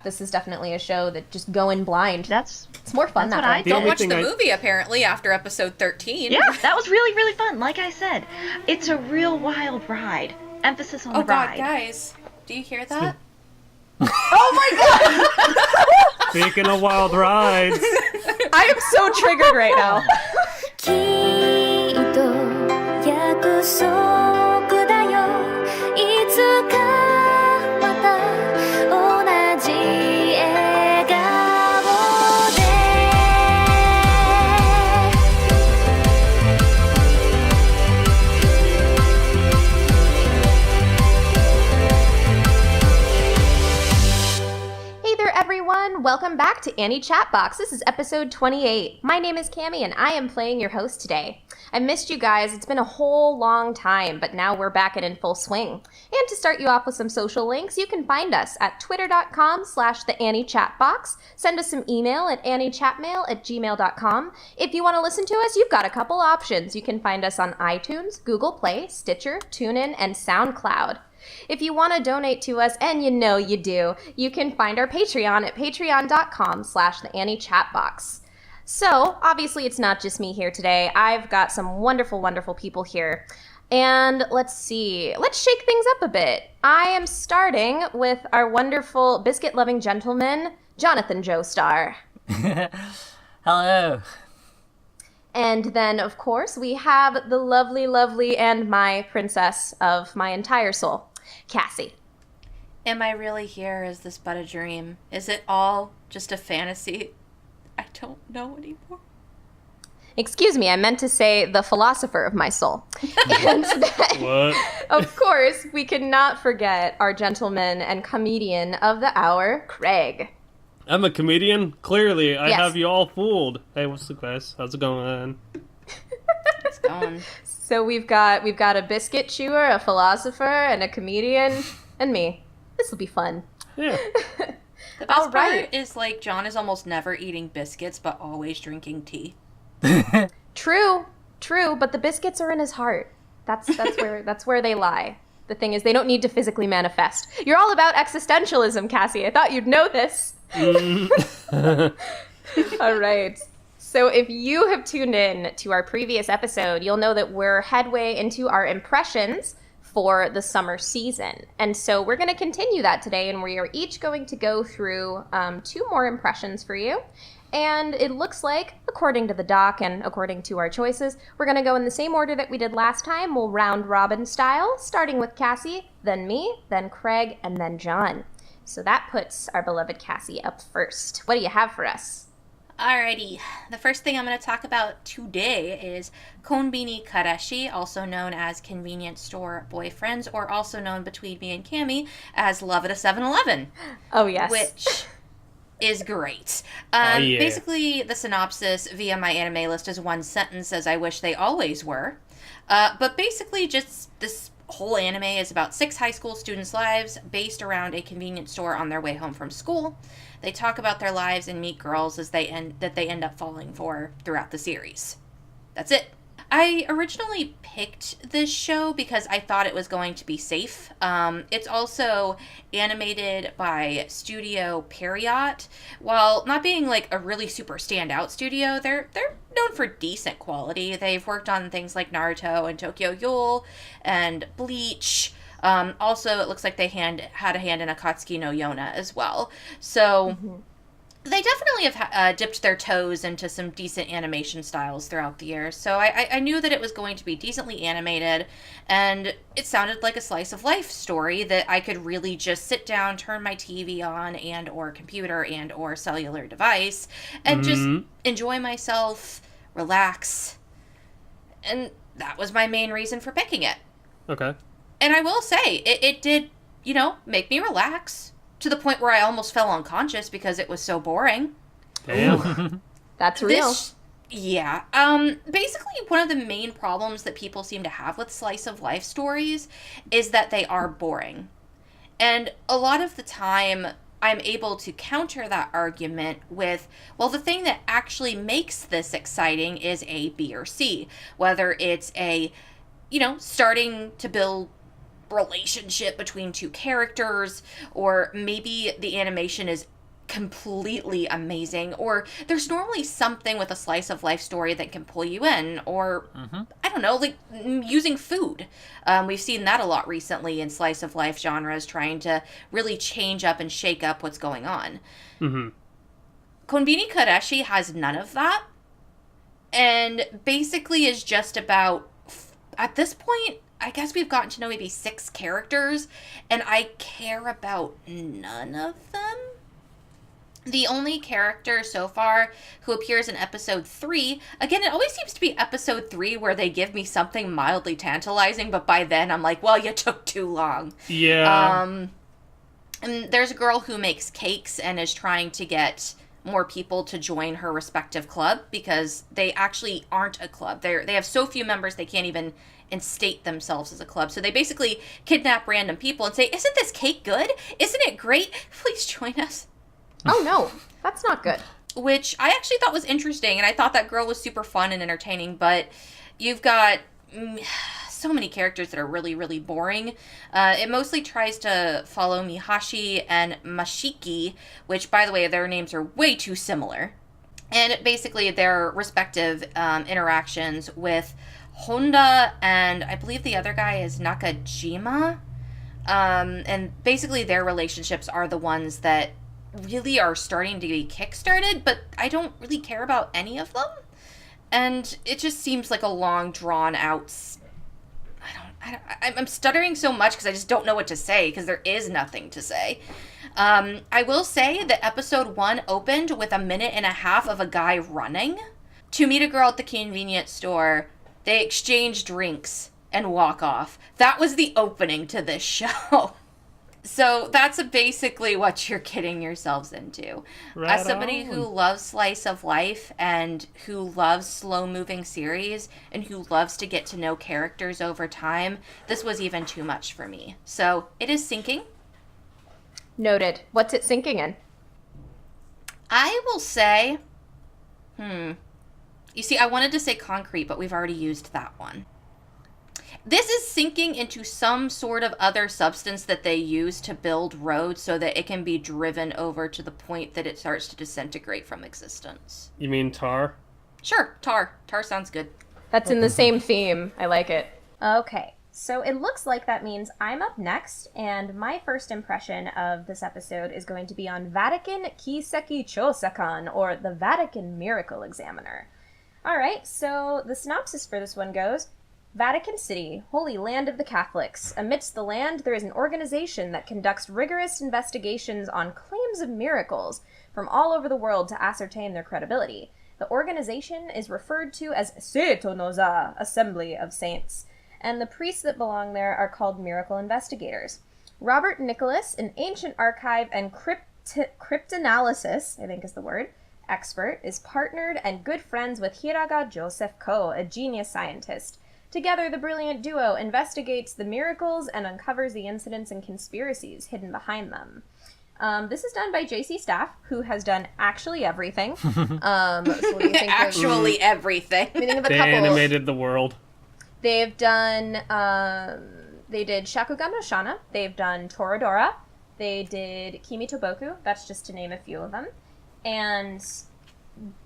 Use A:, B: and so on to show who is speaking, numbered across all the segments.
A: this is definitely a show that just go in blind.
B: It's
A: more fun that way.
C: Don't watch the movie, apparently, after episode 13.
B: Yeah, that was really, really fun. Like I said, it's a real wild ride. Emphasis on the ride.
C: Oh, God, guys. Do you hear that?
A: Oh, my God!
D: Speaking of wild rides.
A: I am so triggered right now. ，Welcome back to Annie Chatbox. This is episode 28. My name is Cami and I am playing your host today. I missed you guys. It's been a whole long time, but now we're back and in full swing. And to start you off with some social links, you can find us at twitter.com/theanniechatbox. Send us some email at anniechatmail@gmail.com. If you want to listen to us, you've got a couple options. You can find us on iTunes, Google Play, Stitcher, TuneIn, and SoundCloud. If you want to donate to us, and you know you do, you can find our Patreon at patreon.com/theanniechatbox. So, obviously it's not just me here today. I've got some wonderful, wonderful people here. And let's see, let's shake things up a bit. I am starting with our wonderful biscuit-loving gentleman, Jonathan Joestar.
E: Hello.
A: And then, of course, we have the lovely, lovely, and my princess of my entire soul, Cassie.
C: Am I really here? Is this but a dream? Is it all just a fantasy? I don't know anymore.
A: Excuse me, I meant to say the philosopher of my soul. And then,
D: What?
A: of course, we cannot forget our gentleman and comedian of the hour, Craig.
D: I'm a comedian? Clearly, I
A: Yes.
D: have you all fooled. Hey, what's up, guys? How's it going?
C: It's going.
A: So we've got a biscuit chewer, a philosopher, and a comedian, and me. This will be fun.
D: Yeah.
C: The best
A: All right.
C: part is, like, John is almost never eating biscuits, but always drinking tea.
A: True, but the biscuits are in his heart. That's where they lie. The thing is, they don't need to physically manifest. You're all about existentialism, Cassie. I thought you'd know this. All right. So if you have tuned in to our previous episode, you'll know that we're headway into our impressions for the summer season. And so we're going to continue that today, and we are each going to go through 2 more impressions for you. And it looks like, according to the doc and according to our choices, we're going to go in the same order that we did last time. We'll round robin style, starting with Cassie, then me, then Craig, and then John. So that puts our beloved Cassie up first. What do you have for us?
C: Alrighty, the first thing I'm going to talk about today is Konbini Kareshi, also known as convenience store boyfriends, or also known between me and Cammy as Love at a 7-Eleven.
A: Oh, yes.
C: Which is great.
D: Oh, yeah.
C: Basically, the synopsis via my anime list is one sentence, as I wish they always were. But basically, just this whole anime is about 6 high school students' lives based around a convenience store on their way home from school. They talk about their lives and meet girls that they end up falling for throughout the series. That's it. I originally picked this show because I thought it was going to be safe. It's also animated by Studio Period. While not being like a really super standout studio, they're known for decent quality. They've worked on things like Naruto and Tokyo Ghoul and Bleach. Also, it looks like they had a hand in Akatsuki no Yona as well. So they definitely have dipped their toes into some decent animation styles throughout the years. So I knew that it was going to be decently animated, and it sounded like a slice of life story that I could really just sit down, turn my TV on and or computer and or cellular device, and just enjoy myself, relax. And that was my main reason for picking it.
D: Okay.
C: And I will say, it did, make me relax to the point where I almost fell unconscious because it was so boring.
D: Damn.
A: That's real.
C: Yeah. Basically, one of the main problems that people seem to have with slice of life stories is that they are boring. And a lot of the time, I'm able to counter that argument with, well, the thing that actually makes this exciting is A, B, or C. Whether it's starting to build relationship between two characters, or maybe the animation is completely amazing, or there's normally something with a slice of life story that can pull you in, or I don't know, like using food. We've seen that a lot recently in slice of life genres, trying to really change up and shake up what's going on. Konbini Kareshi has none of that, and basically is just about, at this point, I guess we've gotten to know maybe 6 characters, and I care about none of them. The only character so far who appears in episode 3, again, it always seems to be episode 3 where they give me something mildly tantalizing, but by then I'm like, well, you took too long.
D: Yeah.
C: And there's a girl who makes cakes and is trying to get more people to join her respective club, because they actually aren't a club. They have so few members they can't even instate themselves as a club. So they basically kidnap random people and say, isn't this cake good? Isn't it great? Please join us.
A: Oh no, that's not good.
C: Which I actually thought was interesting, and I thought that girl was super fun and entertaining, but you've got so many characters that are really, really boring. It mostly tries to follow Mihashi and Mashiki, which, by the way, their names are way too similar. And basically their respective interactions with Honda, and I believe the other guy is Nakajima. And basically their relationships are the ones that really are starting to be kickstarted, but I don't really care about any of them. And it just seems like a long, drawn out... I'm stuttering so much because I just don't know what to say, because there is nothing to say. I will say that episode 1 opened with 1.5 minutes of a guy running to meet a girl at the convenience store. They exchange drinks and walk off. That was the opening to this show. So that's basically what you're getting yourselves into.
D: Right
C: As somebody who loves slice of life and who loves slow-moving series and who loves to get to know characters over time, this was even too much for me. So it is sinking.
A: Noted. What's it sinking in?
C: I will say, you see, I wanted to say concrete, but we've already used that one. This is sinking into some sort of other substance that they use to build roads so that it can be driven over to the point that it starts to disintegrate from existence.
D: You mean tar?
C: Sure, tar. Tar sounds good.
A: That's in the same theme. I like it. Okay, so it looks like that means I'm up next, and my first impression of this episode is going to be on Vatican Kiseki Chousakan, or the Vatican Miracle Examiner. Alright, so the synopsis for this one goes... Vatican City, holy land of the Catholics. Amidst the land, there is an organization that conducts rigorous investigations on claims of miracles from all over the world to ascertain their credibility. The organization is referred to as Seito no Za, Assembly of Saints, and the priests that belong there are called miracle investigators. Robert Nicholas, an ancient archive and cryptanalysis, I think is the word, expert, is partnered and good friends with Hiraga Joseph Ko, a genius scientist. Together, the brilliant duo investigates the miracles and uncovers the incidents and conspiracies hidden behind them. This is done by JC Staff, who has done actually everything. So what do you think
C: Actually everything.
A: What do you think of a
D: They
A: couple?
D: animated the world.
A: They've done, they did Shakugan no Shana, they've done Toradora, they did Kimi to Boku, that's just to name a few of them, and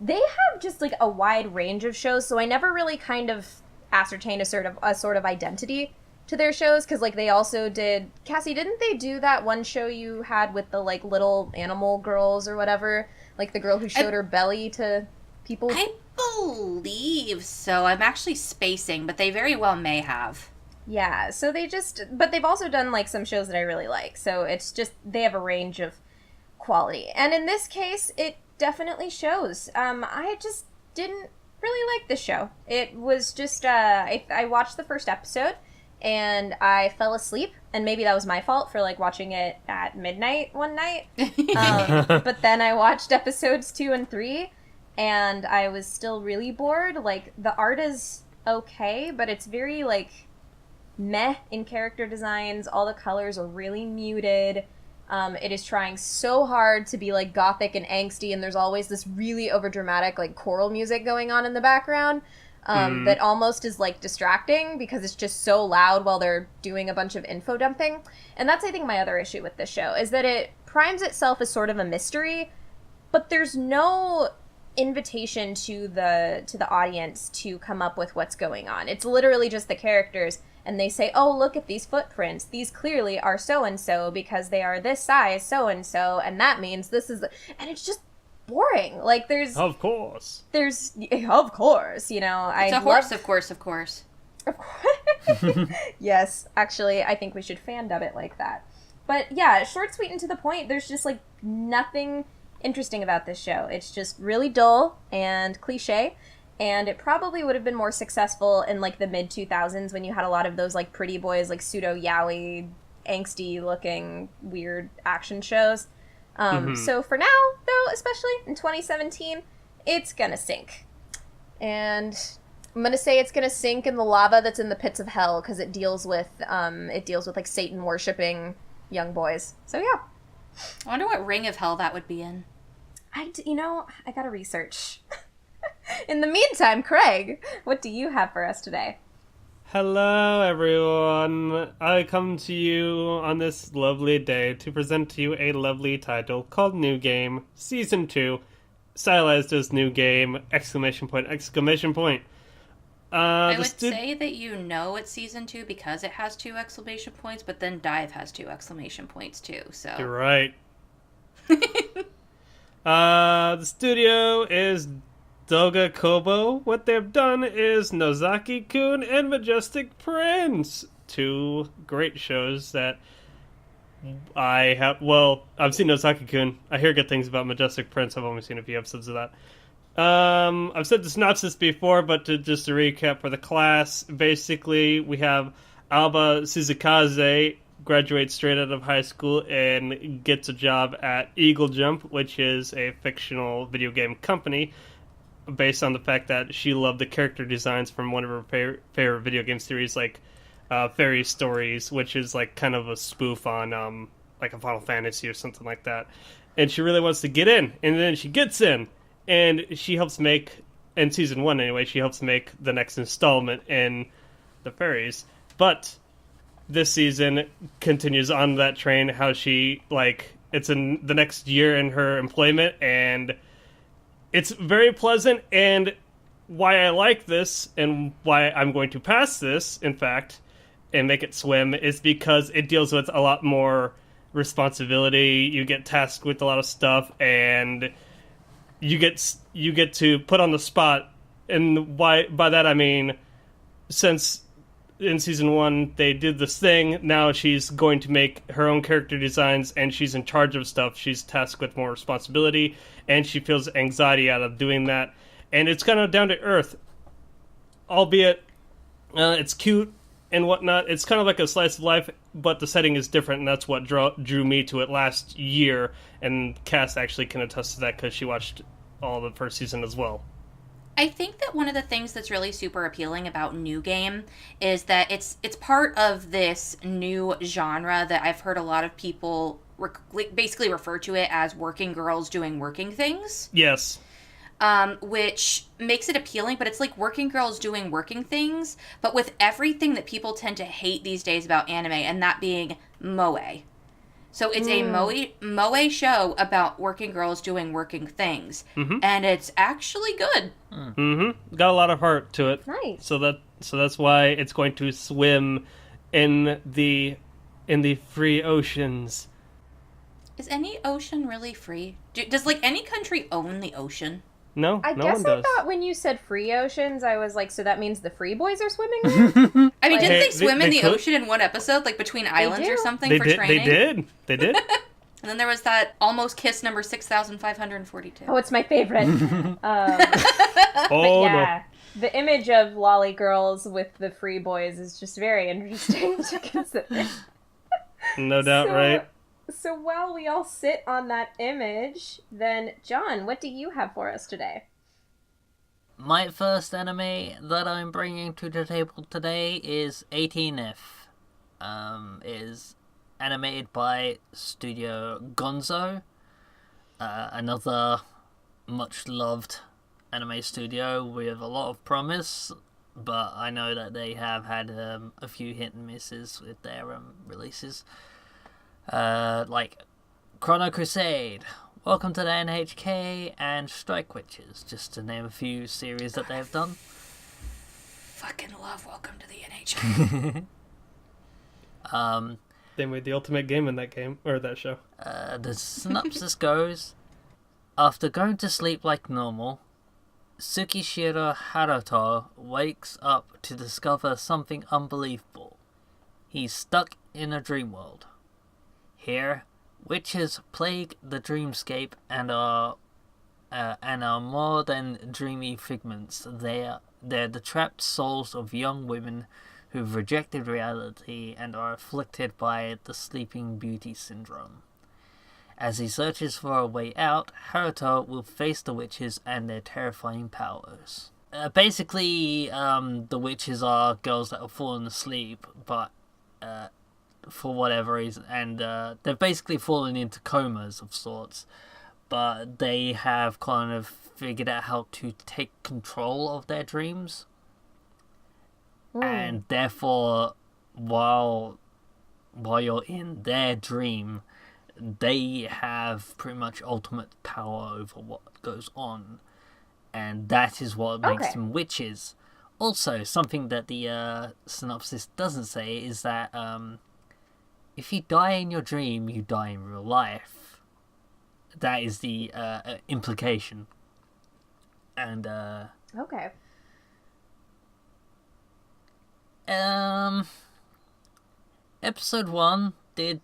A: they have just like a wide range of shows, so I never really kind of ascertained a sort of identity to their shows, because like they also did, Cassie, didn't they do that one show you had with the like little animal girls or whatever, like the girl who showed her belly to people?
C: I believe so. I'm actually spacing, but they very well may have.
A: Yeah, so but they've also done like some shows that I really like, so it's just, they have a range of quality, and in this case it definitely shows. I just didn't really like this show. It was just I watched the first episode and I fell asleep, and maybe that was my fault for like watching it at midnight one night. But then I watched episodes 2 and 3 and I was still really bored. Like the art is okay, but it's very like meh in character designs. All the colors are really muted. It is trying so hard to be like gothic and angsty, and there's always this really overdramatic like choral music going on in the background. that almost is like distracting because it's just so loud while they're doing a bunch of info dumping. And that's, I think, my other issue with this show, is that it primes itself as sort of a mystery, but there's no invitation to the audience to come up with what's going on. It's literally just the characters, and they say, oh, look at these footprints. These clearly are so-and-so because they are this size so-and-so, and that means this is... And it's just boring. Like, there's...
D: Of course.
A: Of course, you know.
C: It's a horse, of course, of course.
A: Of course. Yes, actually, I think we should fan-dub it like that. But yeah, short, sweet, and to the point. There's just, like, nothing interesting about this show. It's just really dull and cliche, and it probably would have been more successful in, like, the mid-2000s when you had a lot of those, like, pretty boys, like, pseudo-yaoi, angsty-looking, weird action shows. So for now, though, especially in 2017, it's gonna sink. And I'm gonna say it's gonna sink in the lava that's in the pits of hell, because it deals with, like, Satan-worshipping young boys. So yeah.
C: I wonder what ring of hell that would be in.
A: I gotta research. In the meantime, Craig, what do you have for us today?
D: Hello, everyone. I come to you on this lovely day to present to you a lovely title called New Game, Season 2, stylized as New Game, ! I
C: would say that you know it's Season 2 because it has 2 exclamation points, but then Dive has 2 exclamation points too, so...
D: You're right. The studio is Doga Kobo. What they've done is Nozaki-kun and Majestic Prince. 2 great shows that I have... Well, I've seen Nozaki-kun. I hear good things about Majestic Prince. I've only seen a few episodes of that. I've said the synopsis before, but just to recap for the class, basically we have Alba Suzukaze graduates straight out of high school and gets a job at Eagle Jump, which is a fictional video game company based on the fact that she loved the character designs from one of her favorite video game series, like Fairy Stories, which is like kind of a spoof on like a Final Fantasy or something like that. And she really wants to get in, and then she gets in, and she helps make, in season 1 anyway, she helps make the next installment in the Fairies. But this season continues on that train, how she, like, it's in the next year in her employment, and it's very pleasant. And why I like this, and why I'm going to pass this, in fact, and make it swim, is because it deals with a lot more responsibility. You get tasked with a lot of stuff, and you get to put on the spot. And why by that I mean, since in season 1 they did this thing, now she's going to make her own character designs, and she's in charge of stuff. She's tasked with more responsibility, and she feels anxiety out of doing that. And it's kind of down to earth, albeit it's cute and whatnot. It's kind of like a slice of life, but the setting is different, and that's what drew me to it last year. And Cass actually can attest to that because she watched all the first season as well.
C: I think that one of the things that's really super appealing about New Game is that it's part of this new genre that I've heard a lot of people basically refer to it as working girls doing working things.
D: Yes.
C: Which makes it appealing, but it's like working girls doing working things, but with everything that people tend to hate these days about anime, and that being moe. So it's a moe show about working girls doing working things, and it's actually good.
D: Got a lot of heart to it.
A: Nice.
D: So that's why it's going to swim in the free oceans.
C: Is any ocean really free? Does like any country own the ocean?
D: No,
A: I
D: no
A: guess
D: one does.
A: I thought when you said free oceans, I was like, so that means the free boys are swimming there?
C: I mean, didn't
D: Hey,
C: they swim in
D: they
C: the
D: could-
C: ocean in one episode, like between islands or
A: do.
C: something
D: They
C: for
D: did.
C: training?
D: They did.
C: And then there was that almost kiss number 6,542.
A: Oh, it's my favorite.
D: Oh
A: But yeah, the image of lolly girls with the free boys is just very interesting to consider.
D: no, no doubt, right?
A: So while we all sit on that image, then John, what do you have for us today?
E: My first anime that I'm bringing to the table today is 18F. Is animated by Studio Gonzo, another much loved anime studio with a lot of promise, but I know that they have had a few hit and misses with their releases. Like Chrono Crusade, Welcome to the NHK, and Strike Witches, just to name a few series that they have done.
C: Fucking love Welcome to the NHK.
D: They made the ultimate game in that game, or that show.
E: The synopsis goes, after going to sleep like normal, Tsukishiro Haruto wakes up to discover something unbelievable. He's stuck in a dream world. Here, witches plague the dreamscape and are more than dreamy figments. They're the trapped souls of young women who've rejected reality and are afflicted by the Sleeping Beauty syndrome. As he searches for a way out, Haruto will face the witches and their terrifying powers. Basically, the witches are girls that have fallen asleep, but for whatever reason, and they've basically fallen into comas of sorts, but they have kind of figured out how to take control of their dreams. And therefore, while you're in their dream, they have pretty much ultimate power over what goes on, and that is what makes them witches. Also, something that the synopsis doesn't say is that if you die in your dream, you die in real life. That is the implication. And episode 1 did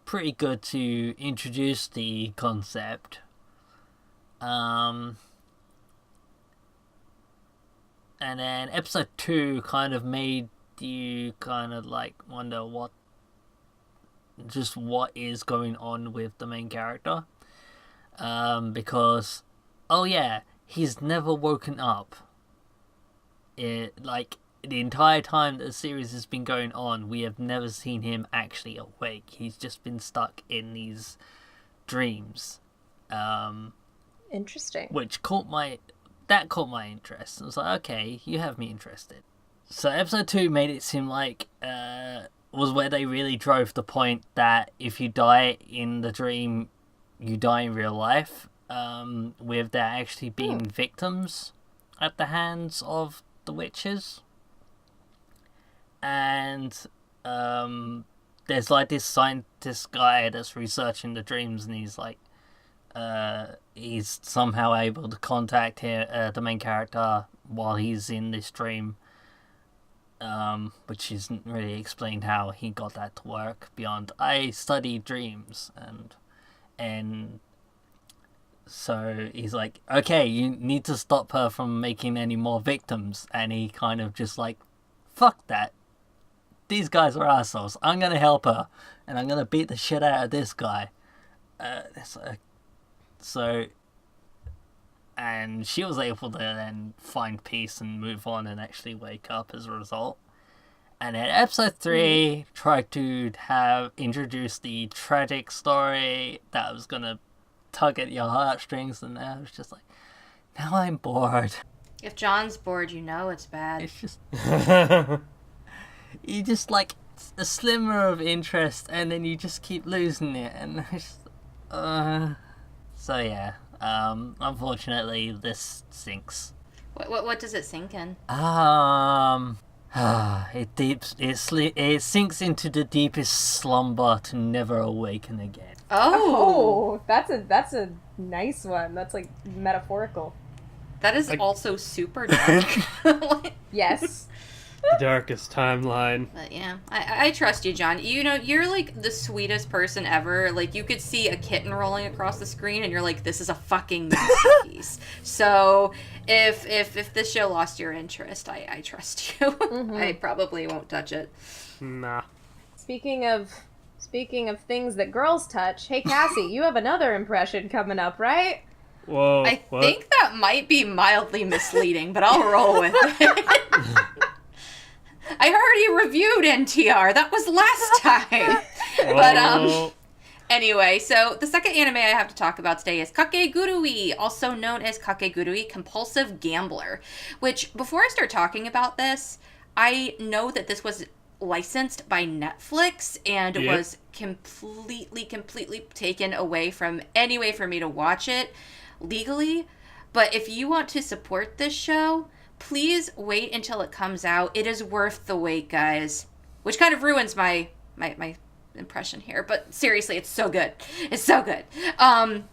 E: pretty good to introduce the concept. And then episode 2 kind of made you kind of like wonder what is going on with the main character. Because, oh yeah, he's never woken up. The entire time that the series has been going on, we have never seen him actually awake. He's just been stuck in these dreams.
A: Interesting.
E: Which caught my interest. I was like, okay, you have me interested. So episode 2 made it seem like was where they really drove the point that if you die in the dream, you die in real life. With there actually being victims at the hands of the witches. And there's like this scientist guy that's researching the dreams, and he's like he's somehow able to contact the main character while he's in this dream, which isn't really explained how he got that to work beyond I study dreams. And so he's like, okay, you need to stop her from making any more victims. And he kind of just like, fuck that. These guys are assholes. I'm going to help her. And I'm going to beat the shit out of this guy. And she was able to then find peace and move on and actually wake up as a result. And then episode 3 tried to introduce the tragic story that was going to tug at your heartstrings, and I was just like, now I'm bored.
C: If John's bored, you know it's bad.
E: It's just... you just like a slimmer of interest, and then you just keep losing it, and it's so yeah, unfortunately this sinks.
C: What does it sink in?
E: It sinks into the deepest slumber to never awaken again.
A: Oh, that's a nice one. That's like metaphorical.
C: That is also super dark.
A: Yes.
D: The darkest timeline.
C: But yeah, I trust you, John. You know, you're like the sweetest person ever. Like, you could see a kitten rolling across the screen and you're like, this is a fucking masterpiece. So if this show lost your interest, I trust you. I probably won't touch it.
D: Nah.
A: Speaking of things that girls touch, hey Cassie, you have another impression coming up, right?
D: Whoa.
C: I think that might be mildly misleading, but I'll roll with it. I already reviewed NTR. That was last time.
D: But
C: Anyway, so the second anime I have to talk about today is Kakegurui, also known as Kakegurui Compulsive Gambler, which, before I start talking about this, I know that this was licensed by Netflix and was completely taken away from any way for me to watch it legally. But if you want to support this show, please wait until it comes out. It is worth the wait, guys. Which kind of ruins my impression here, but seriously, it's so good. It's so good. And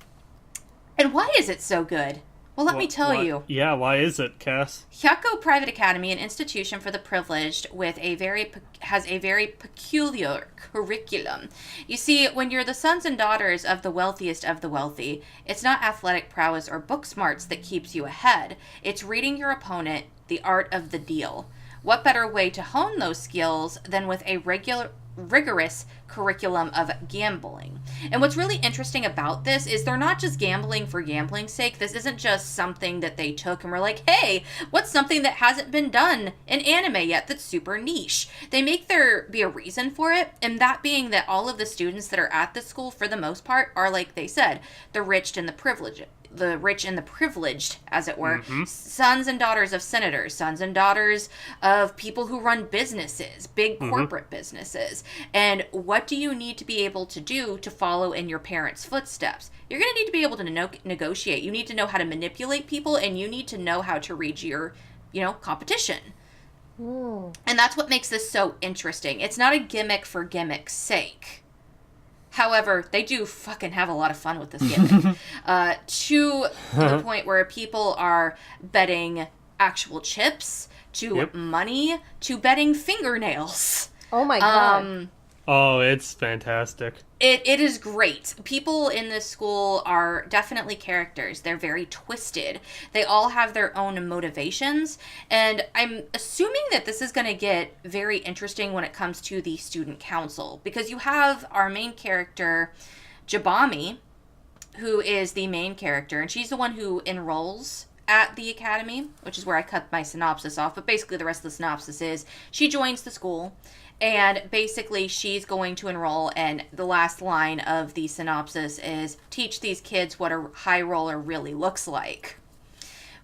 C: why is it so good? Well, let me tell you.
D: Yeah, why is it, Cass?
C: Hyako Private Academy, an institution for the privileged, has a very peculiar curriculum. You see, when you're the sons and daughters of the wealthiest of the wealthy, it's not athletic prowess or book smarts that keeps you ahead. It's reading your opponent, the art of the deal. What better way to hone those skills than with a rigorous curriculum of gambling? And what's really interesting about this is they're not just gambling for gambling's sake. This isn't just something that they took and were like, hey, what's something that hasn't been done in anime yet that's super niche? They make there be a reason for it, and that being that all of the students that are at this school, for the most part, are, like they said, the rich and the privileged, as it were, sons and daughters of senators, sons and daughters of people who run businesses, big corporate businesses. And what do you need to be able to do to follow in your parents' footsteps? You're going to need to be able to negotiate. You need to know how to manipulate people, and you need to know how to read your, competition. And that's what makes this so interesting. It's not a gimmick for gimmick's sake. However, they do fucking have a lot of fun with this gimmick. To the point where people are betting actual chips, to money, to betting fingernails.
A: Oh my god.
D: Oh, it's fantastic.
C: It is great. People in this school are definitely characters. They're very twisted. They all have their own motivations. And I'm assuming that this is going to get very interesting when it comes to the student council. Because you have our main character, Jabami, who is the main character. And she's the one who enrolls at the academy, which is where I cut my synopsis off. But basically the rest of the synopsis is she joins the school. And basically, she's going to enroll, and the last line of the synopsis is, teach these kids what a high roller really looks like.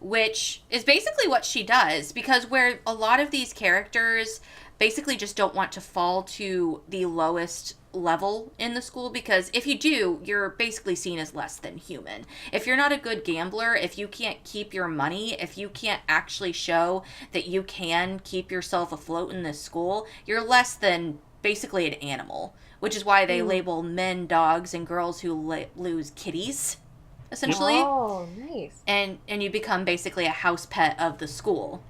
C: Which is basically what she does, because where a lot of these characters basically just don't want to fall to the lowest level in the school, because if you do, you're basically seen as less than human. If you're not a good gambler, if you can't keep your money, if you can't actually show that you can keep yourself afloat in this school, you're less than basically an animal, which is why they label men dogs and girls who lose kitties, essentially.
A: Oh, nice.
C: And you become basically a house pet of the school.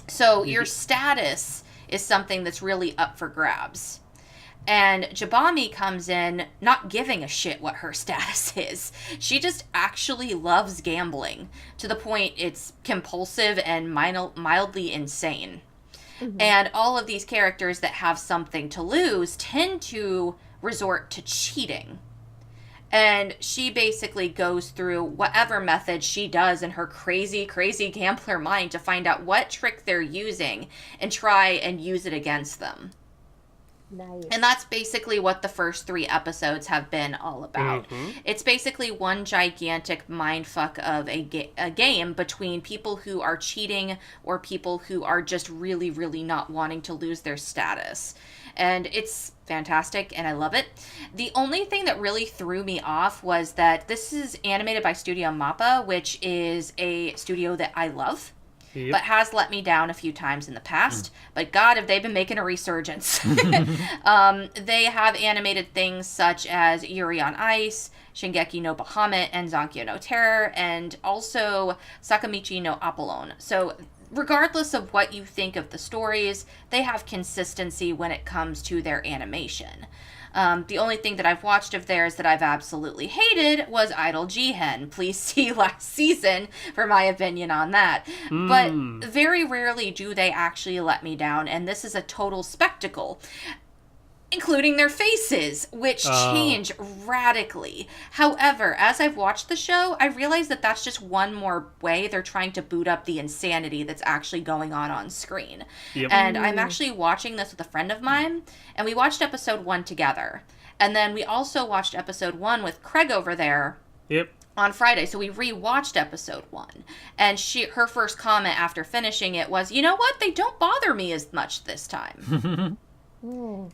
C: So your status is something that's really up for grabs. And Jabami comes in not giving a shit what her status is. She just actually loves gambling to the point it's compulsive and mildly insane. And all of these characters that have something to lose tend to resort to cheating. And she basically goes through whatever method she does in her crazy gambler mind to find out what trick they're using and try and use it against them.
A: Nice.
C: And that's basically what the first 3 episodes have been all about. It's basically one gigantic mindfuck of a game between people who are cheating or people who are just really not wanting to lose their status. And it's fantastic, and I love it. The only thing that really threw me off was that this is animated by Studio Mappa, which is a studio that I love. But has let me down a few times in the past. But God, have they been making a resurgence. They have animated things such as Yuri on Ice, Shingeki no Bahamut, and Zankyo no Terror, and also Sakamichi no Apollon. So regardless of what you think of the stories, they have consistency when it comes to their animation. The only thing that I've watched of theirs that I've absolutely hated was Idol Jihen. Please see last season for my opinion on that. But very rarely do they actually let me down, and this is a total spectacle. Including their faces, which change radically. However, as I've watched the show, I realize that that's just one more way they're trying to boot up the insanity that's actually going on screen. And I'm actually watching this with a friend of mine, and we watched episode 1 together. And then we also watched episode 1 with Craig over there.
D: Yep.
C: On Friday, so we rewatched episode 1, and her first comment after finishing it was, you know what, they don't bother me as much this time.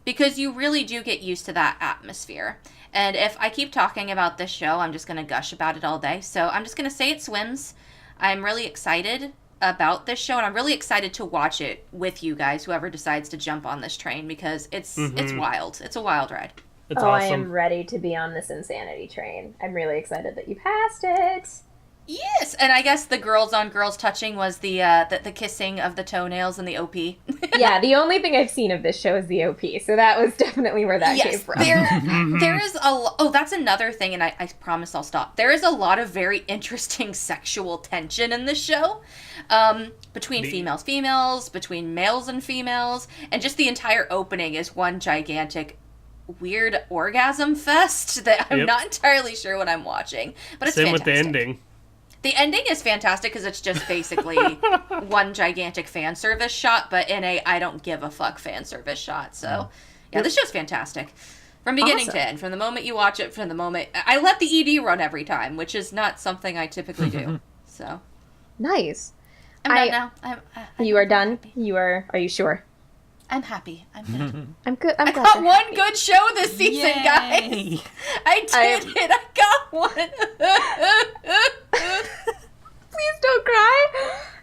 C: Because you really do get used to that atmosphere. And if I keep talking about this show, I'm just going to gush about it all day. So I'm just going to say it swims. I'm really excited about this show, and I'm really excited to watch it with you guys, whoever decides to jump on this train, because it's wild. It's a wild ride.
D: It's
A: awesome. I am ready to be on this insanity train. I'm really excited that you passed it.
C: Yes, and I guess the girls on girls touching was the kissing of the toenails and the OP.
A: Yeah, the only thing I've seen of this show is the OP, so that was definitely where that came from.
C: There is that's another thing, and I promise I'll stop. There is a lot of very interesting sexual tension in this show, between females, between males and females, and just the entire opening is one gigantic weird orgasm fest that I'm not entirely sure what I'm watching, but it's fantastic.
D: Same with the ending.
C: The ending is fantastic because it's just basically one gigantic fan service shot, but in a I don't give a fuck fan service shot. So, yeah, this show's fantastic. From beginning to end. From the moment you watch it, from the moment... I let the ED run every time, which is not something I typically do. So.
A: Nice.
C: I'm done now.
A: You are done? Are you sure?
C: I'm happy. I'm good.
A: I'm good.
C: I got one good show this season, guys. I did it. I got one.
A: Please don't cry.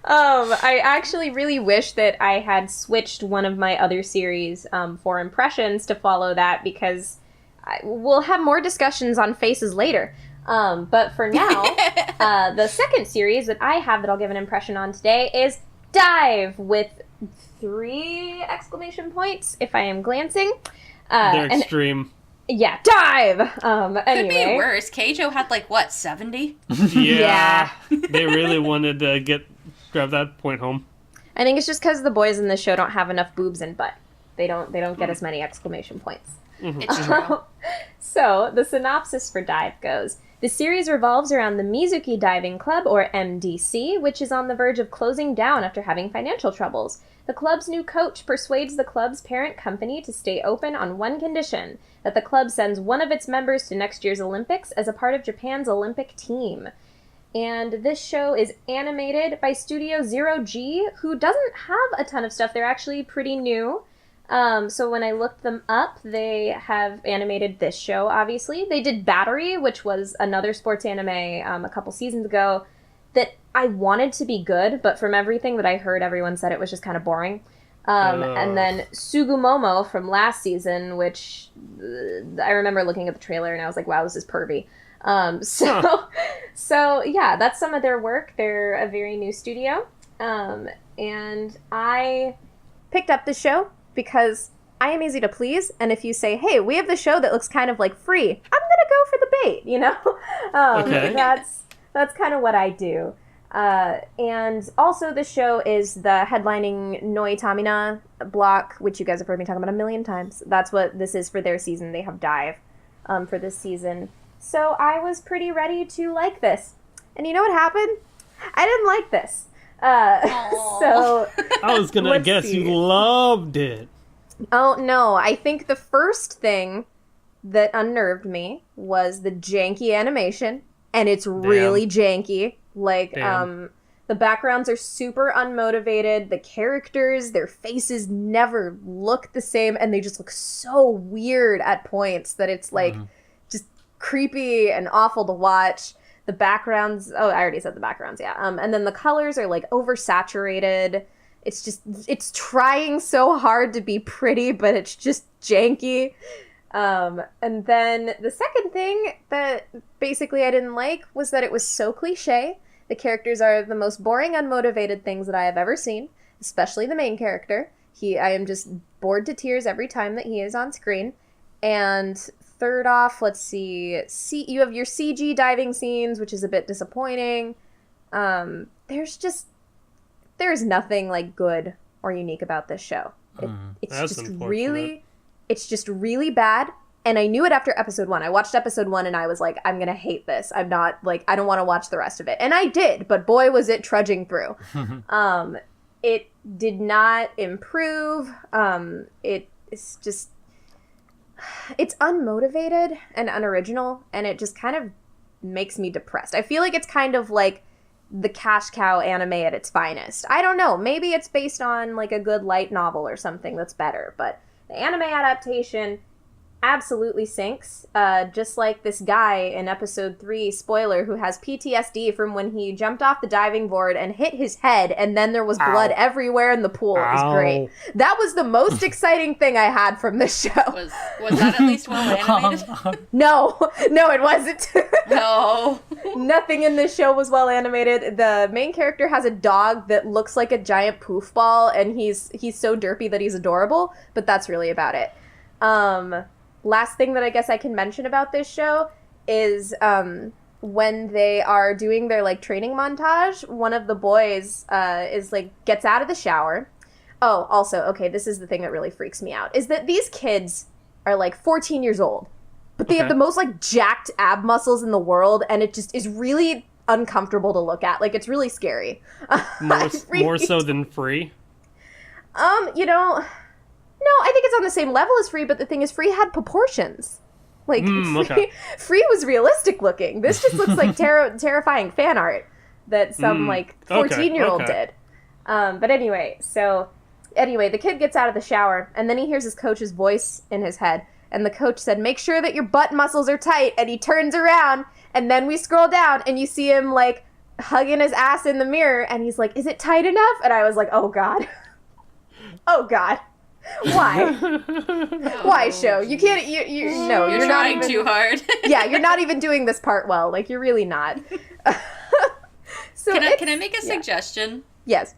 A: I actually really wish that I had switched one of my other series for Impressions to follow that, because we'll have more discussions on faces later. But for now, the second series that I have that I'll give an impression on today is Dive, with 3 exclamation points, if I am glancing.
D: They're extreme.
A: Yeah, Dive! Anyway.
C: Could be worse. Keijo had, 70?
D: Yeah. They really wanted to grab that point home.
A: I think it's just because the boys in this show don't have enough boobs and butt. They don't get as many exclamation points.
C: It's true.
A: So, the synopsis for Dive goes... The series revolves around the Mizuki Diving Club, or MDC, which is on the verge of closing down after having financial troubles. The club's new coach persuades the club's parent company to stay open on one condition, that the club sends one of its members to next year's Olympics as a part of Japan's Olympic team. And this show is animated by Studio Zero G, who doesn't have a ton of stuff. They're actually pretty new. So when I looked them up, they have animated this show, obviously. They did Battery, which was another sports anime a couple seasons ago that I wanted to be good, but from everything that I heard, everyone said it was just kind of boring. And then Sugumomo from last season, which I remember looking at the trailer and I was like, wow, this is pervy. So yeah, that's some of their work. They're a very new studio. And I picked up the show because I am easy to please, and if you say, hey, we have the show that looks kind of free, I'm gonna go for the bait, you know?
D: Okay.
A: That's kind of what I do. And also the show is the headlining Noi Tamina block, which you guys have heard me talk about a million times. That's what this is for their season. They have Dive for this season. So I was pretty ready to like this. And you know what happened? I didn't like this. So
D: I was gonna guess you loved it.
A: Oh no, I think the first thing that unnerved me was the janky animation, and it's really janky. The backgrounds are super unmotivated, the characters, their faces never look the same, and they just look so weird at points that it's just creepy and awful to watch. The backgrounds, I already said the backgrounds, yeah. And then the colors are oversaturated. It's trying so hard to be pretty, but it's just janky. And then the second thing that basically I didn't like was that it was so cliche. The characters are the most boring, unmotivated things that I have ever seen, especially the main character. I am just bored to tears every time that he is on screen. And third off, let's see. You have your CG diving scenes, which is a bit disappointing. There's nothing good or unique about this show. It's just really bad. And I knew it after episode 1. I watched episode 1 and I was like, I'm gonna hate this. I don't want to watch the rest of it. And I did, but boy was it trudging through. It did not improve. It's just it's unmotivated and unoriginal, and it just kind of makes me depressed. I feel like it's kind of like the cash cow anime at its finest. I don't know. Maybe it's based on like a good light novel or something that's better, but the anime adaptation absolutely sinks. Just like this guy in episode 3, spoiler, who has PTSD from when he jumped off the diving board and hit his head, and then there was blood everywhere in the pool. It was great. That was the most exciting thing I had from this show.
C: Was that at least well animated?
A: No, it wasn't.
C: No.
A: Nothing in this show was well animated. The main character has a dog that looks like a giant poof ball, and he's so derpy that he's adorable, but that's really about it. Last thing that I guess I can mention about this show is when they are doing their like training montage, one of the boys is like gets out of the shower. Oh, also, okay, this is the thing that really freaks me out, is that these kids are like 14 years old, but they have the most like jacked ab muscles in the world, and it just is really uncomfortable to look at. Like, it's really scary.
D: More so than Free?
A: You know... No, I think it's on the same level as Free, but the thing is, Free had proportions. Like, Free was realistic looking. This just looks like terrifying fan art that some, 14-year-old did. But anyway, the kid gets out of the shower, and then he hears his coach's voice in his head, and the coach said, "Make sure that your butt muscles are tight," and he turns around, and then we scroll down, and you see him, like, hugging his ass in the mirror, and he's like, "Is it tight enough?" And I was like, oh, God. Oh, God. Why? Why, show? You can't. No, you're not
C: trying
A: even,
C: too hard.
A: Yeah, you're not even doing this part well. Like, you're really not. So
C: can I make a suggestion?
A: Yes.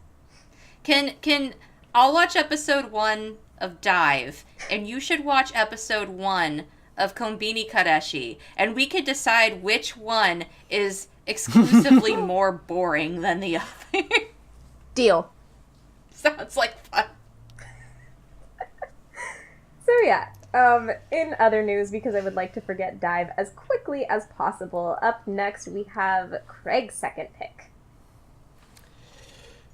C: I'll watch episode 1 of Dive, and you should watch episode 1 of Konbini Kareshi, and we could decide which one is exclusively more boring than the other.
A: Deal.
C: Sounds like fun.
A: So yeah, in other news, because I would like to forget Dive as quickly as possible, up next we have Craig's second pick.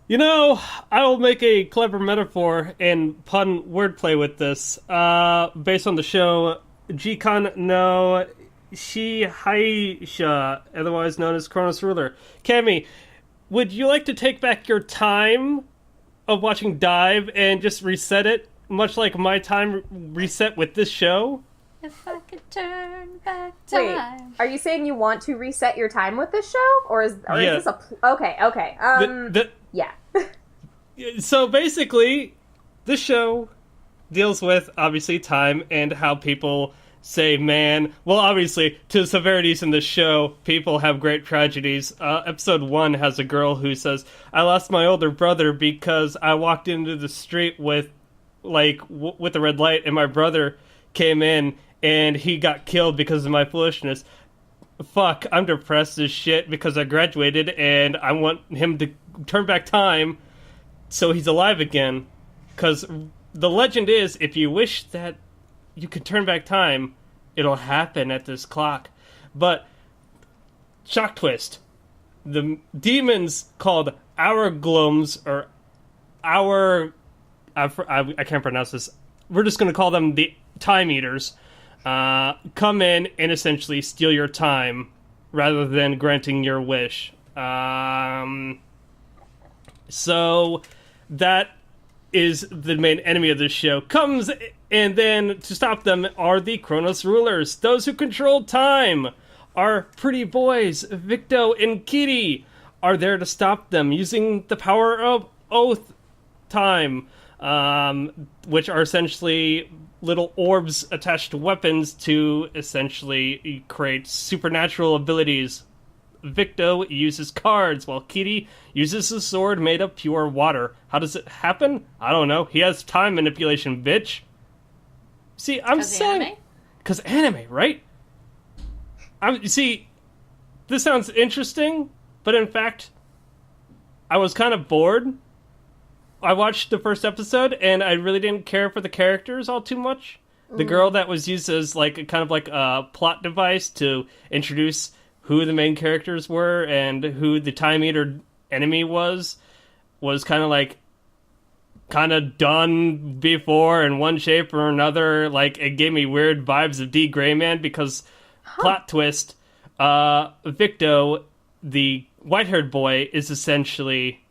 D: You know, I will make a clever metaphor and pun wordplay with this. Based on the show Jikan no Shihaisha, otherwise known as Chronos Ruler. Cammy, would you like to take back your time of watching Dive and just reset it? Much like my time reset with this show?
C: If I could turn back time.
A: Wait, are you saying you want to reset your time with this show? Or is this a... Okay. Yeah.
D: So basically, this show deals with, obviously, time and how people say, man... Well, obviously, to the severities in this show, people have great tragedies. Episode 1 has a girl who says, "I lost my older brother because I walked into the street with a red light, and my brother came in, and he got killed because of my foolishness. Fuck, I'm depressed as shit because I graduated, and I want him to turn back time so he's alive again. Because the legend is, if you wish that you could turn back time, it'll happen at this clock." But, shock twist, the demons called Our Glomes, or Our... I can't pronounce this. We're just going to call them the Time Eaters. Come in and essentially steal your time rather than granting your wish. So that is the main enemy of this show. Comes, and then to stop them are the Chronos Rulers. Those who control time. Our pretty boys, Victo and Kitty, are there to stop them using the power of Oath Time. Which are essentially little orbs attached to weapons to essentially create supernatural abilities. Victo uses cards, while Kitty uses a sword made of pure water. How does it happen? I don't know. He has time manipulation, bitch. See, I'm saying...
C: Anime?
D: 'Cause anime, right? See, this sounds interesting, but in fact, I was kind of bored. I watched the first episode, and I really didn't care for the characters all too much. The girl that was used as kind of a plot device to introduce who the main characters were and who the Time Eater enemy was kind of kind of done before in one shape or another. Like, it gave me weird vibes of D. Gray Man because, plot twist, Victo, the white-haired boy, is essentially,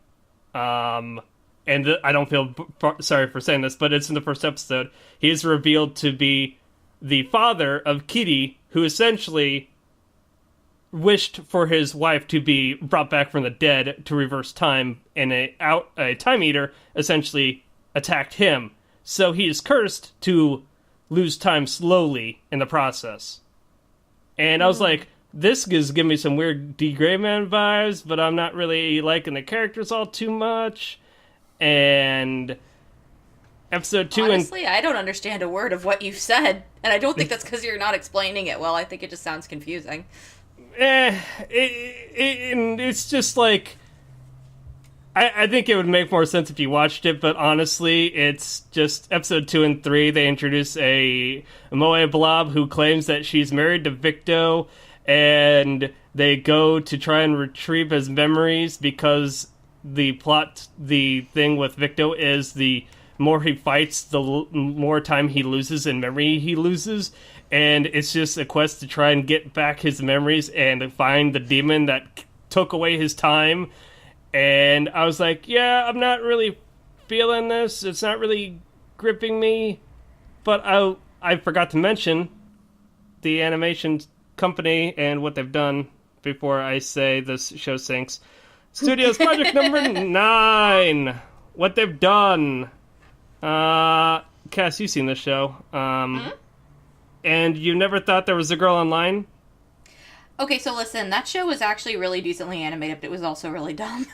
D: I don't feel sorry for saying this, but it's in the first episode, he is revealed to be the father of Kitty, who essentially wished for his wife to be brought back from the dead to reverse time, and a time eater essentially attacked him. So he is cursed to lose time slowly in the process. And I was like, this is giving me some weird D. Gray Man vibes, but I'm not really liking the characters all too much. And episode 2
C: Honestly, I don't understand a word of what you've said, and I don't think that's because you're not explaining it well. I think it just sounds confusing.
D: It's just like, I think it would make more sense if you watched it, but honestly, it's just episode 2 and 3, they introduce a Moe Blob who claims that she's married to Victo, and they go to try and retrieve his memories because the thing with Victo is the more he fights, the more time he loses and memory he loses. And it's just a quest to try and get back his memories and find the demon that took away his time. And I was like, yeah, I'm not really feeling this. It's not really gripping me. But I forgot to mention the animation company and what they've done before I say this show sinks. Studios Project number 9. What they've done. Cass, you've seen this show. And you never thought there was a girl online?
C: Okay, so listen, that show was actually really decently animated, but it was also really dumb.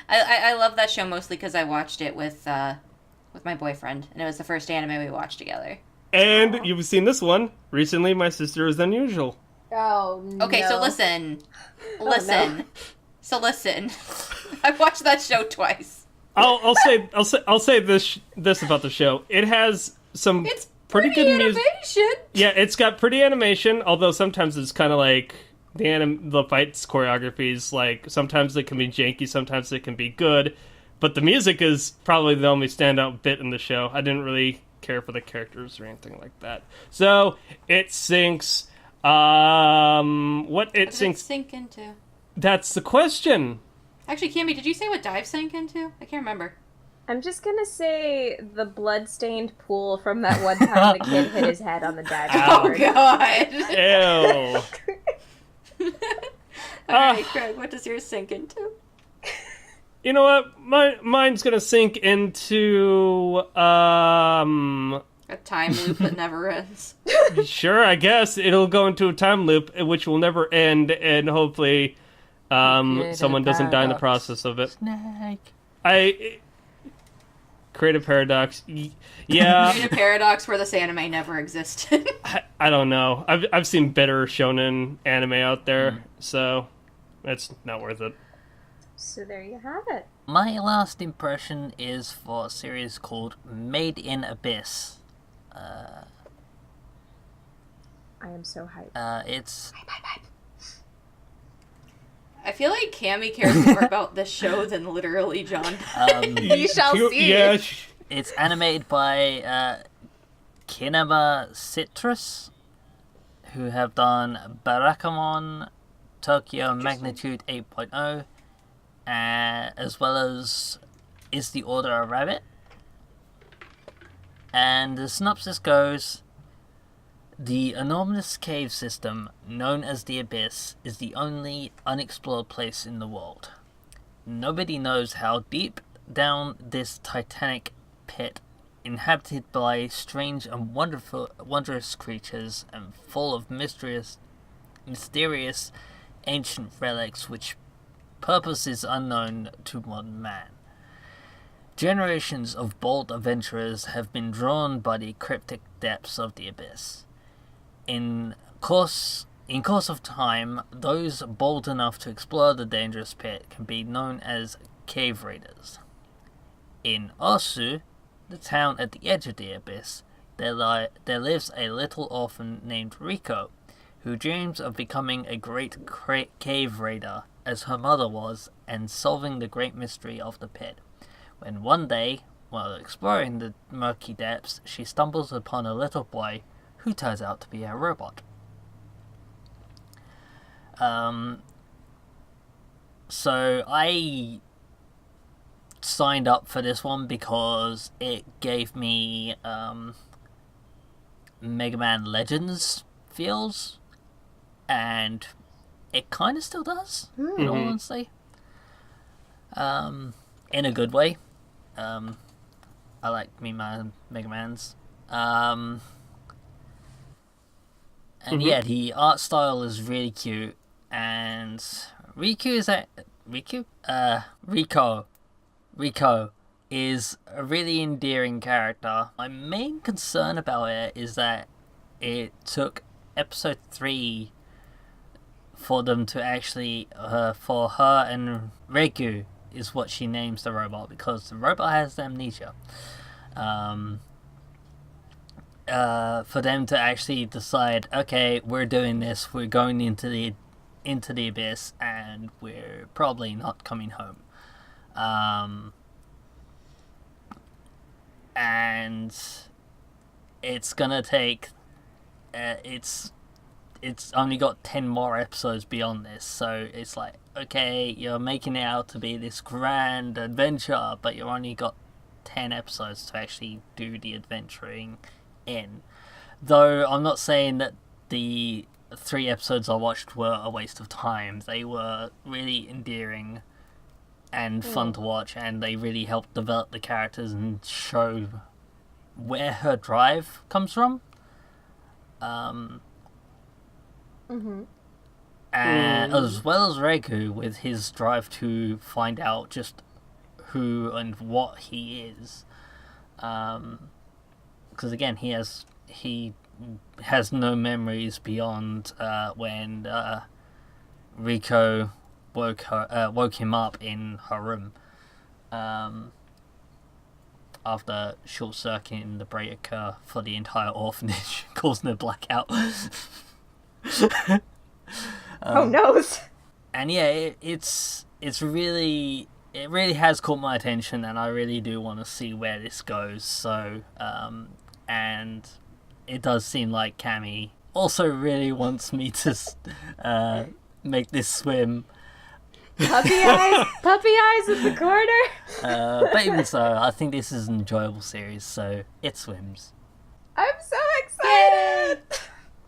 C: I love that show mostly because I watched it with my boyfriend, and it was the first anime we watched together.
D: And you've seen this one. Recently, My Sister Is Unusual.
A: Oh, no.
C: Okay, so listen.
A: no.
C: So listen. I've watched that show twice.
D: I'll say this about the show. It has some
C: It's
D: pretty good music.
C: animation.
D: Yeah, it's got pretty animation, although sometimes it's kind of like the fights choreographies, like sometimes it can be janky, sometimes it can be good, but the music is probably the only standout bit in the show. I didn't really care for the characters or anything like that. So it sinks. What it
C: Does
D: sinks?
C: it sink into?
D: That's the question.
C: Actually, Cammy, did you say what Dive sank into? I can't remember.
A: I'm just gonna say the blood-stained pool from that one time the kid hit his head on the diving board.
C: Oh god.
D: Ew.
C: Alright, Craig, what does yours sink into?
D: You know what? Mine's gonna sink into
C: A time loop that never ends.
D: Sure, I guess it'll go into a time loop which will never end, and hopefully, someone doesn't die in the process of it.
E: Snake.
D: Creative paradox. Yeah.
C: Create a paradox where this anime never existed.
D: I don't know. I've seen better shonen anime out there, so it's not worth it.
A: So there you have it.
E: My last impression is for a series called Made in Abyss.
A: I am so hyped.
E: It's
C: I feel like Cammy cares more about this show than literally John.
A: We shall see.
D: Yeah.
E: it's animated by Kinema Citrus, who have done Barakamon, Tokyo Magnitude 8.0, as well as Is the Order a Rabbit? And the synopsis goes, the enormous cave system, known as the Abyss, is the only unexplored place in the world. Nobody knows how deep down this titanic pit, inhabited by strange and wondrous creatures and full of mysterious ancient relics which purpose is unknown to modern man. Generations of bold adventurers have been drawn by the cryptic depths of the abyss. In course of time, those bold enough to explore the dangerous pit can be known as cave raiders. In Osu, the town at the edge of the abyss, there lives a little orphan named Riko, who dreams of becoming a great cave raider, as her mother was, and solving the great mystery of the pit. When one day, while exploring the murky depths, she stumbles upon a little boy who turns out to be a robot. So I signed up for this one because it gave me Mega Man Legends feels, and it kind of still does, in all honesty. In a good way. I like Mega Mans. And yeah, the art style is really cute, and Rico is a really endearing character. My main concern about it is that it took episode 3 for them to actually, for her and Reiku is what she names the robot, because the robot has amnesia. For them to actually decide, okay, we're doing this, we're going into the abyss, and we're probably not coming home. And it's gonna take, it's only got 10 more episodes beyond this, so it's like, okay, you're making it out to be this grand adventure, but you've only got 10 episodes to actually do the adventuring in. Though I'm not saying that the 3 episodes I watched were a waste of time. They were really endearing and fun to watch, and they really helped develop the characters and show where her drive comes from. And as well as Reiku with his drive to find out just who and what he is. Because again, he has no memories beyond when Rico woke him up in her room after short-circuiting the breaker for the entire orphanage, causing a blackout.
A: Oh no!
E: And yeah, it really has caught my attention, and I really do want to see where this goes. So, and it does seem like Cammy also really wants me to make this swim.
A: Puppy eyes in the corner.
E: But even so, I think this is an enjoyable series, so it swims.
A: I'm so excited.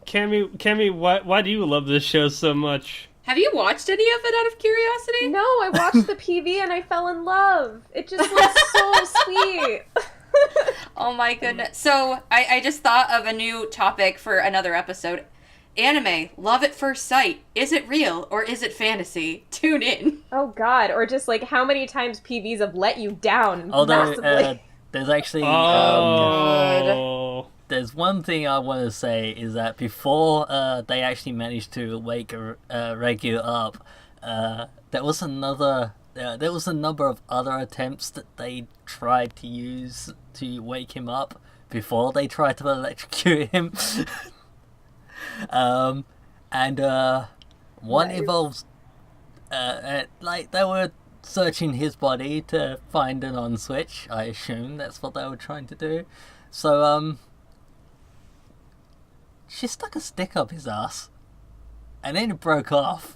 D: Cammy, why do you love this show so much?
C: Have you watched any of it out of curiosity?
A: No, I watched the PV and I fell in love. It just looks so sweet.
C: Oh my goodness. So, I just thought of a new topic for another episode. Anime, love at first sight. Is it real or is it fantasy? Tune in.
A: Oh god, or just like how many times PVs have let you down
E: Although,
A: massively.
E: there's actually... there's one thing I want to say is that before they actually managed to wake Reiku up, there was a number of other attempts that they tried to use to wake him up before they tried to electrocute him. One
A: Nice.
E: involves like they were searching his body to find an on switch. I assume that's what they were trying to do. So she stuck a stick up his ass, and then it broke off.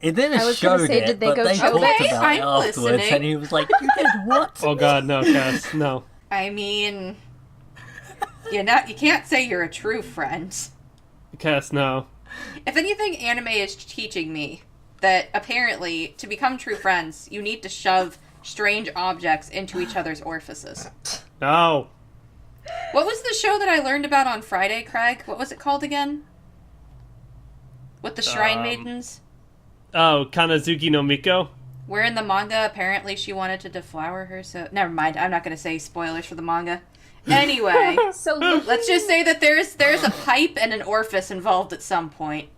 E: It never
A: I was gonna
E: showed
A: say,
E: it,
A: did they
E: but
A: go
E: they
A: choke
E: talked
A: it?
E: about
C: I'm
E: it afterwards,
C: listening.
E: and he was like, "You did what?"
D: Oh god, no, Cass, no.
C: I mean, you can't say you're a true friend.
D: Cass, no.
C: If anything, anime is teaching me that apparently, to become true friends, you need to shove strange objects into each other's orifices.
D: No.
C: What was the show that I learned about on Friday, Craig? What was it called again? With the shrine maidens?
D: Oh, Kanazuki no Miko?
C: Where in the manga, apparently she wanted to deflower her, so... Never mind, I'm not going to say spoilers for the manga. Anyway,
A: So
C: let's just say that there's a pipe and an orifice involved at some point.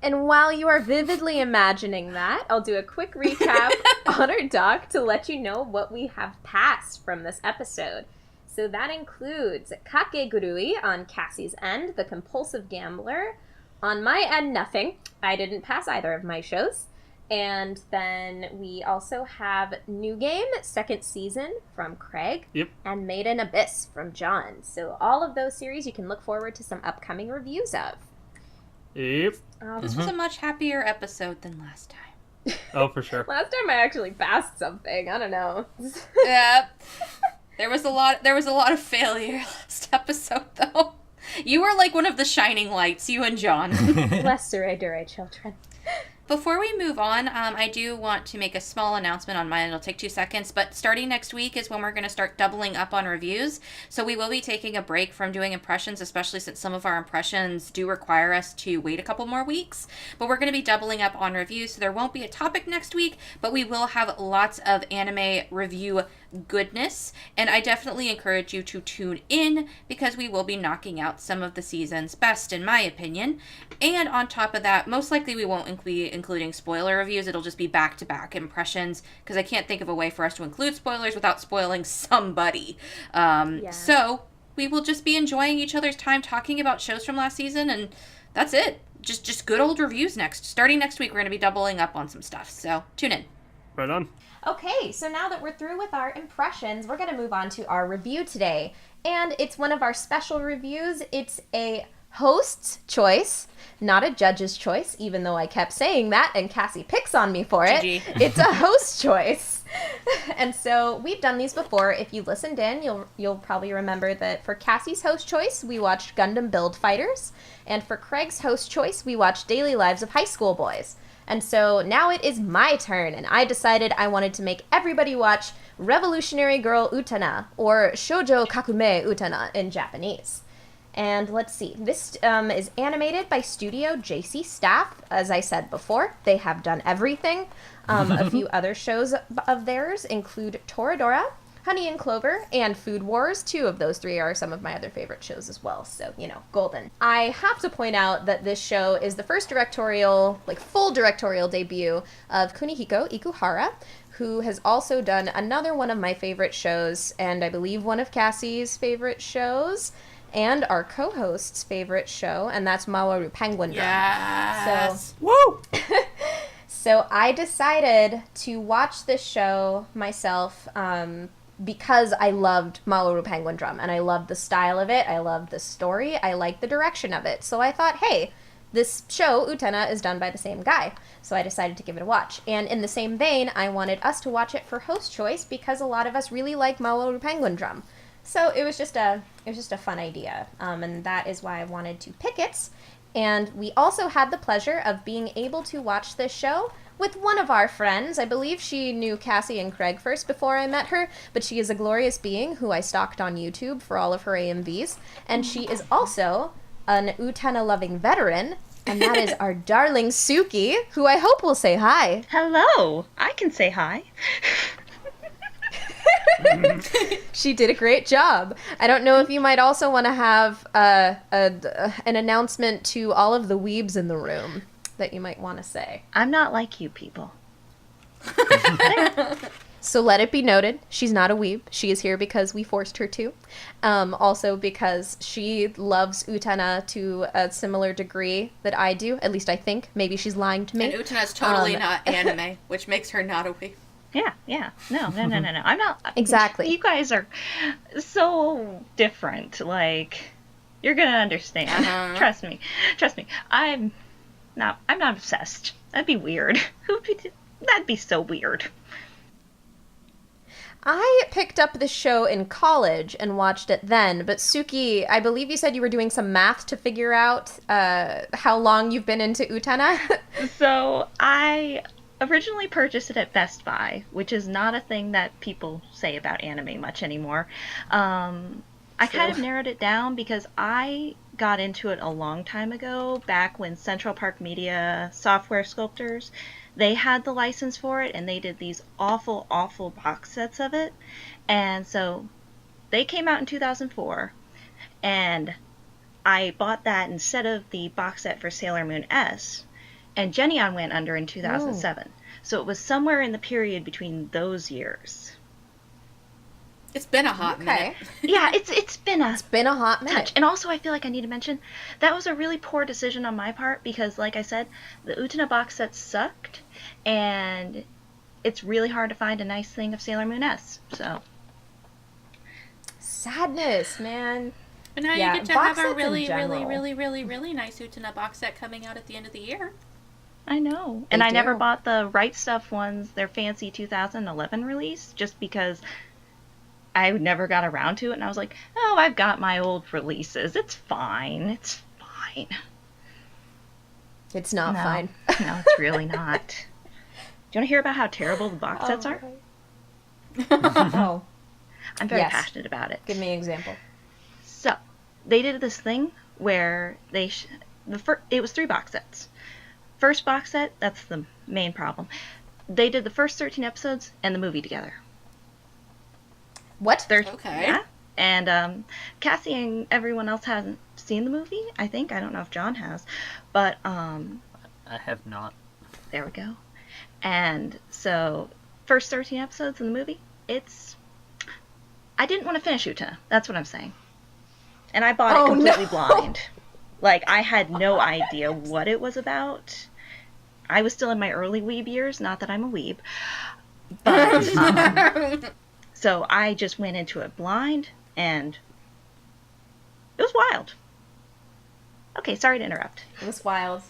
A: And while you are vividly imagining that, I'll do a quick recap on our doc to let you know what we have passed from this episode. So that includes Kakegurui on Cassie's end, the compulsive gambler. On my end, nothing. I didn't pass either of my shows. And then we also have New Game, second season from Craig.
D: Yep.
A: And Made in Abyss from John. So all of those series you can look forward to some upcoming reviews of.
D: Yep.
C: This was a much happier episode than last time.
D: Oh, for sure.
A: Last time I actually passed something. I don't know.
C: Yep. There was a lot of failure last episode, though. You were like one of the shining lights, you and John.
A: Less dure, children.
C: Before we move on, I do want to make a small announcement on mine. It'll take 2 seconds, but starting next week is when we're going to start doubling up on reviews. So we will be taking a break from doing impressions, especially since some of our impressions do require us to wait a couple more weeks. But we're going to be doubling up on reviews, so there won't be a topic next week, but we will have lots of anime review goodness, and I definitely encourage you to tune in because we will be knocking out some of the season's best, in my opinion. And on top of that, most likely we won't be including spoiler reviews. It'll just be back-to-back impressions because I can't think of a way for us to include spoilers without spoiling somebody. So we will just be enjoying each other's time talking about shows from last season, and that's it. Just good old reviews next. Starting next week, we're going to be doubling up on some stuff, so tune in.
D: Right on.
A: Okay, so now that we're through with our impressions, we're going to move on to our review today. And it's one of our special reviews. It's a host's choice, not a judge's choice, even though I kept saying that and Cassie picks on me for it.
C: GG.
A: It's a host choice. And so we've done these before. If you listened in, you'll probably remember that for Cassie's host choice, we watched Gundam Build Fighters. And for Craig's host choice, we watched Daily Lives of High School Boys. And so now it is my turn, and I decided I wanted to make everybody watch Revolutionary Girl Utena, or Shoujo Kakumei Utena in Japanese. And let's see, this is animated by Studio JC Staff. As I said before, they have done everything. A few other shows of theirs include Toradora, Honey and Clover, and Food Wars. 2 of those 3 are some of my other favorite shows as well, so, golden. I have to point out that this show is the first full directorial debut of Kunihiko Ikuhara, who has also done another one of my favorite shows, and I believe one of Cassie's favorite shows, and our co-host's favorite show, and that's Mawaru Penguin Drum.
C: Yes.
D: Woo!
A: So I decided to watch this show myself, because I loved Mawaru Penguin Drum, and I loved the style of it, I loved the story, I liked the direction of it. So I thought, hey, this show, Utena, is done by the same guy. So I decided to give it a watch. And in the same vein, I wanted us to watch it for host choice because a lot of us really like Mawaru Penguin Drum. So it was just a fun idea, and that is why I wanted to pick it. And we also had the pleasure of being able to watch this show with one of our friends. I believe she knew Cassie and Craig first before I met her, but she is a glorious being who I stalked on YouTube for all of her AMVs, and she is also an Utena-loving veteran, and that is our darling Suki, who I hope will say hi.
B: Hello! I can say hi.
A: She did a great job. I don't know if you might also want to have an announcement to all of the weebs in the room that you might want to say.
B: I'm not like you people.
A: So let it be noted, she's not a weeb. She is here because we forced her to. Also because she loves Utena to a similar degree that I do. At least I think. Maybe she's lying to me.
C: And Utena's totally not anime, which makes her not a weeb.
B: Yeah. No. I'm not.
A: Exactly.
B: You guys are so different. Like, you're gonna understand.
C: Uh-huh.
B: Trust me. I'm not obsessed. That'd be weird. That'd be so weird.
A: I picked up this show in college and watched it then, but Suki, I believe you said you were doing some math to figure out how long you've been into Utena.
B: So I originally purchased it at Best Buy, which is not a thing that people say about anime much anymore. I kind of narrowed it down because I got into it a long time ago, back when Central Park Media Software Sculptors, they had the license for it, and they did these awful, awful box sets of it. And so they came out in 2004, and I bought that instead of the box set for Sailor Moon S, and Geneon went under in 2007. So it was somewhere in the period between those years.
C: It's been a hot minute.
B: Yeah, it's been
A: a hot minute.
B: Touch. And also, I feel like I need to mention that was a really poor decision on my part because, like I said, the Utena box set sucked, and it's really hard to find a nice thing of Sailor Moon S. So
A: sadness, man.
C: But now you get to have a really nice Utena box set coming out at the end of the year.
B: I know. And I never bought the Right Stuff ones, their fancy 2011 release, just because I never got around to it, and I was like, oh, I've got my old releases. It's fine. It's fine.
A: It's not fine.
B: No, it's really not. Do you want to hear about how terrible the box sets are?
A: Oh.
B: I'm very passionate about it.
A: Give me an example.
B: So, they did this thing where it was 3 box sets. First box set, that's the main problem. They did the first 13 episodes and the movie together.
A: What?
C: Okay.
B: Yeah. And Cassie and everyone else hasn't seen the movie, I think. I don't know if John has. But
E: I have not.
B: There we go. And so, first 13 episodes in the movie, I didn't want to finish Utena. That's what I'm saying. And I bought it completely blind. Like, I had no idea what it was about. I was still in my early weeb years, not that I'm a weeb. But, so I just went into it blind, and it was wild. Okay, sorry to interrupt.
A: It was wild.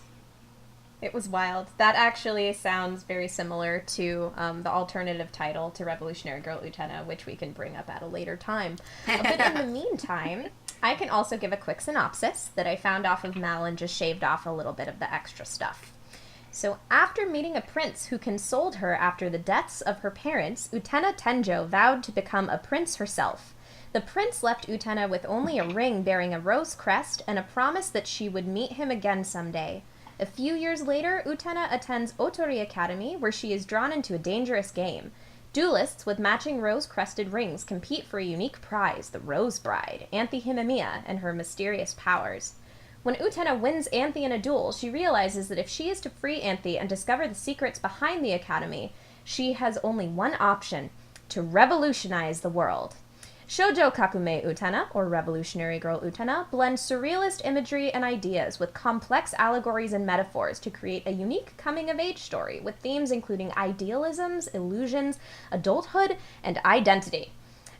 A: It was wild. That actually sounds very similar to the alternative title to Revolutionary Girl Utena, which we can bring up at a later time. But in the meantime, I can also give a quick synopsis that I found off of Mal and just shaved off a little bit of the extra stuff. So, after meeting a prince who consoled her after the deaths of her parents, Utena Tenjo vowed to become a prince herself. The prince left Utena with only a ring bearing a rose crest and a promise that she would meet him again someday. A few years later, Utena attends Otori Academy, where she is drawn into a dangerous game. Duelists with matching rose-crested rings compete for a unique prize, the Rose Bride, Anthe Himemiya, and her mysterious powers. When Utena wins Anthe in a duel, she realizes that if she is to free Anthe and discover the secrets behind the academy, she has only one option: to revolutionize the world. Shoujo Kakumei Utena, or Revolutionary Girl Utena, blends surrealist imagery and ideas with complex allegories and metaphors to create a unique coming-of-age story with themes including idealisms, illusions, adulthood, and identity.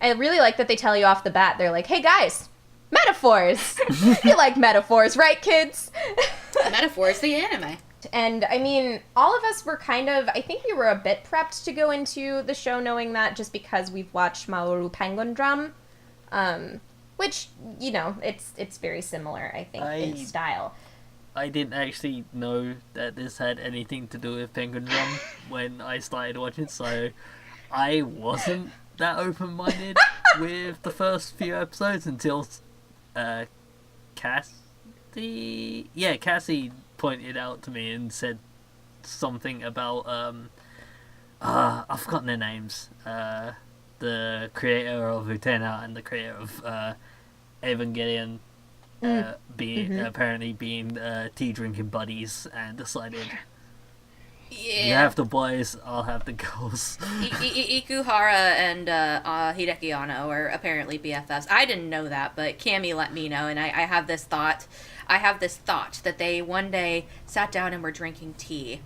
A: I really like that they tell you off the bat, they're like, hey guys, metaphors! You like metaphors, right, kids?
C: Metaphors, the anime.
A: And, I mean, all of us were I think we were a bit prepped to go into the show knowing that just because we've watched Maoru Penguin Drum, which, you know, it's very similar, I think, in style.
E: I didn't actually know that this had anything to do with Penguin Drum when I started watching, so I wasn't that open-minded with the first few episodes until Cassie pointed out to me and said something about I've forgotten their names. The creator of Utena and the creator of Evangelion apparently being tea drinking buddies and decided you have the boys, I'll have the girls.
C: Ikuhara and Hideki Anno are apparently BFFs. I didn't know that, but Cammy let me know, and I have this thought. That they one day sat down and were drinking tea,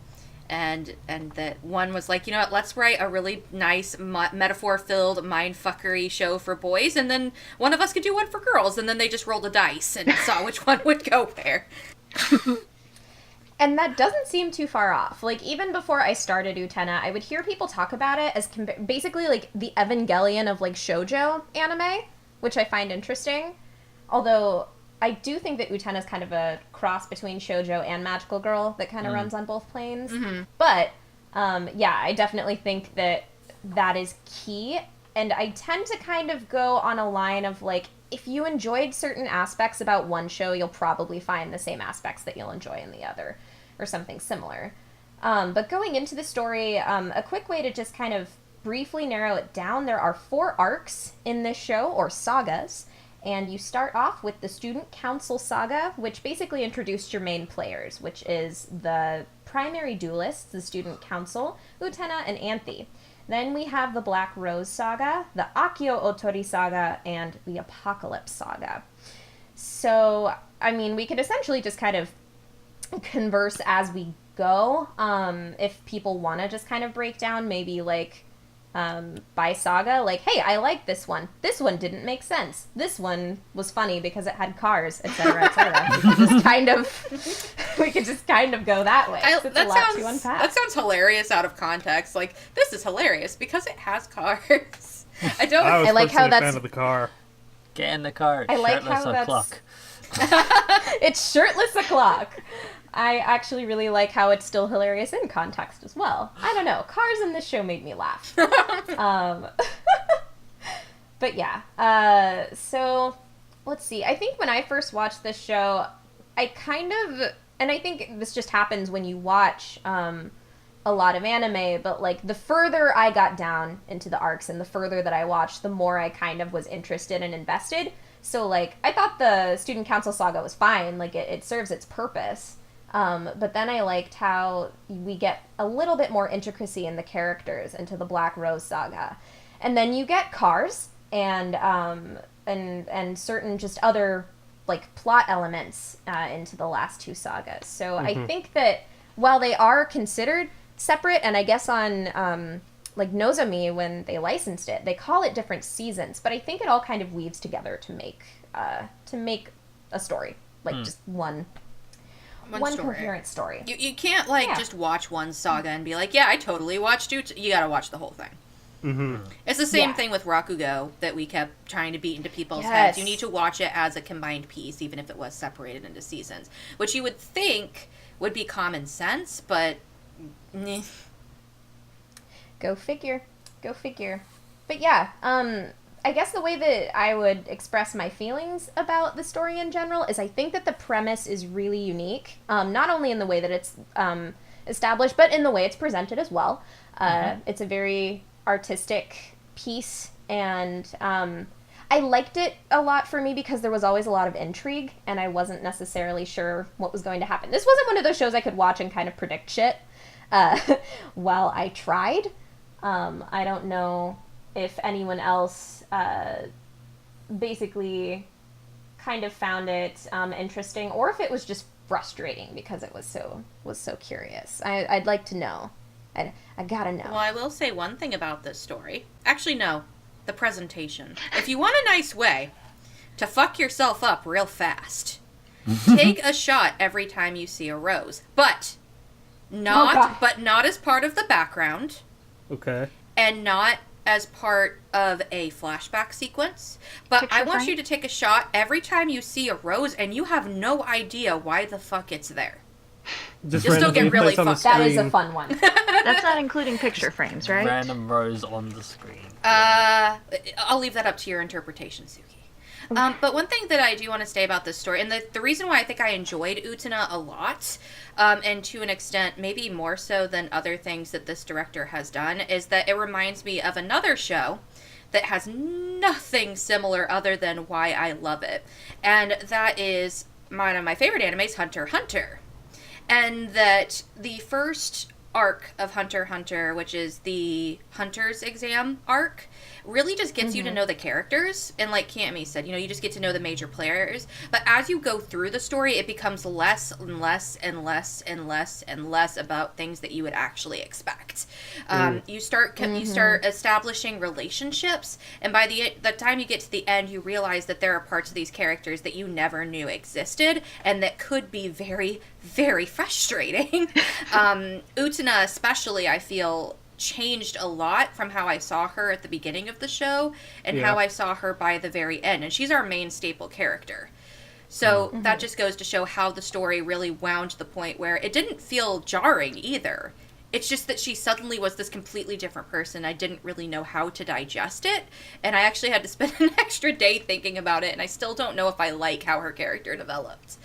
C: and that one was like, you know what, let's write a really nice metaphor-filled mindfuckery show for boys, and then one of us could do one for girls, and then they just rolled a dice and saw which one would go where.
A: And that doesn't seem too far off. Like, even before I started Utena, I would hear people talk about it as basically, like, the Evangelion of, like, shoujo anime, which I find interesting. Although, I do think that Utena is kind of a cross between shoujo and magical girl that kind of runs on both planes. Mm-hmm. But, yeah, I definitely think that is key. And I tend to kind of go on a line of, like, if you enjoyed certain aspects about one show, you'll probably find the same aspects that you'll enjoy in the other, or something similar. But going into the story, a quick way to just kind of briefly narrow it down, there are 4 arcs in this show, or sagas, and you start off with the Student Council Saga, which basically introduced your main players, which is the primary duelists, the Student Council, Utena, and Anthe. Then we have the Black Rose Saga, the Akio Otori Saga, and the Apocalypse Saga. So, I mean, we could essentially just kind of converse as we go. If people want to just kind of break down maybe like by saga, like, hey, I like this one. This one didn't make sense. This one was funny because it had cars, etc., etc. We could just kind of go that way. It's a lot to unpack.
C: That sounds hilarious out of context. Like, this is hilarious because it has cars. I
A: like how that's a
D: fan of the car.
E: Get in the car.
A: I like how that's
E: o'clock.
A: It's shirtless o'clock. I actually really like how it's still hilarious in context as well. I don't know. Cars in this show made me laugh. But yeah. So, let's see. I think when I first watched this show, I think this just happens when you watch a lot of anime, but like the further I got down into the arcs and the further that I watched, the more I kind of was interested and invested. So like, I thought the Student Council Saga was fine. Like, it serves its purpose. But then I liked how we get a little bit more intricacy in the characters into the Black Rose Saga. And then you get cars and certain just other like plot elements into the last two sagas. So I think that while they are considered separate, and I guess on like Nozomi, when they licensed it, they call it different seasons, but I think it all kind of weaves together to make a story, like just one coherent story.
C: You can't just watch one saga and be like, yeah, I totally watched you. You gotta watch the whole thing.
D: Mm-hmm.
C: It's the same thing with Rakugo that we kept trying to beat into people's heads. You need to watch it as a combined piece, even if it was separated into seasons, which you would think would be common sense, but
A: Go figure. But yeah, I guess the way that I would express my feelings about the story in general is I think that the premise is really unique, not only in the way that it's established, but in the way it's presented as well. It's a very artistic piece, and I liked it a lot for me because there was always a lot of intrigue, and I wasn't necessarily sure what was going to happen. This wasn't one of those shows I could watch and kind of predict shit while I tried. I don't know if anyone else basically kind of found it interesting, or if it was just frustrating because it was so curious. I'd like to know. I gotta know.
C: Well, I will say one thing about this story. Actually, no. The presentation. If you want a nice way to fuck yourself up real fast, take a shot every time you see a rose. But not as part of the background.
D: Okay.
C: And not as part of a flashback sequence. But I want you to take a shot every time you see a rose and you have no idea why the fuck it's there. You'll still get really fucked.
A: That is a fun one.
B: That's not including picture frames, right?
E: Random rose on the screen.
C: I'll leave that up to your interpretation, Suki. But one thing that I do want to say about this story, and the reason why I think I enjoyed Utena a lot, and to an extent maybe more so than other things that this director has done, is that it reminds me of another show that has nothing similar other than why I love it. And that is one of my favorite animes, Hunter x Hunter. And that the first arc of Hunter x Hunter, which is the Hunter's exam arc, really just gets you to know the characters. And like Cammy said, you just get to know the major players. But as you go through the story, it becomes less and less and less and less and less about things that you would actually expect. You start establishing relationships, and by the time you get to the end, you realize that there are parts of these characters that you never knew existed, and that could be very, very frustrating. Utena especially, I feel, changed a lot from how I saw her at the beginning of the show and how I saw her by the very end. And she's our main staple character. So that just goes to show how the story really wound to the point where it didn't feel jarring either. It's just that she suddenly was this completely different person. I didn't really know how to digest it. And I actually had to spend an extra day thinking about it. And I still don't know if I like how her character developed.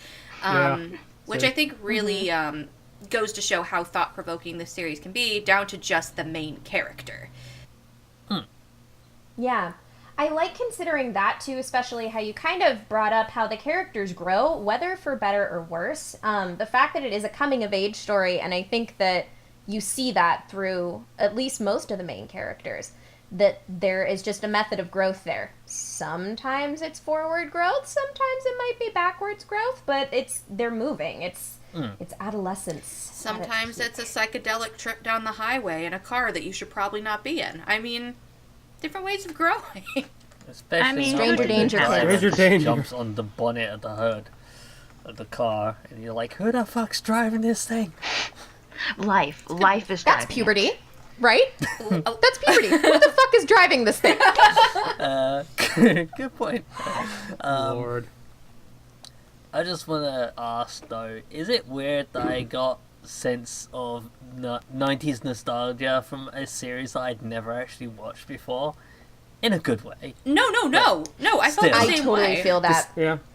C: Which I think really goes to show how thought-provoking this series can be, down to just the main character.
A: Yeah. I like considering that too, especially how you kind of brought up how the characters grow, whether for better or worse. The fact that it is a coming of age story, and I think that you see that through at least most of the main characters, that there is just a method of growth there. Sometimes it's forward growth, sometimes it might be backwards growth, but they're moving. It's adolescence.
C: Sometimes it's a psychedelic trip down the highway in a car that you should probably not be in. I mean, different ways of growing.
E: Especially
A: Stranger danger.
D: Stranger danger.
E: Jumps on the bonnet of the hood of the car, and you're like, who the fuck's driving this thing?
B: Life is driving.
A: That's puberty, right? That's puberty. Who the fuck is driving this thing?
E: Good point.
D: Lord.
E: I just want to ask though, is it weird that I got sense of 90s nostalgia from a series that I'd never actually watched before? In a good way.
C: No, I felt the
A: I
C: same
A: totally
C: way.
A: feel that.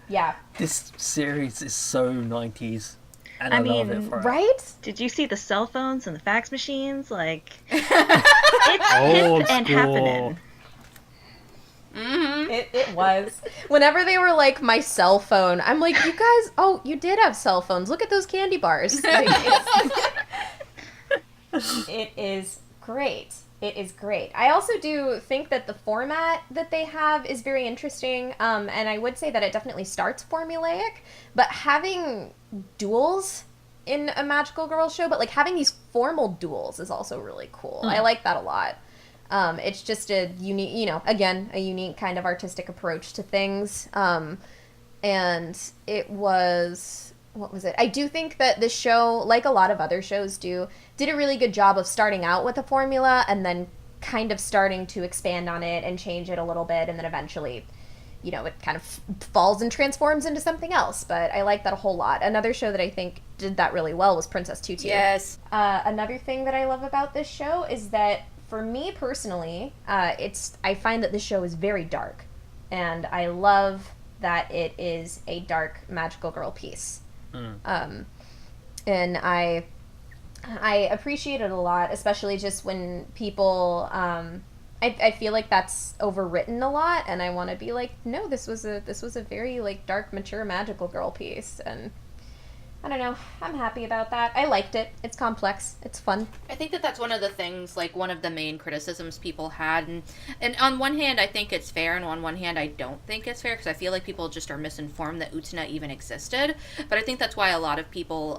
D: Yeah.
E: This series is so 90s, and
B: I
E: I love
B: mean,
E: it for it.
A: Right?
B: Did you see the cell phones and the fax machines? Like, it's
D: Old
B: hip and
D: school.
B: happening.
C: Mm-hmm.
A: It was. Whenever they were like, my cell phone, I'm like, you guys, oh, you did have cell phones. Look at those candy bars. Like, it is great. It is great. I also do think that the format that they have is very interesting, and I would say that it definitely starts formulaic, but having duels in a magical girl show, but like having these formal duels is also really cool. I like that a lot. It's just a unique, again, a unique kind of artistic approach to things. And it was, what was it? I do think that this show, like a lot of other shows do, did a really good job of starting out with a formula and then kind of starting to expand on it and change it a little bit. And then eventually, it kind of falls and transforms into something else. But I like that a whole lot. Another show that I think did that really well was Princess Tutu.
C: Yes.
A: Another thing that I love about this show is that, for me personally, I find that this show is very dark, and I love that it is a dark magical girl piece. And I appreciate it a lot, especially just when people. I feel like that's overwritten a lot, and I want to be like, no, this was a very like dark, mature magical girl piece, and I don't know. I'm happy about that. I liked it. It's complex. It's fun.
C: I think that that's one of the things, like, one of the main criticisms people had. And on one hand, I think it's fair, and on one hand, I don't think it's fair, because I feel like people just are misinformed that Utena even existed. But I think that's why a lot of people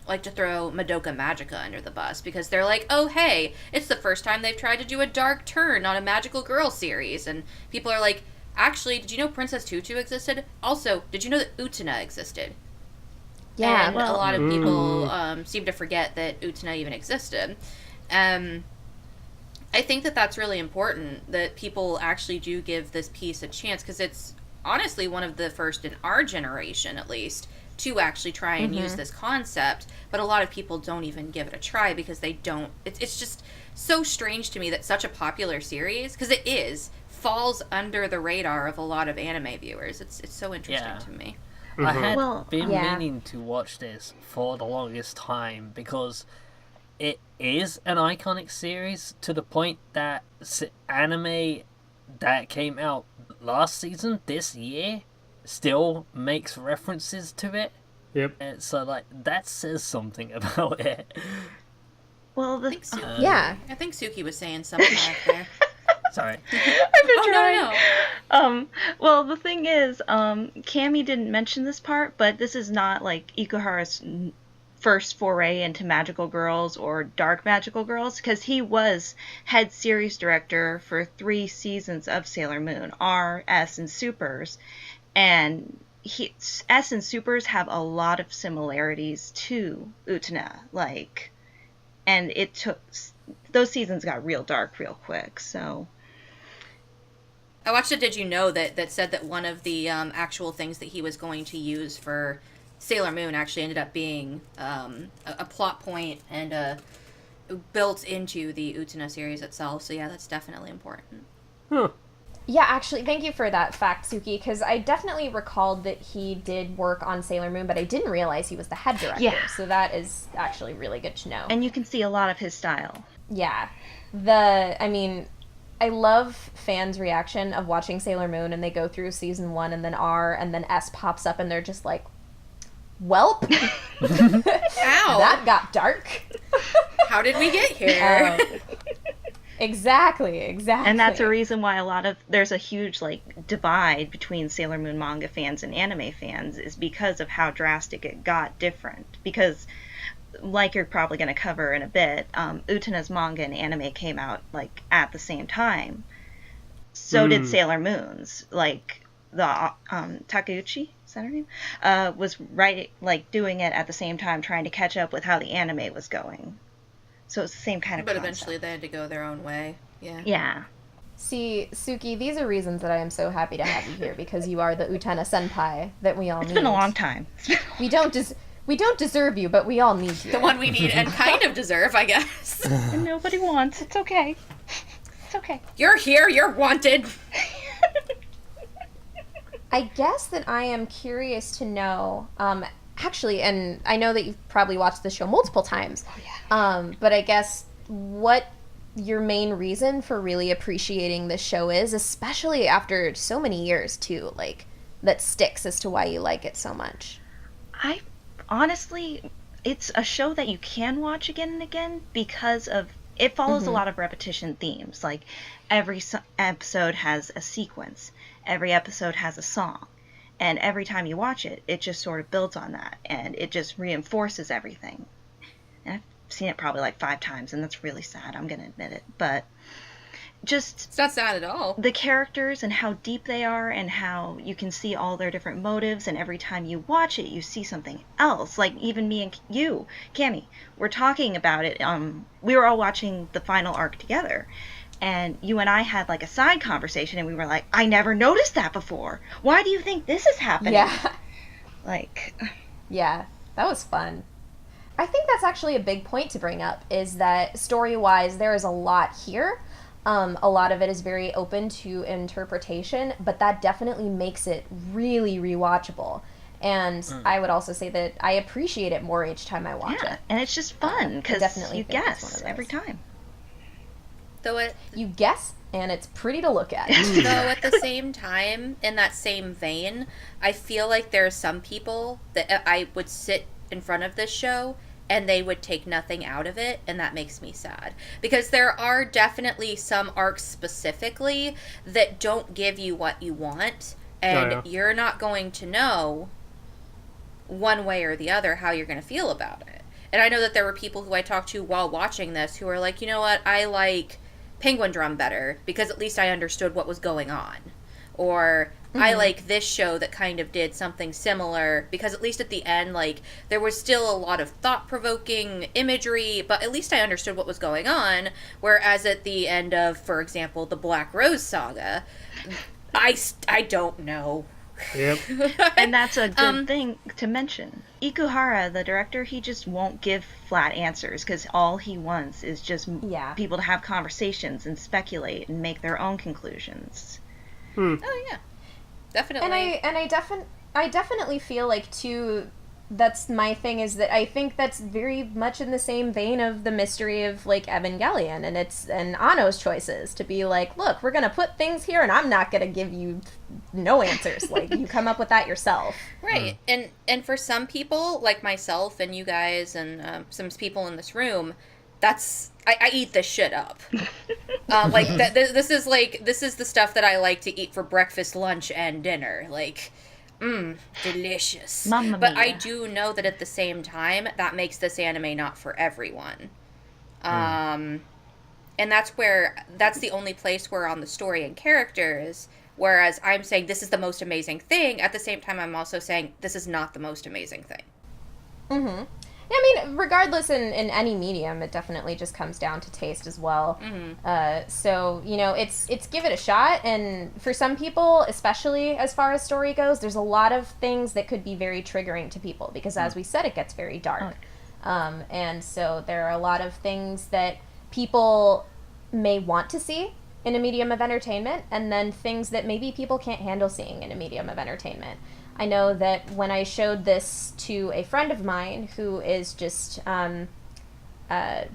C: like to throw Madoka Magica under the bus, because they're like, oh, hey, it's the first time they've tried to do a dark turn on a magical girl series. And people are like, actually, did you know Princess Tutu existed? Also, did you know that Utena existed?
A: Yeah,
C: and a lot of people seem to forget that Utena even existed. I think that that's really important, that people actually do give this piece a chance, because it's honestly one of the first in our generation, at least, to actually try and use this concept, but a lot of people don't even give it a try because they don't. It's just so strange to me that such a popular series, because it falls under the radar of a lot of anime viewers. It's so interesting to me.
E: I had been
A: yeah.
E: meaning to watch this for the longest time because it is an iconic series to the point that anime that came out last season, this year, still makes references to it.
D: Yep.
E: And so, like, that says something about it.
B: Well,
C: I think Suki was saying something back there.
E: Sorry.
B: I've been trying.
C: No.
B: Well, the thing is, Cammy didn't mention this part, but this is not like Ikuhara's first foray into magical girls or dark magical girls, because he was head series director for 3 seasons of Sailor Moon, R, S, and Supers, and S and Supers have a lot of similarities to Utena, and it took, those seasons got real dark real quick, so.
C: I watched a Did You Know that said that one of the actual things that he was going to use for Sailor Moon actually ended up being a plot point and built into the Utena series itself. So yeah, that's definitely important.
D: Huh.
A: Yeah, actually, thank you for that fact, Suki, because I definitely recalled that he did work on Sailor Moon, but I didn't realize he was the head director.
B: Yeah.
A: So that is actually really good to know.
B: And you can see a lot of his style.
A: Yeah. I love fans' reaction of watching Sailor Moon and they go through season 1 and then R and then S pops up and they're just like, welp.
C: Ow.
A: That got dark.
C: How did we get here?
A: Exactly.
B: And that's a reason why there's a huge like divide between Sailor Moon manga fans and anime fans, is because of how drastic it got different. Because, like you're probably going to cover in a bit, Utena's manga and anime came out like at the same time. So did Sailor Moon's. Like the Takeuchi, is that her name? Was doing it at the same time, trying to catch up with how the anime was going. So it's the same kind of
C: But
B: concept.
C: eventually they had to go their own way. Yeah.
B: Yeah.
A: See, Suki, these are reasons that I am so happy to have you here, because you are the Utena senpai that we all need.
B: It's been a long time.
A: We don't deserve you, but we all need you.
C: The one we need and kind of deserve, I guess.
B: And nobody wants. It's okay. It's okay.
C: You're here, you're wanted.
A: I guess that I am curious to know, actually, and I know that you've probably watched the show multiple times, but I guess what your main reason for really appreciating this show is, especially after so many years, too, like, that sticks as to why you like it so much.
B: Honestly, it's a show that you can watch again and again because of it follows a lot of repetition themes. Like every episode has a sequence, every episode has a song, and every time you watch it, it just sort of builds on that, and it just reinforces everything. And I've seen it probably like 5 times, and that's really sad. I'm gonna admit it, but just
C: It's not sad at all.
B: the characters and how deep they are and how you can see all their different motives, and every time you watch it you see something else. Like even me and you, Cammy, we're talking about it. We were all watching the final arc together, and you and I had like a side conversation, and we were like, I never noticed that before. Why do you think this is happening?
A: Yeah.
B: Like,
A: Yeah, that was fun. I think that's actually a big point to bring up, is that story-wise there is a lot here. A lot of it is very open to interpretation, but that definitely makes it really rewatchable. And I would also say that I appreciate it more each time I watch it.
B: and it's just fun because you
A: definitely think it's one
B: guess
A: of
B: every
A: those.
B: time.
A: You guess, and it's pretty to look at.
C: Though at the same time, in that same vein, I feel like there are some people that I would sit in front of this show and they would take nothing out of it, and that makes me sad. Because there are definitely some arcs specifically that don't give you what you want, and you're not going to know one way or the other how you're going to feel about it. And I know that there were people who I talked to while watching this who were like, you know what, I like Penguin Drum better because at least I understood what was going on. Or I like this show that kind of did something similar because at least at the end, like, there was still a lot of thought-provoking imagery, but at least I understood what was going on. Whereas at the end of, for example, the Black Rose Saga, I don't know.
D: Yep.
B: And that's a good thing to mention. Ikuhara, the director, he just won't give flat answers because all he wants is just people to have conversations and speculate and make their own conclusions.
C: Oh, yeah. Definitely.
A: And I definitely feel like, too, that's my thing, is that I think that's very much in the same vein of the mystery of, like, Evangelion and Anno's choices to be like, look, we're gonna put things here and I'm not gonna give you no answers. Like, you come up with that yourself.
C: Right. And for some people, like myself and you guys and some people in this room, that's... I eat this shit up. This is the stuff that I like to eat for breakfast, lunch, and dinner. Like, delicious.
B: Mamma
C: but
B: mia.
C: I do know that at the same time, that makes this anime not for everyone. And that's the only place where on the story and characters, whereas I'm saying this is the most amazing thing, at the same time I'm also saying this is not the most amazing thing.
A: Mm-hmm. Yeah, I mean, regardless in any medium, it definitely just comes down to taste as well. So, you know, it's give it a shot, and for some people, especially as far as story goes, there's a lot of things that could be very triggering to people, because as we said, it gets very dark. And so there are a lot of things that people may want to see in a medium of entertainment, and then things that maybe people can't handle seeing in a medium of entertainment. I know that when I showed this to a friend of mine who is just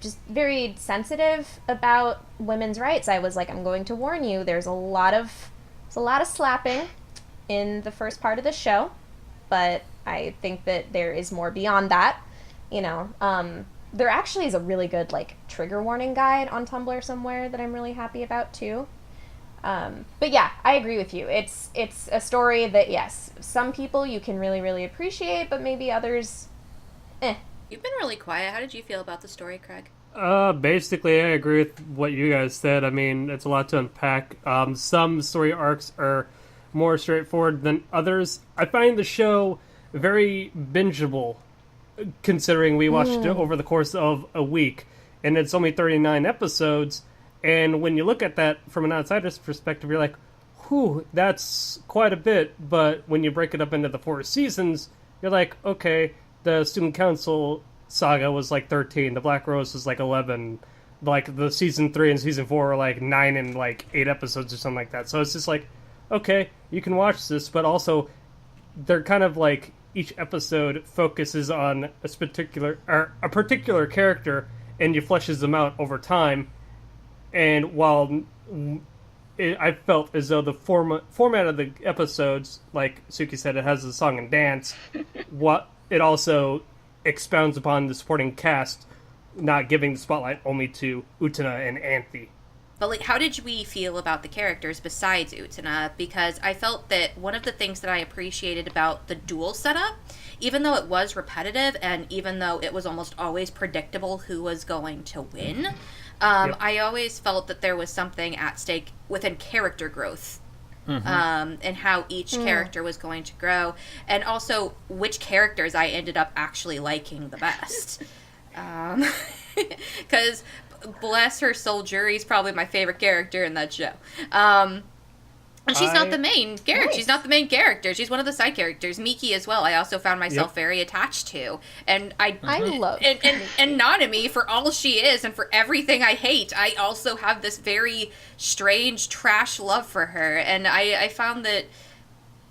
A: just very sensitive about women's rights. I was like, I'm going to warn you, there's a lot of slapping in the first part of the show, but I think that there is more beyond that. There actually is a really good like trigger warning guide on Tumblr somewhere that I'm really happy about too. But yeah, I agree with you. It's a story that, yes, some people you can really, really appreciate, but maybe others,
C: You've been really quiet. How did you feel about the story, Craig?
D: Basically, I agree with what you guys said. I mean, it's a lot to unpack. Some story arcs are more straightforward than others. I find the show very bingeable, considering we watched it over the course of a week, and it's only 39 episodes, and when you look at that from an outsider's perspective, you're like, whew, that's quite a bit, but when you break it up into the 4 seasons, you're like, okay, the Student Council saga was like 13, the Black Rose was like 11, like the season 3 and season 4 were like 9 and like 8 episodes or something like that, so it's just like, okay, you can watch this, but also they're kind of like, each episode focuses on a particular character, and you fleshes them out over time. And while I felt as though the format of the episodes, like Suki said, it has a song and dance, it also expounds upon the supporting cast, not giving the spotlight only to Utena and Anthe.
C: But, like, how did we feel about the characters besides Utena? Because I felt that one of the things that I appreciated about the duel setup, even though it was repetitive and even though it was almost always predictable who was going to win,
D: Yep.
C: I always felt that there was something at stake within character growth. And how each character was going to grow. And also, which characters I ended up actually liking the best. Because... bless her soul, Jury's probably my favorite character in that show. And she's not the main character.
A: Nice.
C: She's not the main character. She's one of the side characters. Miki as well, I also found myself very attached to. And I
A: love
C: and Nanami, for all she is and for everything I hate, I also have this very strange trash love for her. And I found that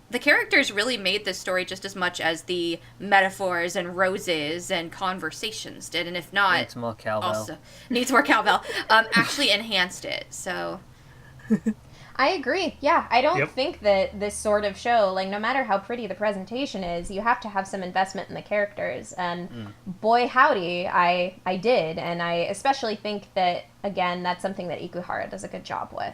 C: the characters really made this story just as much as the metaphors and roses and conversations did, and if not,
E: Needs more cowbell.
C: Also needs more cowbell. Actually enhanced it. So
A: I agree. Yeah, I don't
D: Yep.
A: think that this sort of show, like, no matter how pretty the presentation is, you have to have some investment in the characters. And boy, howdy, I did. And I especially think that, again, that's something that Ikuhara does a good job with.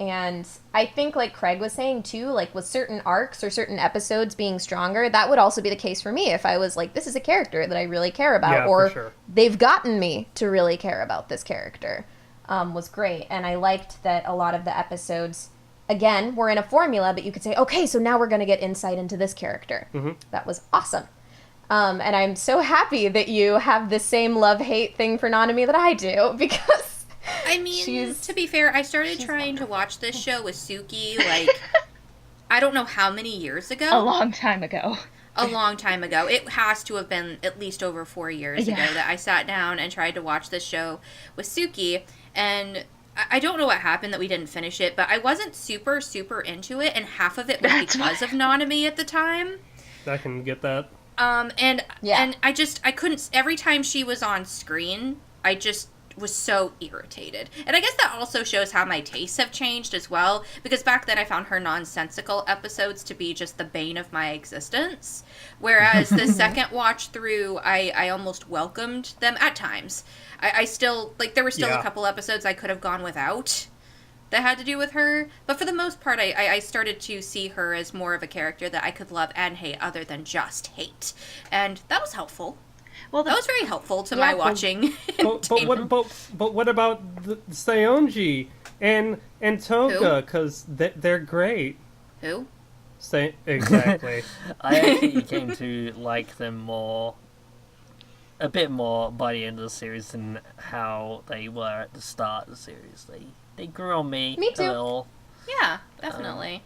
A: And I think, like Craig was saying too, like with certain arcs or certain episodes being stronger, that would also be the case for me if I was like, this is a character that I really care about,
D: Yeah,
A: or
D: for sure.
A: they've gotten me to really care about this character, was great. And I liked that a lot of the episodes, again, were in a formula, but you could say, okay, so now we're going to get insight into this character. That was awesome. And I'm so happy that you have the same love-hate thing for Nanami that I do, because
C: I mean, to be fair, I started trying to watch this show with Suki, like, I don't know how many years ago.
B: A long time ago.
C: A long time ago. It has to have been at least over 4 years ago that I sat down and tried to watch this show with Suki, and I don't know what happened that we didn't finish it, but I wasn't super, super into it, and half of it was because of Nanami at the time.
D: I can get that.
C: And I couldn't, every time she was on screen, I just was so irritated. And I guess that also shows how my tastes have changed as well, because back then I found her nonsensical episodes to be just the bane of my existence, whereas the second watch through, I almost welcomed them at times. I still, like, there were still a couple episodes I could have gone without that had to do with her, but for the most part I started to see her as more of a character that I could love and hate other than just hate, and that was helpful. Well, that was very helpful to my watching.
D: But what about the Seonji and Toga? Because they're great.
C: Who?
D: Exactly.
E: I actually came to like them a bit more by the end of the series than how they were at the start of the series. They grew on me
A: Me
E: a
A: too.
E: little.
C: Yeah, definitely.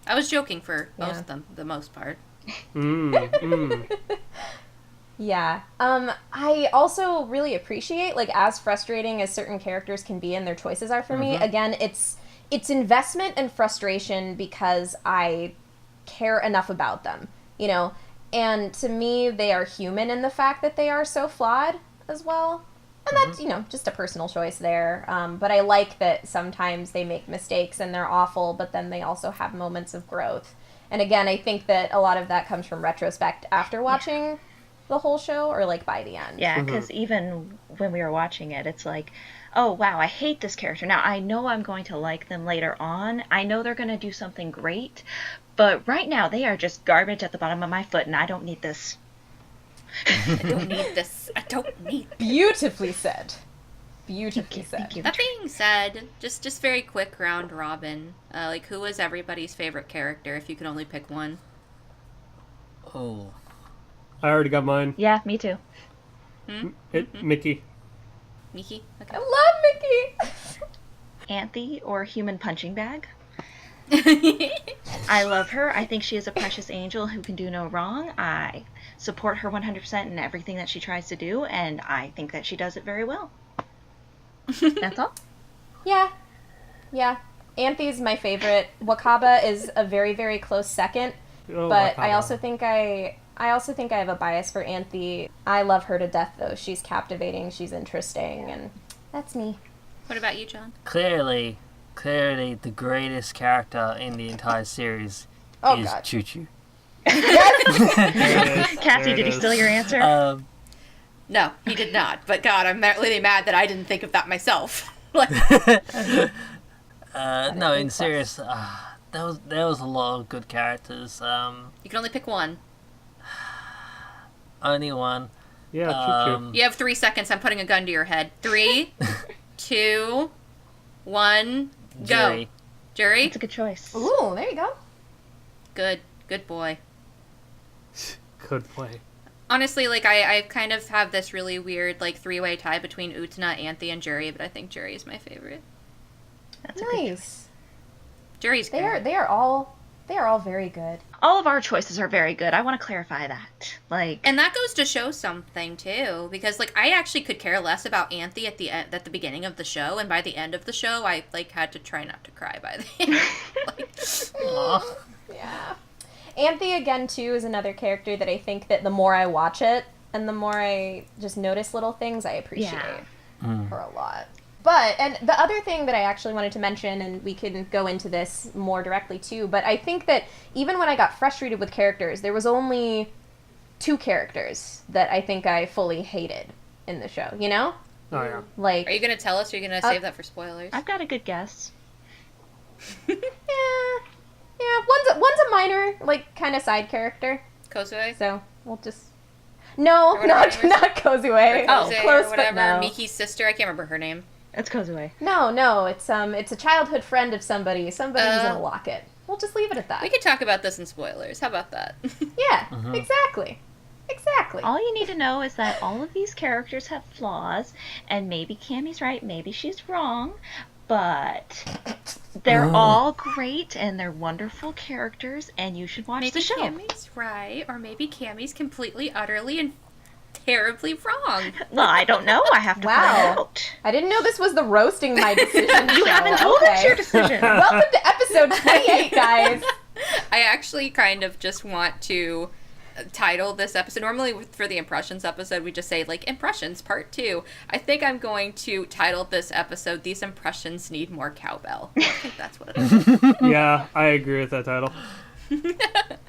C: I was joking for both of them, the most part.
A: Yeah. I also really appreciate, like, as frustrating as certain characters can be and their choices are for me, again, it's investment and frustration because I care enough about them, you know? And to me, they are human in the fact that they are so flawed. as well. And that's, just a personal choice there. But I like that sometimes they make mistakes and they're awful, but then they also have moments of growth. And again, I think that a lot of that comes from retrospect after watching the whole show or like by the end.
B: Yeah, because even when we were watching it, it's like, oh, wow, I hate this character. Now, I know I'm going to like them later on. I know they're going to do something great. But right now, they are just garbage at the bottom of my foot, and I don't need this.
C: I don't need this. I don't need this.
A: Beautifully said. Beautifully said.
B: Thank you.
C: That being said, just very quick round robin. Like, who was everybody's favorite character if you could only pick one?
E: Oh.
D: I already got mine.
B: Yeah, me too.
D: Mickey.
C: Miki? Okay.
A: I love Mickey!
B: Anthe or Human Punching Bag. I love her. I think she is a precious angel who can do no wrong. I support her 100% in everything that she tries to do, and I think that she does it very well. That's all.
A: Yeah. Anthe's my favorite. Wakaba is a very, very close second.
D: Oh,
A: But
D: Wakaba.
A: I also think I have a bias for Anthe. I love her to death, though. She's captivating, she's interesting, and that's me.
C: What about you, John?
E: Clearly, the greatest character in the entire series
A: Oh,
E: is
A: God.
E: Choo-Choo.
D: There it is.
B: Cassie,
D: There it
B: did he
D: is.
B: steal your answer?
C: No, he did not. But God, I'm really mad that I didn't think of that myself. Like,
E: No, in serious, there was a lot of good characters.
C: you can only pick one.
E: Only one.
D: Yeah, Choo-Choo.
C: You have 3 seconds. I'm putting a gun to your head. 3, 2, 1, go.
E: Jerry.
C: Jury?
B: It's a good choice.
A: Ooh, there you go.
C: Good boy.
D: Good play.
C: Honestly, like, I kind of have this really weird, like, 3-way tie between Utena, Anthe, and Jury, but I think Jury is my favorite.
B: That's a good choice.
A: Nice.
C: Jury's good.
A: They are all very good.
B: All of our choices are very good. I want to clarify that. Like,
C: And that goes to show something, too, because, like, I actually could care less about Anthe at the beginning of the show, and by the end of the show, I, like, had to try not to cry by the end. Like,
E: Aw.
A: Yeah. Anthe, again, too, is another character that I think that the more I watch it and the more I just notice little things, I appreciate her a lot. But, and the other thing that I actually wanted to mention, and we can go into this more directly too, but I think that even when I got frustrated with characters, there was only 2 characters that I think I fully hated in the show, you know?
D: Oh, yeah.
A: Like,
C: are you going to tell us, or are you going to save that for spoilers?
B: I've got a good guess.
A: yeah, one's a minor, like, kind of side character,
C: Kozue?
A: so we'll just... No,
C: Or
A: not
C: whatever
A: Kozue.
C: Kozue,
A: Close,
C: or whatever.
A: but no.
C: Miki's sister? I can't remember her name.
B: It's Kozue.
A: No, it's a childhood friend of somebody who's in a locket. We'll just leave it at that.
C: We could talk about this in spoilers. How about that?
A: Yeah, exactly.
B: All you need to know is that all of these characters have flaws, and maybe Cammy's right, maybe she's wrong, but they're all great and they're wonderful characters, and you should watch
C: Maybe
B: the show.
C: Cammy's right, or maybe Cammy's completely, utterly, and terribly wrong.
B: Well, I don't know. I have to
A: Wow.
B: find out.
A: I didn't know this was the roasting my decision
B: You
A: show.
B: haven't told us your decision.
A: Welcome to episode 28, guys.
C: I actually kind of just want to title this episode. Normally for the impressions episode, we just say, like, impressions part 2. I think I'm going to title this episode, These Impressions Need More Cowbell. I think that's what it is.
D: Yeah, I agree with that title.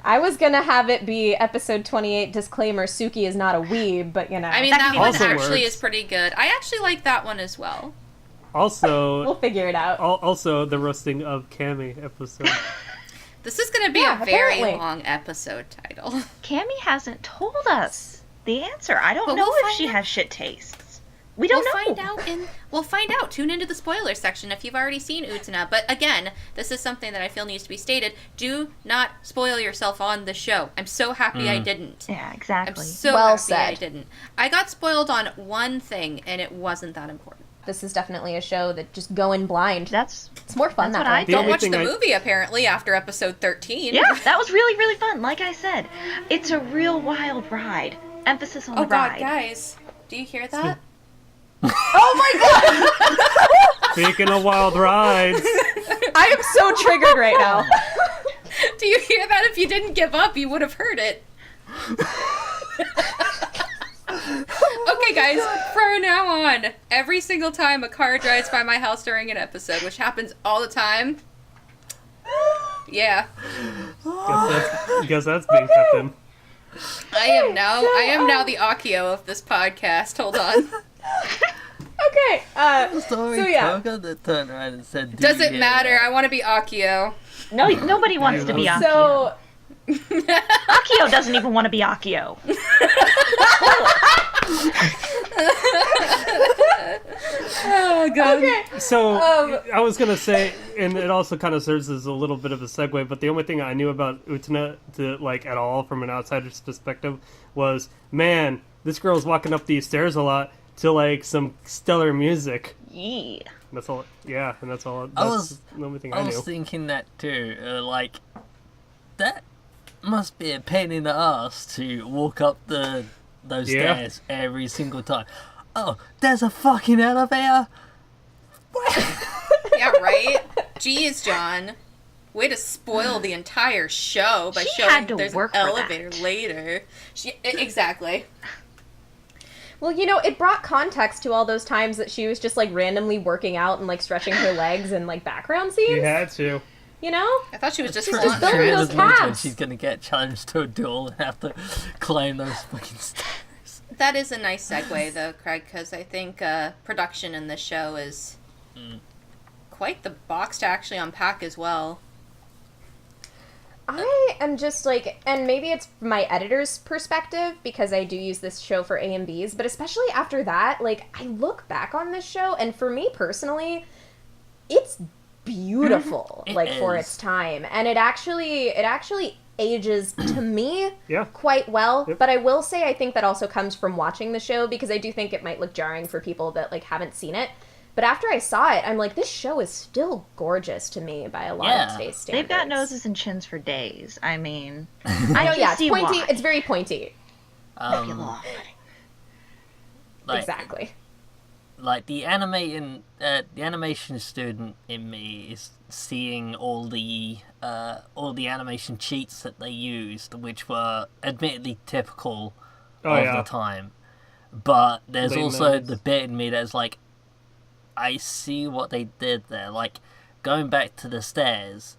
A: I was gonna have it be episode 28 disclaimer, Suki is not a weeb, but you know.
C: I mean,
B: That
C: that
B: could be
C: one
D: also
C: actually
D: works.
C: is pretty good. I actually like that one as well.
D: Also,
A: we'll figure it out.
D: also the roasting of Cammy episode.
C: This is going to be
A: Yeah,
C: a very
A: apparently.
C: long episode title.
B: Cammy hasn't told us the answer. I don't
C: But
B: know
C: we'll
B: if
C: find
B: she
C: out.
B: has shit tastes. We don't know.
C: We'll find out. Tune into the spoiler section if you've already seen Utena. But again, this is something that I feel needs to be stated. Do not spoil yourself on the show. I'm so happy I didn't.
B: Yeah,
C: I'm
B: exactly.
C: so
A: Well
C: happy
A: said.
C: I didn't. I got spoiled on one thing, and it wasn't that important.
A: This is definitely a show that just go in blind.
B: That's
A: It's more fun
B: That's
A: that
B: what
A: way.
B: I
D: The
C: Don't
D: only
C: watch
D: thing
C: the
D: I-
C: movie, apparently, after episode 13.
B: yeah, that was really, really fun. Like I said, it's a real wild ride. Emphasis on
C: Oh,
B: the
C: God,
B: ride.
C: guys. Do you hear that?
A: Oh my god!
D: Speaking of wild rides,
A: I am so triggered right now.
C: Do you hear that? If you didn't give up, you would have heard it. Okay, guys, from now on, every single time a car drives by my house during an episode, which happens all the time, yeah.
D: Guess that's being kept in.
C: I am now the Akio of this podcast. Hold on.
A: Okay,
E: Sorry,
A: so yeah.
E: Toga that turned around and said,
C: Does it matter? I want to be Akio.
B: No, nobody wants to be Akio.
A: So,
B: Akio doesn't even want to be Akio.
C: Oh, God.
A: okay.
D: So I was gonna say, and it also kind of serves as a little bit of a segue. But the only thing I knew about Utena, at all from an outsider's perspective, was, man, this girl's walking up these stairs a lot to some stellar music.
B: Yeah.
D: That's all. Yeah, and that's all.
E: I
D: That's the only thing I
E: was
D: knew.
E: thinking that too. That must be a pain in the ass to walk up those stairs every single time. Oh, there's a fucking elevator.
C: Yeah, right? Jeez, John. Way to spoil the entire show by
B: She
C: showing
B: had to
C: there's
B: work
C: an
B: for
C: elevator
B: that.
C: later. Exactly.
A: Well, it brought context to all those times that she was just, randomly working out and, stretching her legs in, background scenes.
D: You had to.
C: I thought she was just
A: She's
C: flaunting
A: just building
C: her
A: those
C: ass.
E: When
A: calves.
E: she's gonna get challenged to a duel and have to climb those fucking stairs.
C: That is a nice segue, though, Craig, because I think production in this show is quite the box to actually unpack as well.
A: I am just and maybe it's my editor's perspective because I do use this show for A and Bs, but especially after that, I look back on this show and for me personally, it's beautiful,
E: It
A: for
E: is.
A: its time. And it actually ages to me
D: Yeah.
A: quite well.
D: Yep.
A: But I will say I think that also comes from watching the show because I do think it might look jarring for people that haven't seen it. But after I saw it, I'm this show is still gorgeous to me by a lot of today's standards.
B: They've got noses and chins for days. I mean,
A: I know,
B: can
A: yeah, it's
B: see
A: pointy.
B: why.
A: It's very pointy.
B: Like,
A: Exactly.
E: The animation student in me is seeing all the animation cheats that they used, which were admittedly typical of the time. But there's
D: Late
E: also
D: 90s.
E: the bit in me that's I see what they did there. Going back to the stairs,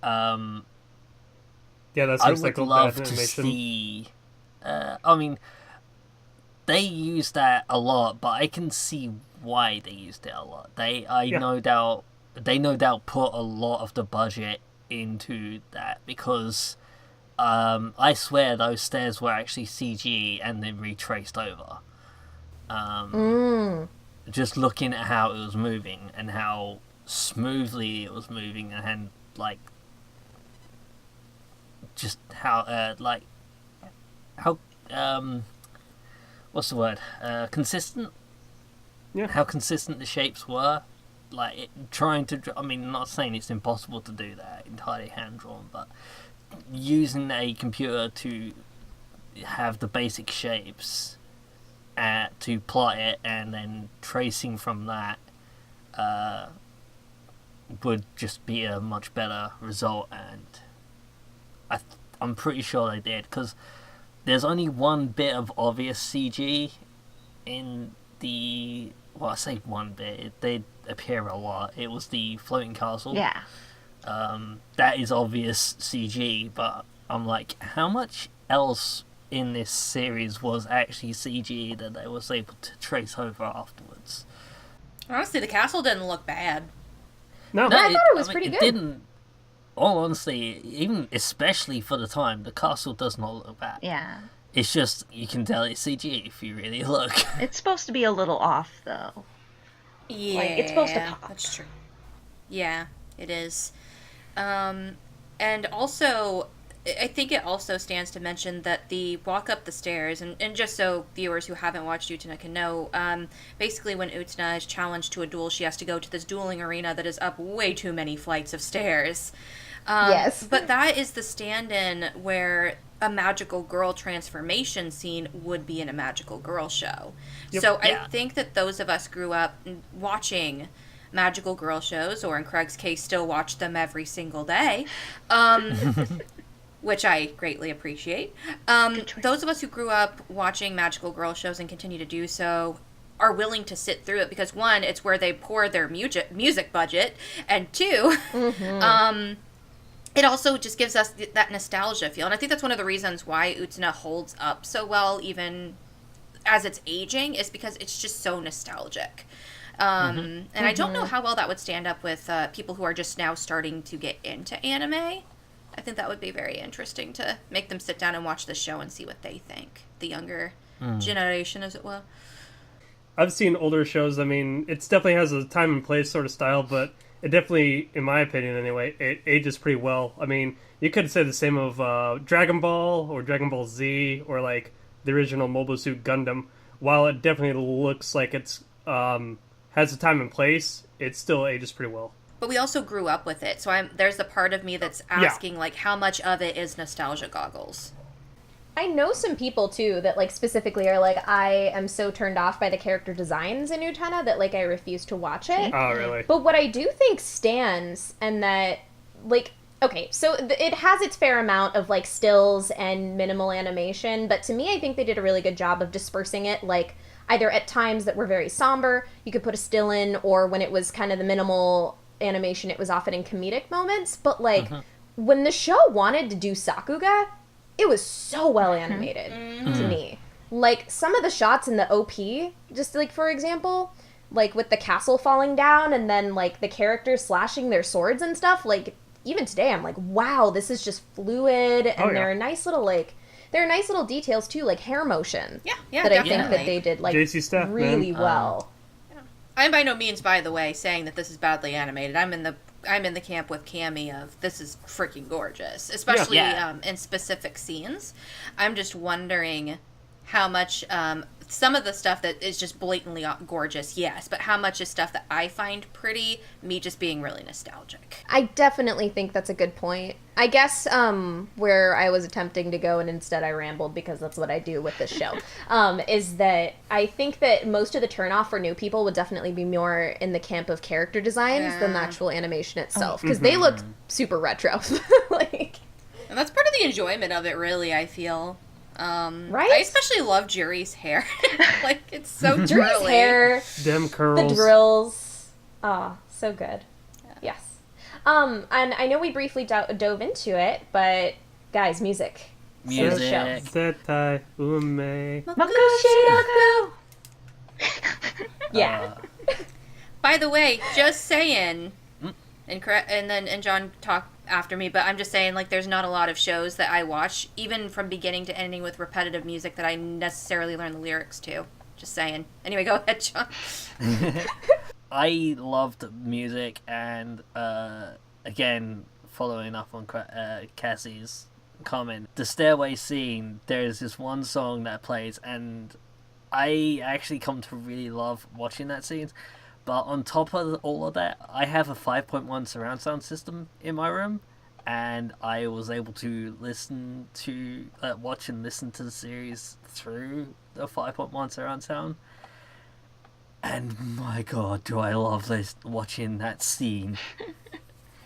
D: Yeah, that's
E: I would
D: recycled
E: love
D: that
E: to
D: animation.
E: see. They use that a lot, but I can see why they used it a lot. They no doubt put a lot of the budget into that because I swear those stairs were actually CG and then retraced over. Just looking at how it was moving and how smoothly it was moving and just how what's the word? Consistent.
D: Yeah.
E: How consistent the shapes were. Not saying it's impossible to do that entirely hand drawn, but using a computer to have the basic shapes to plot it and then tracing from that would just be a much better result, and I'm pretty sure they did because there's only one bit of obvious CG in the I say one bit, they appear a lot. It was the floating castle.
B: yeah.
E: That is obvious CG, but I'm how much else in this series was actually CG that they was able to trace over afterwards?
C: Honestly, the castle didn't look bad.
D: No.
A: I thought it was pretty
E: it
A: good.
E: didn't. All honesty, even especially for the time, the castle does not look bad.
B: Yeah.
E: It's just you can tell it's CG if you really look.
B: It's supposed to be a little off, though.
C: Yeah,
B: it's supposed to pop.
C: That's true. Yeah, it is. And also, I think it also stands to mention that the walk up the stairs, and just so viewers who haven't watched Utena can know, basically when Utena is challenged to a duel, she has to go to this dueling arena that is up way too many flights of stairs.
A: Yes.
C: But that is the stand-in where a magical girl transformation scene would be in a magical girl show.
D: Yep.
C: So
E: Yeah.
C: I think that those of us grew up watching magical girl shows, or in Craig's case, still watch them every single day, which I greatly appreciate. Those of us who grew up watching magical girl shows and continue to do so are willing to sit through it because, one, it's where they pour their music budget, and two, it also just gives us that nostalgia feel. And I think that's one of the reasons why Utena holds up so well, even as it's aging, is because it's just so nostalgic. And I don't know how well that would stand up with people who are just now starting to get into anime. I think that would be very interesting to make them sit down and watch the show and see what they think. The younger generation, as it were.
D: I've seen older shows. I mean, it definitely has a time and place sort of style, but it definitely, in my opinion anyway, it ages pretty well. I mean, you could say the same of Dragon Ball or Dragon Ball Z or like the original Mobile Suit Gundam. While it definitely looks like it's has a time and place, it still ages pretty well.
C: But we also grew up with it, so there's the part of me that's asking, like, how much of it is nostalgia goggles?
A: I know some people, too, that, like, specifically are like, I am so turned off by the character designs in Utena that, like, I refuse to watch it.
D: Oh, really?
A: But what I do think stands, and that, like, okay, so it has its fair amount of, like, stills and minimal animation, but to me, I think they did a really good job of dispersing it, like, either at times that were very somber, you could put a still in, or when it was kind of the minimal animation, it was often in comedic moments, but, like, when the show wanted to do Sakuga, it was so well animated to me. Like, some of the shots in the OP, just, like, for example, like, with the castle falling down and then, like, the characters slashing their swords and stuff, like, even today I'm like, wow, this is just fluid, and there are nice little, like, there are nice little details, too, like hair motion.
C: Yeah,
A: that
C: definitely.
A: I think that they did, like,
D: JC stuff,
A: really
D: man.
A: well.
C: I'm by no means, by the way, saying that this is badly animated. I'm in the camp with Cammy of this is freaking gorgeous, especially in specific scenes. I'm just wondering how much some of the stuff that is just blatantly gorgeous, yes, but how much is stuff that I find pretty, me just being really nostalgic.
A: I definitely think that's a good point. I guess where I was attempting to go, and instead I rambled because that's what I do with this show, is that I think that most of the turnoff for new people would definitely be more in the camp of character designs than the actual animation itself, because they look super retro. Like,
C: and that's part of the enjoyment of it, really, I feel.
A: Right?
C: I especially love Juri's hair. Like, it's so
A: Drew's
C: twirly.
A: hair,
D: Them curls.
A: the drills. Oh, so good. Yes. And I know we briefly dove into it, but guys, music. In the show.
D: Zetai ume.
A: Makushiyaku! Yeah.
C: By the way, just saying, and John talk after me, but I'm just saying, like, there's not a lot of shows that I watch, even from beginning to ending, with repetitive music that I necessarily learn the lyrics to. Just saying. Anyway, go ahead, John.
E: I loved music, and again, following up on Cassie's comment, the stairway scene, there's this one song that plays, and I actually come to really love watching that scene. But on top of all of that, I have a 5.1 surround sound system in my room, and I was able to listen to, watch and listen to the series through the 5.1 surround sound. And my god, do I love watching that scene.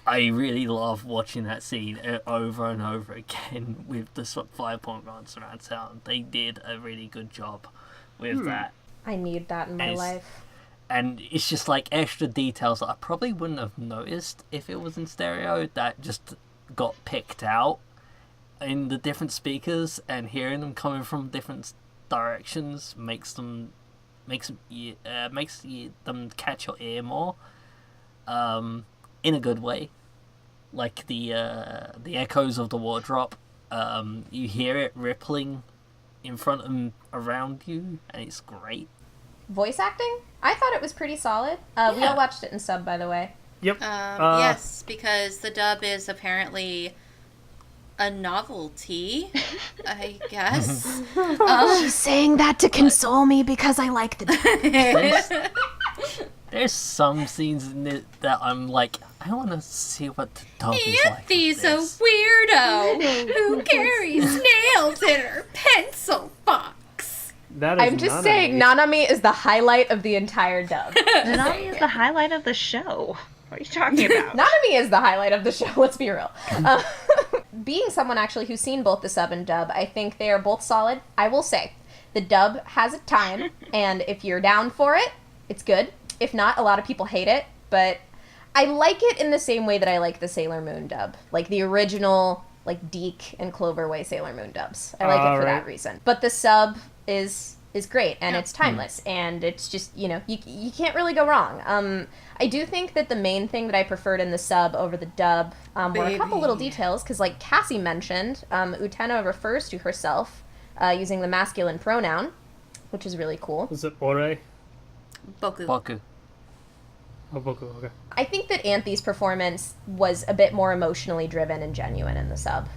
E: I really love watching that scene over and over again with the 5.1 surround sound. They did a really good job with that.
A: I need that in my life.
E: And it's just like extra details that I probably wouldn't have noticed if it was in stereo, that just got picked out in the different speakers, and hearing them coming from different directions makes them catch your ear more, in a good way. Like the echoes of the war drop, you hear it rippling in front and around you, and it's great.
A: Voice acting? I thought it was pretty solid. We all watched it in sub, by the way.
D: Yep.
C: Yes, because the dub is apparently a novelty, I guess.
A: She's saying that to console me because I like the dub.
E: There's some scenes in it that I'm like, I want to see what the dub is like.
C: Anthony's a weirdo who carries nails in her pencil box.
D: That is
A: I'm just saying, Nanami is the highlight of the entire dub.
B: Nanami is the highlight of the show. What are you talking about?
A: Nanami is the highlight of the show, let's be real. being someone actually who's seen both the sub and dub, I think they are both solid. I will say, the dub has a time, and if you're down for it, it's good. If not, a lot of people hate it, but I like it in the same way that I like the Sailor Moon dub. Like the original, like Deke and Cloverway Sailor Moon dubs. I like it for that reason. But the sub is great, and it's timeless, and it's just, you know, you can't really go wrong. I do think that the main thing that I preferred in the sub over the dub were a couple little details, because like Cassie mentioned, Utena refers to herself using the masculine pronoun, which is really cool.
D: Was it Ore?
E: Boku.
D: Oh, Boku, okay.
A: I think that Anthony's performance was a bit more emotionally driven and genuine in the sub,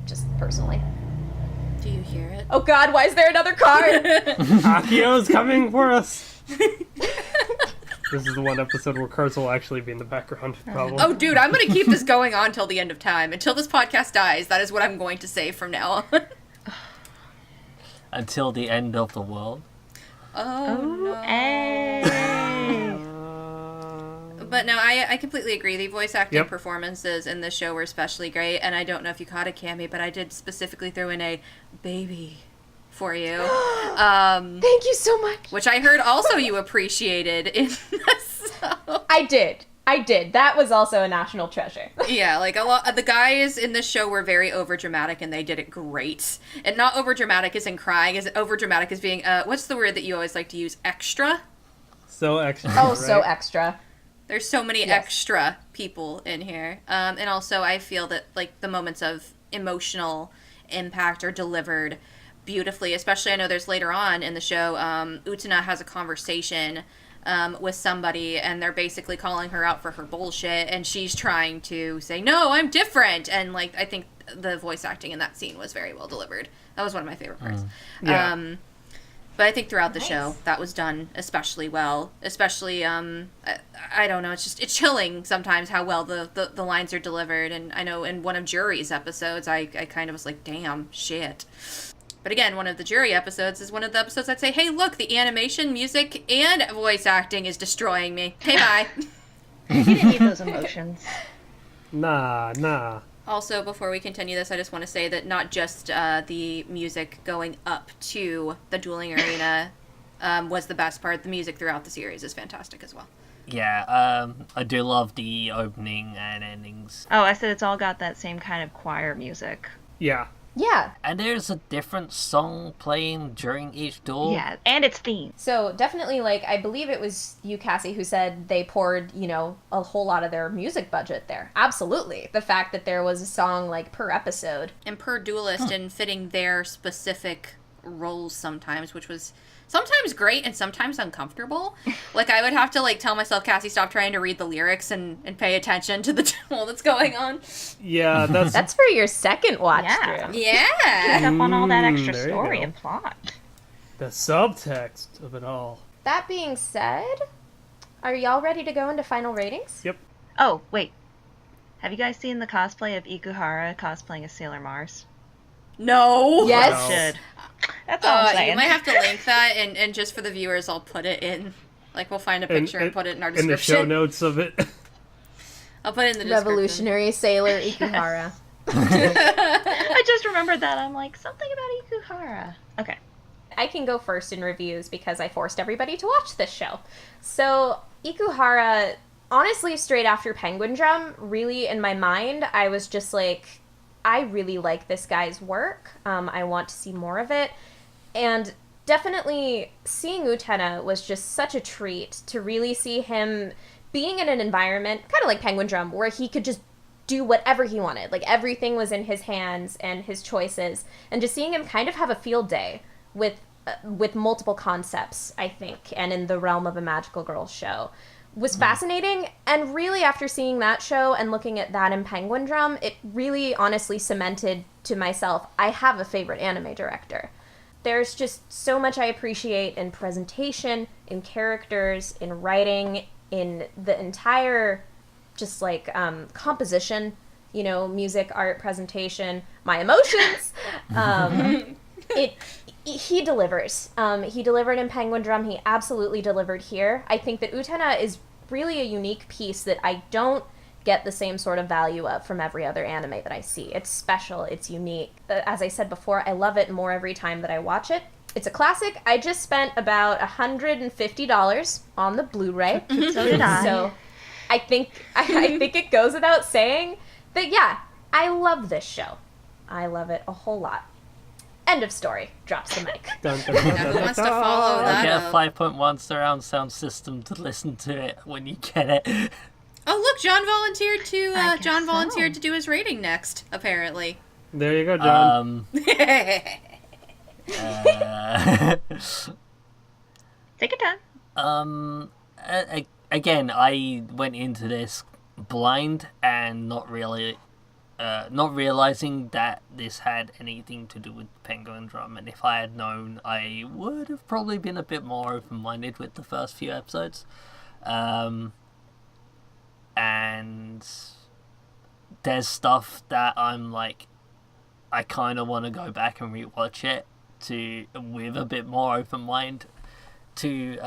A: just personally.
C: Do you hear it?
A: Oh god, why is there another card?
D: Akio's coming for us! This is the one episode where Kurz will actually be in the background, probably.
C: Oh, dude, I'm going to keep this going on till the end of time. Until this podcast dies, that is what I'm going to say from now on.
E: Until the end of the world.
C: Oh, no.
B: Hey.
C: But no, I completely agree. The voice acting performances in this show were especially great, and I don't know if you caught it, Cammy, but I did specifically throw in a baby for you.
A: Thank you so much.
C: Which I heard also you appreciated in this.
A: I did. That was also a national treasure.
C: Yeah, like a lot. The guys in this show were very overdramatic, and they did it great. And not overdramatic as in crying, as overdramatic as being, what's the word that you always like to use? Extra?
D: So extra.
A: Oh,
D: right?
A: so extra.
C: There's so many extra people in here. And also I feel that like the moments of emotional impact are delivered beautifully, especially I know there's later on in the show, Utena has a conversation with somebody, and they're basically calling her out for her bullshit, and she's trying to say, no, I'm different. And like, I think the voice acting in that scene was very well delivered. That was one of my favorite parts.
D: Yeah.
C: But I think throughout the show, that was done especially well. Especially, I don't know, it's chilling sometimes how well the lines are delivered. And I know in one of Jury's episodes, I kind of was like, damn, shit. But again, one of the Jury episodes is one of the episodes I'd say, hey, look, the animation, music, and voice acting is destroying me. Hey, bye.
B: You didn't need those emotions.
D: Nah.
C: Also, before we continue this, I just want to say that not just the music going up to the dueling arena was the best part. The music throughout the series is fantastic as well.
E: Yeah, I do love the opening and endings.
B: Oh, I said it's all got that same kind of choir music.
D: Yeah.
A: Yeah.
E: And there's a different song playing during each duel.
B: Yeah, and its theme.
A: So definitely, like, I believe it was you, Cassie, who said they poured, you know, a whole lot of their music budget there. Absolutely. The fact that there was a song, like, per episode.
C: And per duelist and fitting their specific roles sometimes, which was sometimes great and sometimes uncomfortable. Like, I would have to, like, tell myself, Cassie, stop trying to read the lyrics and pay attention to the duel that's going on.
D: Yeah,
A: That's for your second watch through.
C: Yeah.
B: Pick up on all that extra
D: there you
B: story
D: go.
B: and plot.
D: the subtext of it all.
A: That being said, are y'all ready to go into final ratings?
D: Yep.
B: Oh, wait. Have you guys seen the cosplay of Ikuhara cosplaying as Sailor Mars?
C: No.
A: Yes.
D: Wow.
B: Should. That's all I'm saying.
C: You might have to link that, and just for the viewers, I'll put it in. Like, we'll find a picture and put it in our
D: in
C: description.
D: the show notes of it.
C: I'll put it in the description.
A: Revolutionary Sailor Ikuhara.
B: I just remembered that. I'm like, something about Ikuhara. Okay.
A: I can go first in reviews because I forced everybody to watch this show. So, Ikuhara, honestly, straight after Penguin Drum, really in my mind, I was just like, I really like this guy's work. I want to see more of it. And definitely seeing Utena was just such a treat to really see him being in an environment, kind of like Penguin Drum, where he could just do whatever he wanted. Like, everything was in his hands and his choices. And just seeing him kind of have a field day with multiple concepts, I think, and in the realm of a magical girl show, was fascinating. And really, after seeing that show and looking at that in Penguin Drum, it really honestly cemented to myself, I have a favorite anime director. There's just so much I appreciate in presentation, in characters, in writing, in the entire just like composition, you know, music, art, presentation, my emotions. He delivers. He delivered in Penguin Drum. He absolutely delivered here. I think that Utena is really a unique piece that I don't get the same sort of value of from every other anime that I see. It's special, it's unique. As I said before, I love it more every time that I watch it. It's a classic. I just spent about $150 on the Blu-ray.
B: So did I.
A: So I think it goes without saying that, yeah, I love this show. I love it a whole lot. End of story. Drops the mic.
D: Dun, dun, dun,
C: Now,
D: dun,
C: who
D: dun,
C: wants to
D: dun.
C: follow
E: I'll
C: that
E: get a
C: up?
E: 5.1 surround sound system to listen to it when you get it.
C: Oh, look, John volunteered to
B: I guess so.
C: to do his rating next, apparently.
D: There you go, John.
B: Take your time.
E: Again, I went into this blind and not realizing that this had anything to do with Penguin Drum, and if I had known, I would have probably been a bit more open-minded with the first few episodes. And there's stuff that I'm like, I kind of want to go back and rewatch it with a bit more open mind to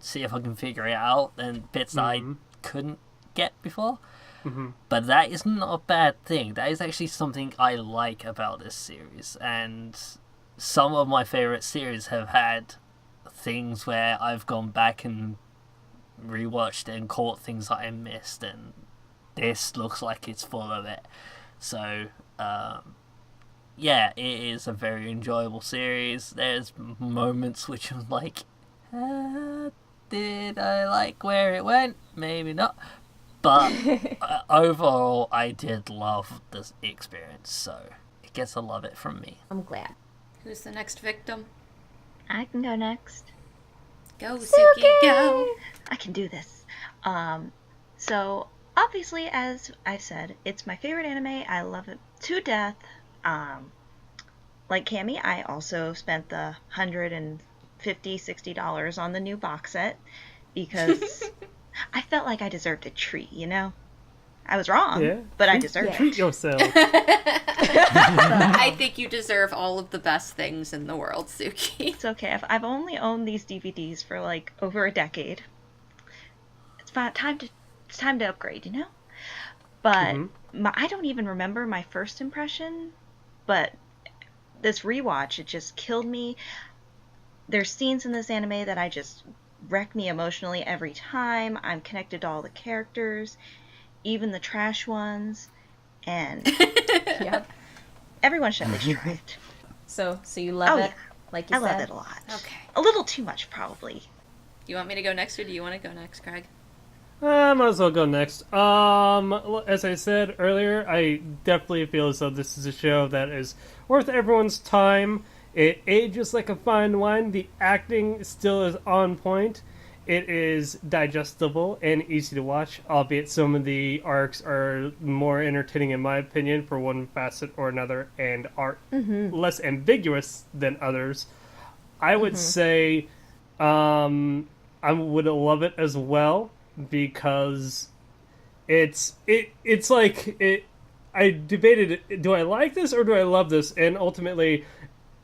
E: see if I can figure it out, and bits that I couldn't get before. But that is not a bad thing. That is actually something I like about this series, and some of my favorite series have had things where I've gone back and rewatched and caught things that I missed, and this looks like it's full of it. So yeah, it is a very enjoyable series. There's moments which I'm like, did I like where it went? Maybe not. But overall, I did love this experience, so it gets a love it from me.
A: I'm glad.
C: Who's the next victim?
B: I can go next.
C: Go, Suki, go!
B: I can do this. So, obviously, as I said, it's my favorite anime. I love it to death. Like Cammy, I also spent the $150-$60 on the new box set because I felt like I deserved a treat, you know? I was wrong, but I deserved it.
D: Treat yourself.
C: I think you deserve all of the best things in the world, Suki.
B: It's okay. I've only owned these DVDs for like over a decade. It's time to upgrade, you know? But I don't even remember my first impression, but this rewatch, it just killed me. There's scenes in this anime that I just wreck me emotionally every time. I'm connected to all the characters, even the trash ones, and
A: Yep.
B: everyone should at least try it.
A: So you love it,
B: yeah.
A: like you
B: I
A: said?
B: love it a lot.
C: Okay.
B: A little too much, probably.
C: You want me to go next, or do you want to go next, Craig?
D: I might as well go next. As I said earlier, I definitely feel as though this is a show that is worth everyone's time. It ages like a fine wine. The acting still is on point. It is digestible and easy to watch, albeit some of the arcs are more entertaining in my opinion for one facet or another, and are less ambiguous than others. I would say I would love it as well, because it's like it. I debated, do I like this or do I love this? And ultimately,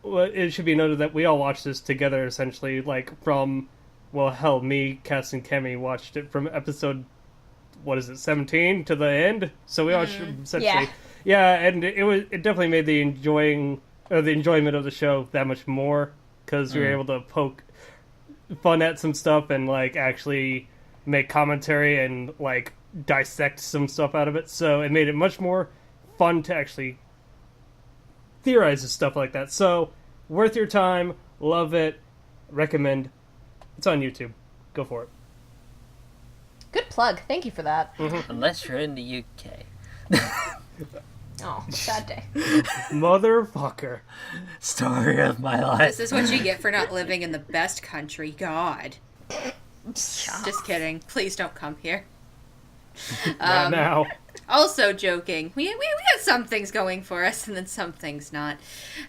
D: it should be noted that we all watched this together, essentially, like from, well, hell, me, Cass, and Kemi watched it from episode, 17 to the end. So we watched essentially, and it definitely made the enjoyment of the show that much more, because we were able to poke fun at some stuff and like actually make commentary and like dissect some stuff out of it. So it made it much more fun to actually theorize and stuff like that. So worth your time, love it, recommend. It's on YouTube. Go for it.
A: Good plug. Thank you for that.
E: Unless you're in the UK.
A: Oh, sad day.
D: Motherfucker.
E: Story of my life.
C: This is what you get for not living in the best country. God. Just kidding. Please don't come here.
D: Not now.
C: Also joking. We had some things going for us and then some things not.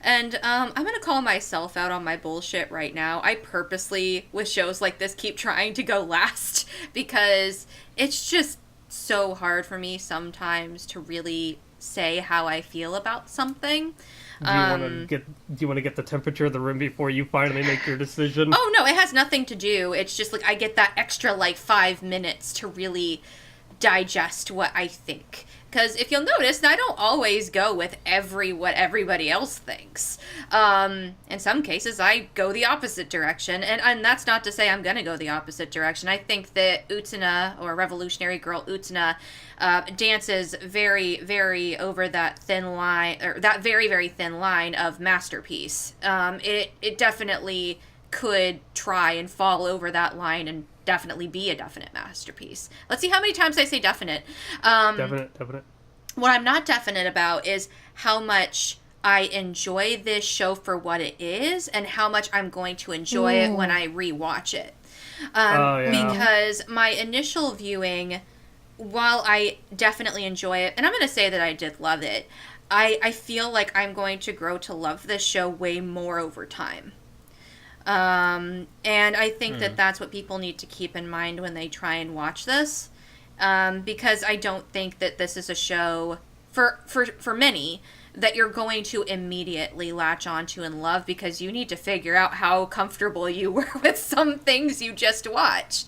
C: And I'm going to call myself out on my bullshit right now. I purposely, with shows like this, keep trying to go last because it's just so hard for me sometimes to really say how I feel about something.
D: Do you want to get the temperature of the room before you finally make your decision?
C: Oh no, it has nothing to do. It's just like I get that extra like 5 minutes to really digest what I think. Because if you'll notice, I don't always go with what everybody else thinks. In some cases, I go the opposite direction. And that's not to say I'm going to go the opposite direction. I think that Utena, or Revolutionary Girl Utena, dances very, very over that thin line, or that very, very thin line of masterpiece. It definitely could try and fall over that line and definitely be a definite masterpiece. Let's see how many times I say definite.
D: Definite.
C: What I'm not definite about is how much I enjoy this show for what it is and how much I'm going to enjoy it when I rewatch it. Because my initial viewing, while I definitely enjoy it, and I'm going to say that I did love it, I feel like I'm going to grow to love this show way more over time. And I think that that's what people need to keep in mind when they try and watch this. Because I don't think that this is a show for many that you're going to immediately latch onto and love, because you need to figure out how comfortable you were with some things you just watched.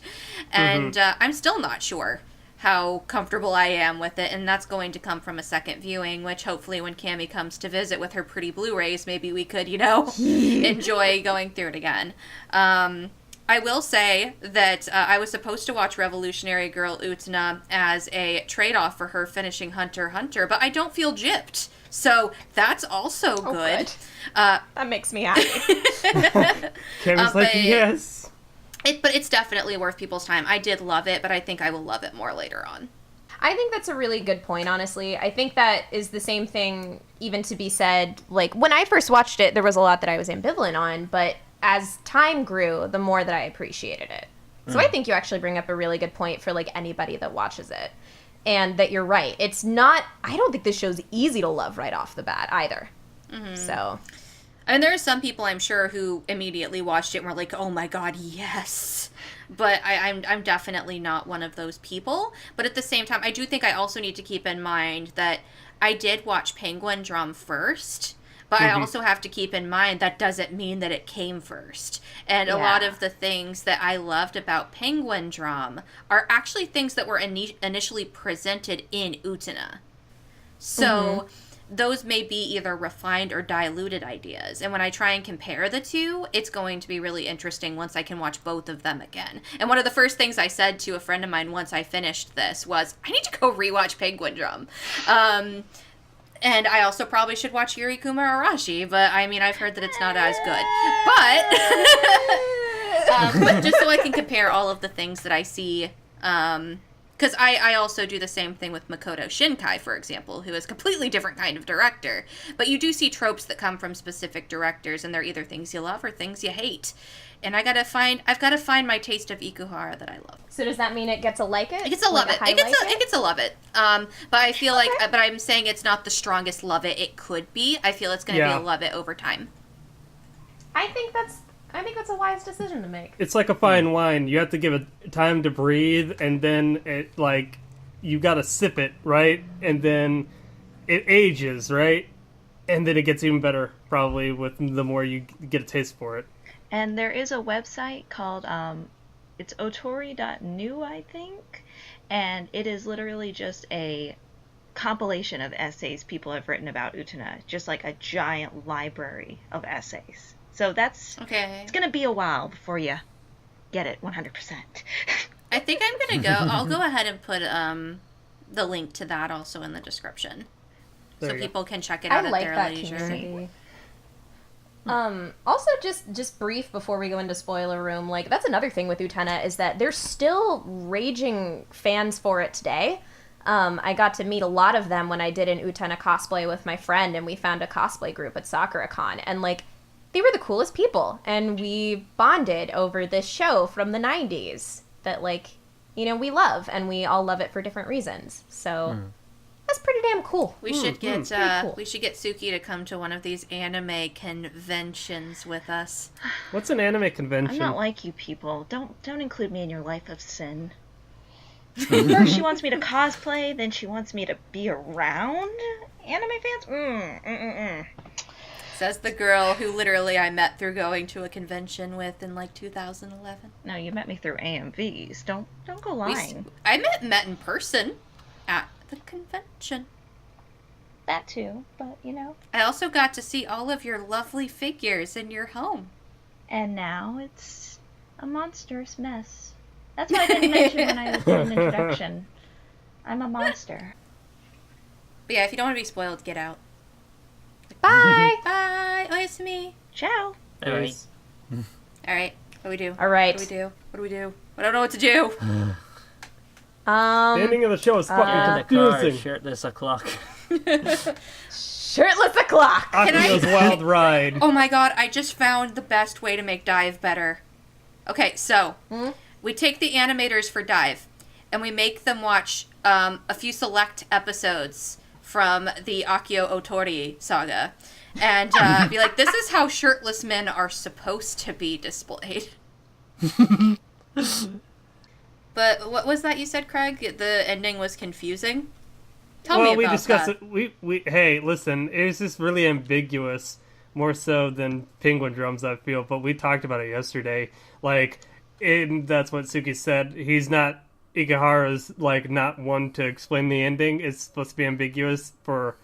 C: And I'm still not sure how comfortable I am with it, and that's going to come from a second viewing, which hopefully when Cammie comes to visit with her pretty Blu-rays, maybe we could, enjoy going through it again. I will say that I was supposed to watch Revolutionary Girl Utena as a trade-off for her finishing Hunter x Hunter, but I don't feel gypped. So that's also good.
A: That makes me happy.
D: Cammie's like, yes.
C: But it's definitely worth people's time. I did love it, but I think I will love it more later on.
A: I think that's a really good point, honestly. I think that is the same thing even to be said. Like, when I first watched it, there was a lot that I was ambivalent on, but as time grew, the more that I appreciated it. So I think you actually bring up a really good point for, like, anybody that watches it. And that you're right. It's not, I don't think this show's easy to love right off the bat either. So.
C: And there are some people, I'm sure, who immediately watched it and were like, oh my god, yes. But I'm definitely not one of those people. But at the same time, I do think I also need to keep in mind that I did watch Penguin Drum first. But I also have to keep in mind that doesn't mean that it came first. And a lot of the things that I loved about Penguin Drum are actually things that were initially presented in Utena. So those may be either refined or diluted ideas. And when I try and compare the two, it's going to be really interesting once I can watch both of them again. And one of the first things I said to a friend of mine once I finished this was, I need to go rewatch Penguin Drum. And I also probably should watch Yurikuma Arashi, but I mean, I've heard that it's not as good. But just so I can compare all of the things that I see, because I also do the same thing with Makoto Shinkai, for example, who is a completely different kind of director. But you do see tropes that come from specific directors, and they're either things you love or things you hate. And I've got to find my taste of Ikuhara that I love.
A: So does that mean it gets a like it?
C: It gets a love it. It gets a love it. But I feel like, but I'm saying it's not the strongest love it could be. I feel it's going to be a love it over time.
A: I think that's a wise decision to make.
D: It's like a fine wine. You have to give it time to breathe, and then it, like, you got to sip it, right? And then it ages, right? And then it gets even better, probably, with the more you get a taste for it.
B: And there is a website called, it's otori.nu, I think, and it is literally just a compilation of essays people have written about Utena, just like a giant library of essays. So it's going to be a while before you get it 100%.
C: I think I'm going to go, I'll go ahead and put the link to that also in the description. So people can check it out at their leisure.
A: Community. Also, just brief before we go into spoiler room, like, that's another thing with Utena is that there's still raging fans for it today. I got to meet a lot of them when I did an Utena cosplay with my friend, and we found a cosplay group at SakuraCon, and, like, they were the coolest people, and we bonded over this show from the 90s that, like, we love, and we all love it for different reasons, so... That's pretty damn cool.
C: We should get Suki to come to one of these anime conventions with us.
D: What's an anime convention?
B: I'm not like you people. Don't include me in your life of sin. First she wants me to cosplay, then she wants me to be around anime fans.
C: Says the girl who literally I met through going to a convention with in like 2011.
B: No, you met me through AMVs. Don't go lying.
C: I met in person at the convention.
B: That too, but
C: I also got to see all of your lovely figures in your home.
B: And now it's a monstrous mess. That's what I didn't mention when I was doing the introduction. I'm a monster.
C: But yeah, if you don't want to be spoiled, get out.
A: Bye.
C: Bye. Oyasumi.
B: Ciao.
E: Alright.
C: Alright, what do we do?
A: All right.
C: What do we do? What do we do? I don't know what to do.
D: The ending of the show is
E: In the
D: fucking
E: car,
D: confusing.
E: shirtless o'clock.
A: Shirtless o'clock.
D: Akio's wild ride.
C: Oh my god, I just found the best way to make Dive better. Okay, so, we take the animators for Dive, and we make them watch a few select episodes from the Akio Otori saga, and be like, this is how shirtless men are supposed to be displayed. But what was that you said, Craig? The ending was confusing? Tell me about
D: we discussed
C: that.
D: it. Hey, listen, it was just really ambiguous, more so than Penguin Drums, I feel. But we talked about it yesterday. Like, and that's what Suki said. He's not Ikuhara's like not one to explain the ending. It's supposed to be ambiguous for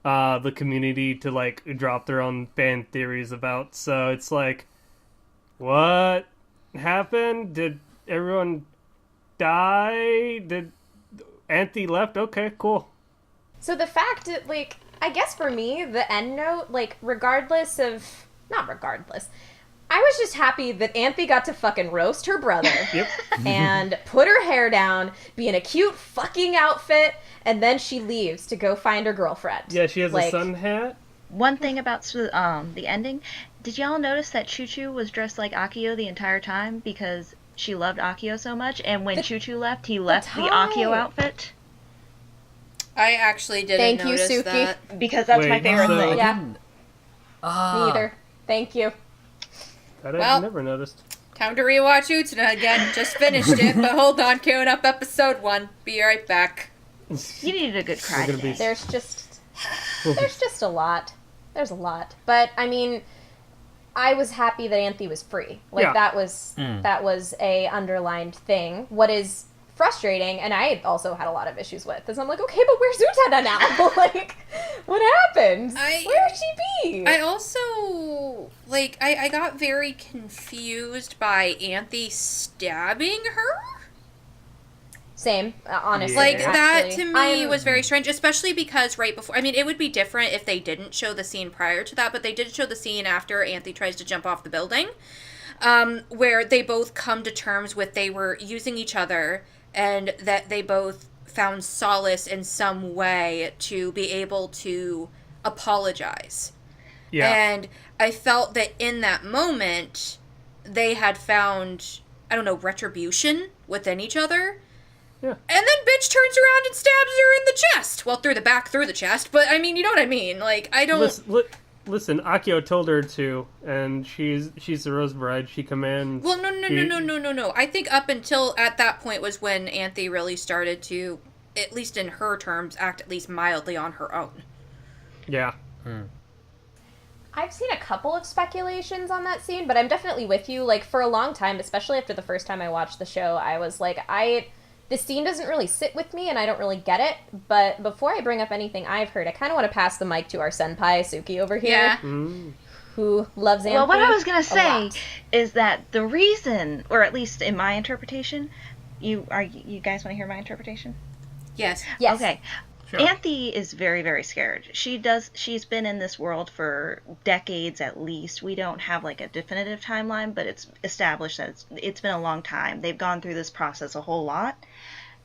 D: the community to like drop their own fan theories about. So it's like, what happened? Did everyone die? Did Anthe left? Okay, cool.
A: So the fact that, like, I guess for me, the end note, like, not regardless, I was just happy that Anthe got to fucking roast her brother.
D: Yep.
A: And put her hair down, be in a cute fucking outfit, and then she leaves to go find her girlfriend.
D: Yeah, she has
A: like,
D: a sun hat.
B: One thing about the ending, did y'all notice that Choo-Choo was dressed like Akio the entire time because she loved Akio so much, and when Choo-Choo left, he left the Akio outfit?
C: I actually didn't notice
A: Suki.
C: that.
B: Because that's my
D: Wait,
B: favorite
D: so-
B: thing.
A: Yeah,
E: Ah,
A: neither. Thank you.
D: That
C: Well-
D: I've never noticed.
C: Time to rewatch Utena again. Just finished it, but hold on, queuing up episode 1. Be right back.
B: You needed a good cry
D: We're gonna be-
B: today.
A: There's just a lot. There's a lot. But, I mean, I was happy that Anthe was free. Like,
D: Yeah.
A: that was a underlined thing. What is frustrating, and I also had a lot of issues with, is I'm like, okay, but where's Utena now? Like, what happened? Where would she be?
C: I also, like, I got very confused by Anthe stabbing her.
A: Same, honestly.
C: Like,
D: Yeah.
C: that to me
A: I'm-
C: was very strange, especially because right before, I mean, it would be different if they didn't show the scene prior to that, but they did show the scene after Anthe tries to jump off the building, where they both come to terms with they were using each other, and that they both found solace in some way to be able to apologize.
D: Yeah.
C: And I felt that in that moment, they had found, I don't know, retribution within each other.
D: Yeah.
C: And then bitch turns around and stabs her in the chest. Well, through the chest, but I mean, you know what I mean. Like, I don't...
D: Listen, Akio told her to, and she's the Rose Bride. She commands...
C: Well, no. I think up until at that point was when Anthe really started to, at least in her terms, act at least mildly on her own.
D: Yeah.
A: I've seen a couple of speculations on that scene, but I'm definitely with you. Like, for a long time, especially after the first time I watched the show, I was like, this scene doesn't really sit with me, and I don't really get it. But before I bring up anything I've heard, I kind of want to pass the mic to our senpai, Suki, over here,
C: Yeah.
A: who loves Anthe.
B: Well, what I was going
A: a
B: to say
A: lot.
B: is that the reason, or at least in my interpretation, you guys want to hear my interpretation?
C: Yes.
A: Yes.
B: Okay.
E: Sure.
B: Anthe is very, very scared. She's been in this world for decades at least. We don't have like a definitive timeline, but it's established that it's been a long time. They've gone through this process a whole lot.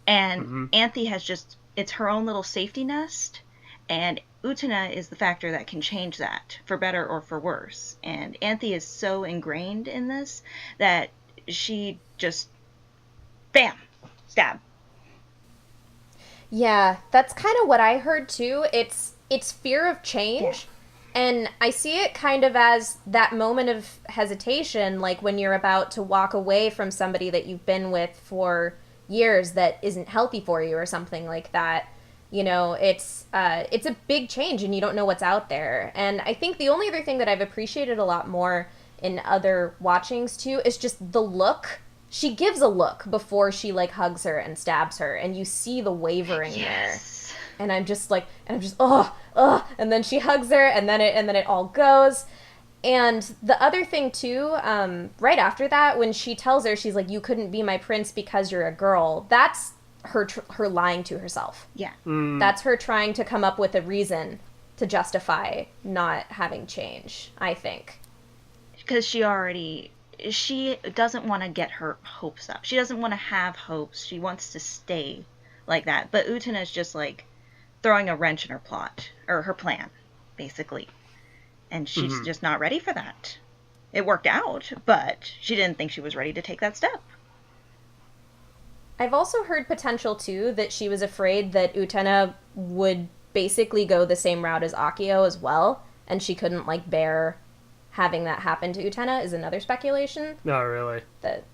B: And Anthe has it's her own little safety nest. And Utena is the factor that can change that, for better or for worse. And Anthe is so ingrained in this that she just, bam, stab.
A: Yeah, that's kind of what I heard too. It's fear of change. And I see it kind of as that moment of hesitation, like when you're about to walk away from somebody that you've been with for years that isn't healthy for you or something like that. You know, it's a big change, and you don't know what's out there. And I think the only other thing that I've appreciated a lot more in other watchings too is just the look. She gives a look before she like hugs her and stabs her, and you see the wavering there. And I'm just and then she hugs her, and then it all goes. And the other thing too, right after that, when she tells her, she's like, "You couldn't be my prince because you're a girl." That's her lying to herself.
B: Yeah.
A: That's her trying to come up with a reason to justify not having change, I think.
B: Because she doesn't want to get her hopes up. She doesn't want to have hopes. She wants to stay like that. But Utena is just like throwing a wrench in her plot, or her plan, basically. And she's just not ready for that. It worked out, but she didn't think she was ready to take that step.
A: I've also heard potential, too, that she was afraid that Utena would basically go the same route as Akio as well, and she couldn't, like, bear having that happen to Utena is another speculation.
D: Not really.
A: That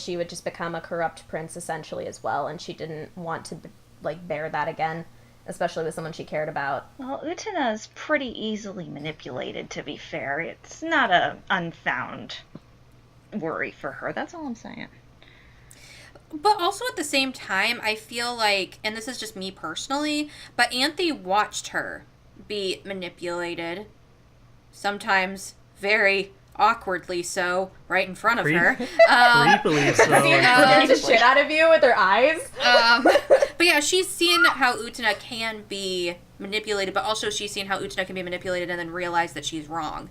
A: she would just become a corrupt prince, essentially, as well, and she didn't want to, like, bear that again, especially with someone she cared about.
B: Well, Utena is pretty easily manipulated, to be fair. It's not a unfound worry for her. That's all I'm saying.
C: But also at the same time, I feel like, and this is just me personally, but Anthe watched her be manipulated, sometimes very awkwardly so, right in front of her.
D: Creepily so.
A: Seeing the shit out of you with her eyes.
C: But yeah, she's seen how Utena can be manipulated, but also she's seen how Utena can be manipulated and then realize that she's wrong.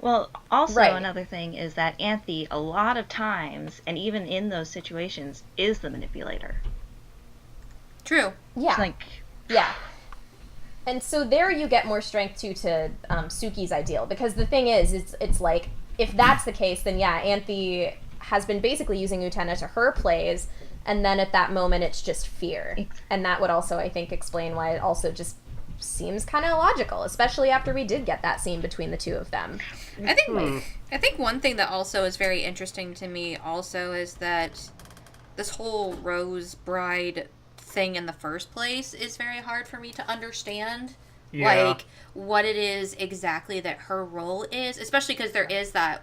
B: Well, also
A: Right.
B: Another thing is that Anthe, a lot of times, and even in those situations, is the manipulator.
C: True.
A: Yeah.
B: It's like,
A: Yeah. And so there you get more strength to Suki's ideal, because the thing is, it's like, if that's the case, then yeah, Anthe has been basically using Utena to her plays, and then at that moment it's just fear. And that would also, I think, explain why it also just seems kind of illogical, especially after we did get that scene between the two of them.
C: I think one thing that also is very interesting to me also is that this whole Rose Bride thing in the first place is very hard for me to understand.
D: Yeah.
C: Like, what it is exactly that her role is, especially because there is the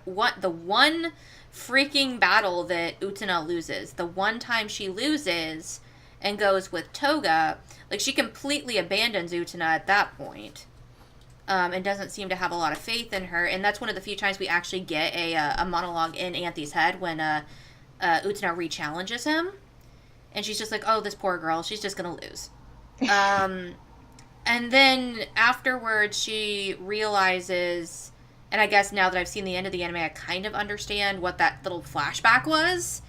C: one freaking battle that Utena loses. The one time she loses and goes with Toga, like, she completely abandons Utena at that point. And doesn't seem to have a lot of faith in her. And that's one of the few times we actually get a monologue in Anthe's head when Utena re-challenges him. And she's just like, oh, this poor girl, she's just gonna lose. And then afterwards she realizes, and I guess now that I've seen the end of the anime, I kind of understand what that little flashback was.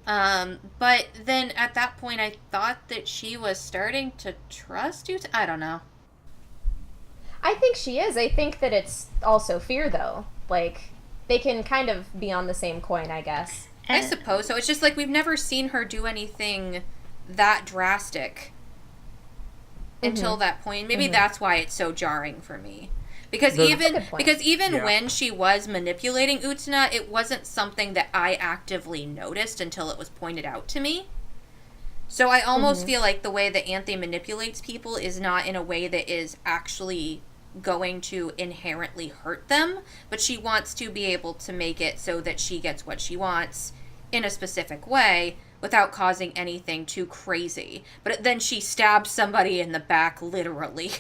C: But then at that point I thought that she was starting to trust Utena. I don't know.
A: I think she is. I think that it's also fear, though. Like, they can kind of be on the same coin, I guess.
C: I suppose so. It's just like we've never seen her do anything that drastic until that point. Maybe that's why it's so jarring for me. Because even when she was manipulating Utena, it wasn't something that I actively noticed until it was pointed out to me. So I almost feel like the way that Anthe manipulates people is not in a way that is actually going to inherently hurt them, but she wants to be able to make it so that she gets what she wants in a specific way without causing anything too crazy. But then she stabs somebody in the back, literally.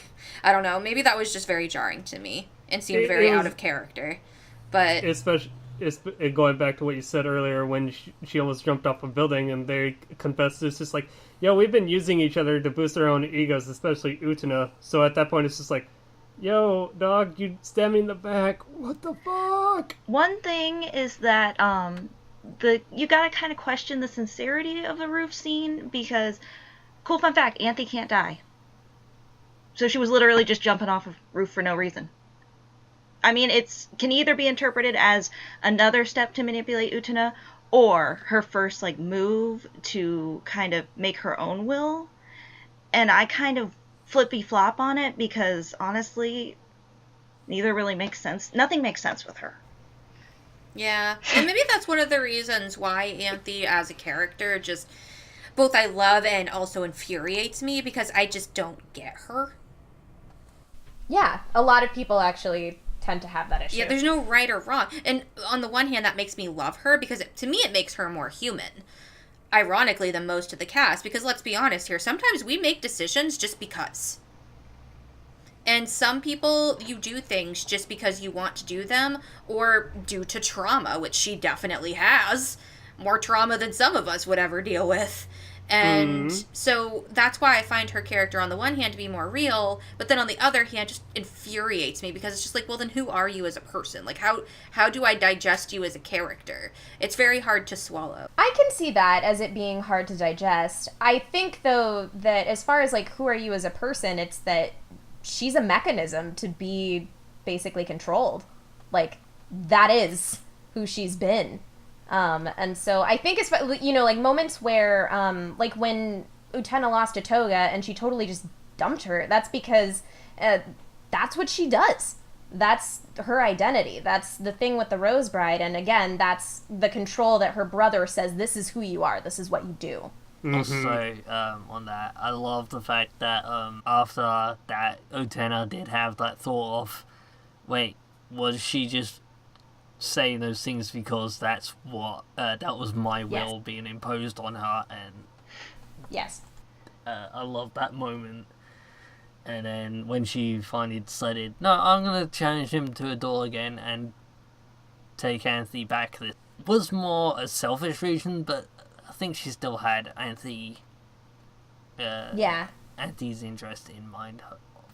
C: I don't know. Maybe that was just very jarring to me and seemed very out of character. But
D: especially going back to what you said earlier when she almost jumped off a building and they confessed, it's just like, yo, we've been using each other to boost our own egos, especially Utena. So at that point it's just like, yo, dog, you stabbed me in the back. What the fuck?
B: One thing is that you gotta kind of question the sincerity of the roof scene, because, cool fun fact, Anthe can't die. So she was literally just jumping off a roof for no reason. I mean, it can either be interpreted as another step to manipulate Utena, or her first, like, move to kind of make her own will. And I kind of flippy-flop on it, because, honestly, neither really makes sense. Nothing makes sense with her.
C: yeah, and maybe that's one of the reasons why Anthe, as a character, just both I love and also infuriates me because I just don't get her.
A: Yeah, a lot of people actually tend to have that issue.
C: Yeah, there's no right or wrong. And on the one hand, that makes me love her because to me it makes her more human. Ironically, than most of the cast, because let's be honest here, sometimes we make decisions just because. And some people, you do things just because you want to do them, or due to trauma, which she definitely has. More trauma than some of us would ever deal with. And so that's why I find her character on the one hand to be more real, but then on the other hand just infuriates me because it's just like, well, then who are you as a person? Like, how do I digest you as a character? It's very hard to swallow.
A: I can see that as it being hard to digest. I think, though, that as far as, like, who are you as a person, it's that she's a mechanism to be basically controlled. Like, that is who she's been. And so I think it's, you know, like moments where, like when Utena lost to Toga and she totally just dumped her, that's because, that's what she does. That's her identity. That's the thing with the Rose Bride. And again, that's the control that her brother says, this is who you are. This is what you do.
E: Also, on that, I love the fact that, after that, Utena did have that thought of, wait, was she just saying those things because that's what that was my will being imposed on her, and
A: yes,
E: I love that moment. And then when she finally decided, no, I'm gonna challenge him to a duel again and take Anthony back, it was more a selfish reason, but I think she still had Anthony's interest in mind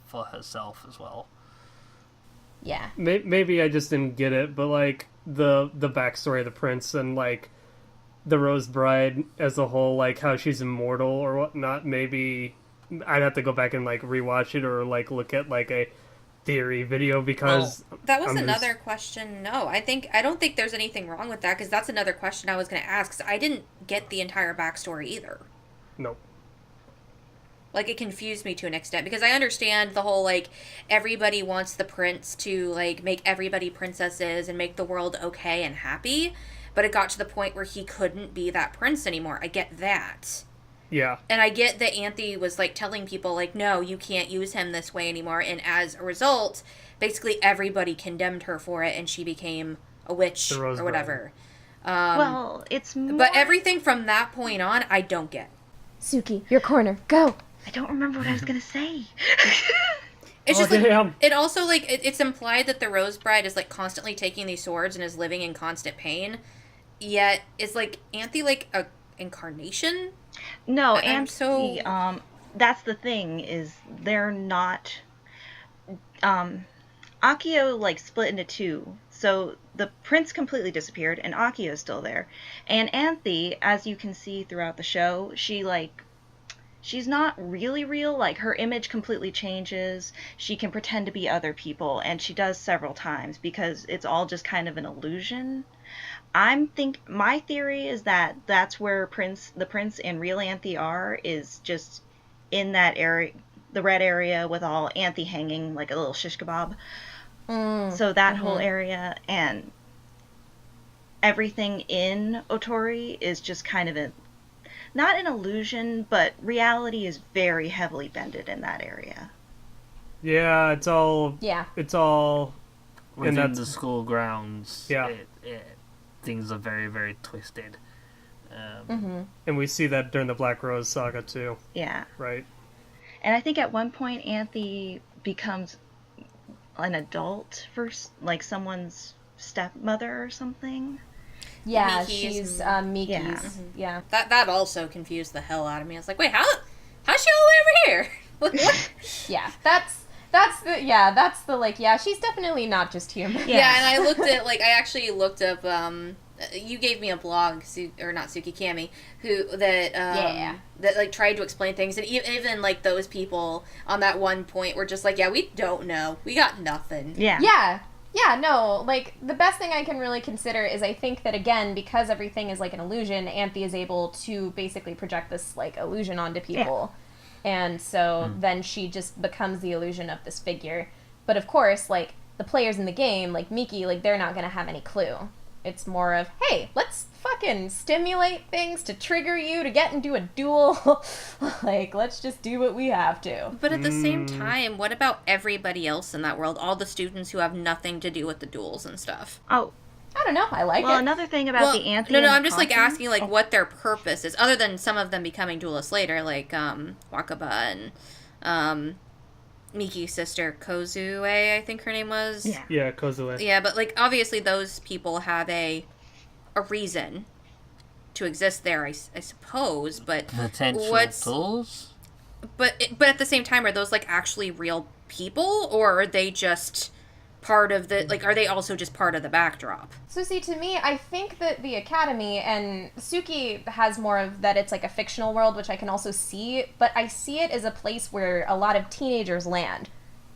E: for herself as well.
A: Yeah.
D: Maybe I just didn't get it, but, like, the backstory of the prince and, like, the Rose Bride as a whole, like, how she's immortal or whatnot, maybe I'd have to go back and, like, rewatch it or, like, look at, like, a theory video because...
C: Well, that was another question. No, I don't think there's anything wrong with that, because that's another question I was going to ask, because I didn't get the entire backstory either.
D: Nope.
C: Like, it confused me to an extent, because I understand the whole, like, everybody wants the prince to, like, make everybody princesses and make the world okay and happy, but it got to the point where he couldn't be that prince anymore. I get that.
D: Yeah.
C: And I get that Anthe was, like, telling people, like, no, you can't use him this way anymore, and as a result, basically everybody condemned her for it, and she became a witch or whatever.
B: Well, it's more...
C: But everything from that point on, I don't get.
A: Suki, your corner, go!
B: I don't remember what I was gonna say.
C: It's just like, it also, like, it's implied that the Rose Bride is, like, constantly taking these swords and is living in constant pain, yet is, like, Anthe, like, a incarnation?
B: No, Anthe, that's the thing, is they're not, Akio, like, split into two, so the prince completely disappeared, and Akio's still there, and Anthe, as you can see throughout the show, she, like, she's not really real, like, her image completely changes, she can pretend to be other people, and she does several times, because it's all just kind of an illusion. My theory is that that's where the prince and real Anthe are, is just in that area, the red area with all Anthe hanging like a little shish kebab. So that whole area, and everything in Otori is just kind of not an illusion, but reality is very heavily bended in that area.
D: Yeah, it's all
E: within the school grounds.
D: Yeah.
E: Things are very, very twisted.
D: And we see that during the Black Rose saga, too.
B: Yeah.
D: Right.
B: And I think at one point Anthe becomes an adult for, like, someone's stepmother or something.
A: Yeah,
C: Miki's
A: she's Miki's. Yeah.
C: That also confused the hell out of me. I was like, wait, how's she all the way over here? What?
A: Yeah, that's the like, yeah, she's definitely not just human.
C: Yeah, and I actually looked up, you gave me a blog, not Suki, Cami, that, like, tried to explain things, and even, like, those people on that one point were just like, yeah, we don't know. We got nothing.
A: Yeah, no, like, the best thing I can really consider is I think that, again, because everything is, like, an illusion, Anthe is able to basically project this, like, illusion onto people. Yeah. And so then she just becomes the illusion of this figure. But of course, like, the players in the game, like Miki, like, they're not going to have any clue. It's more of, hey, let's fucking stimulate things to trigger you to get into a duel. Like, let's just do what we have to.
C: But at the same time, what about everybody else in that world? All the students who have nothing to do with the duels and stuff.
B: Oh,
A: I don't know. I like
B: well,
A: it.
B: another thing about the Anthe.
C: No, I'm just like asking like what their purpose is, other than some of them becoming duelists later, like Wakaba and Miki's sister Kozue, I think her name was.
D: Yeah, Kozue.
C: Yeah, but like obviously those people have a reason to exist there, I suppose. But
E: Potential tools?
C: But at the same time, are those like actually real people, or are they just part of the, like, are they also just part of the backdrop?
A: So see, to me, I think that the Academy, and Suki has more of that it's like a fictional world, which I can also see, but I see it as a place where a lot of teenagers land,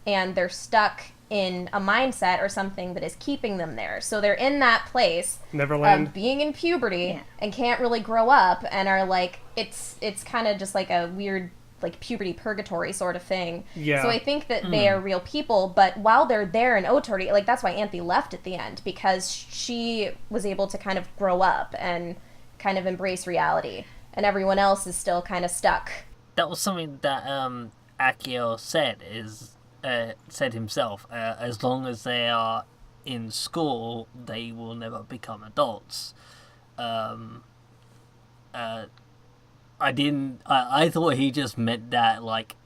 A: and they're stuck in a mindset or something that is keeping them there. So they're in that place
D: Neverland.
A: of being in puberty and can't really grow up, and are like, it's kind of just like a weird like puberty purgatory sort of thing.
D: Yeah.
A: So I think that they are real people, but while they're there in Otori, like that's why Anthe left at the end, because she was able to kind of grow up and kind of embrace reality, and everyone else is still kind of stuck.
E: That was something that Akio said himself. As long as they are in school, they will never become adults. I thought he just meant that, like,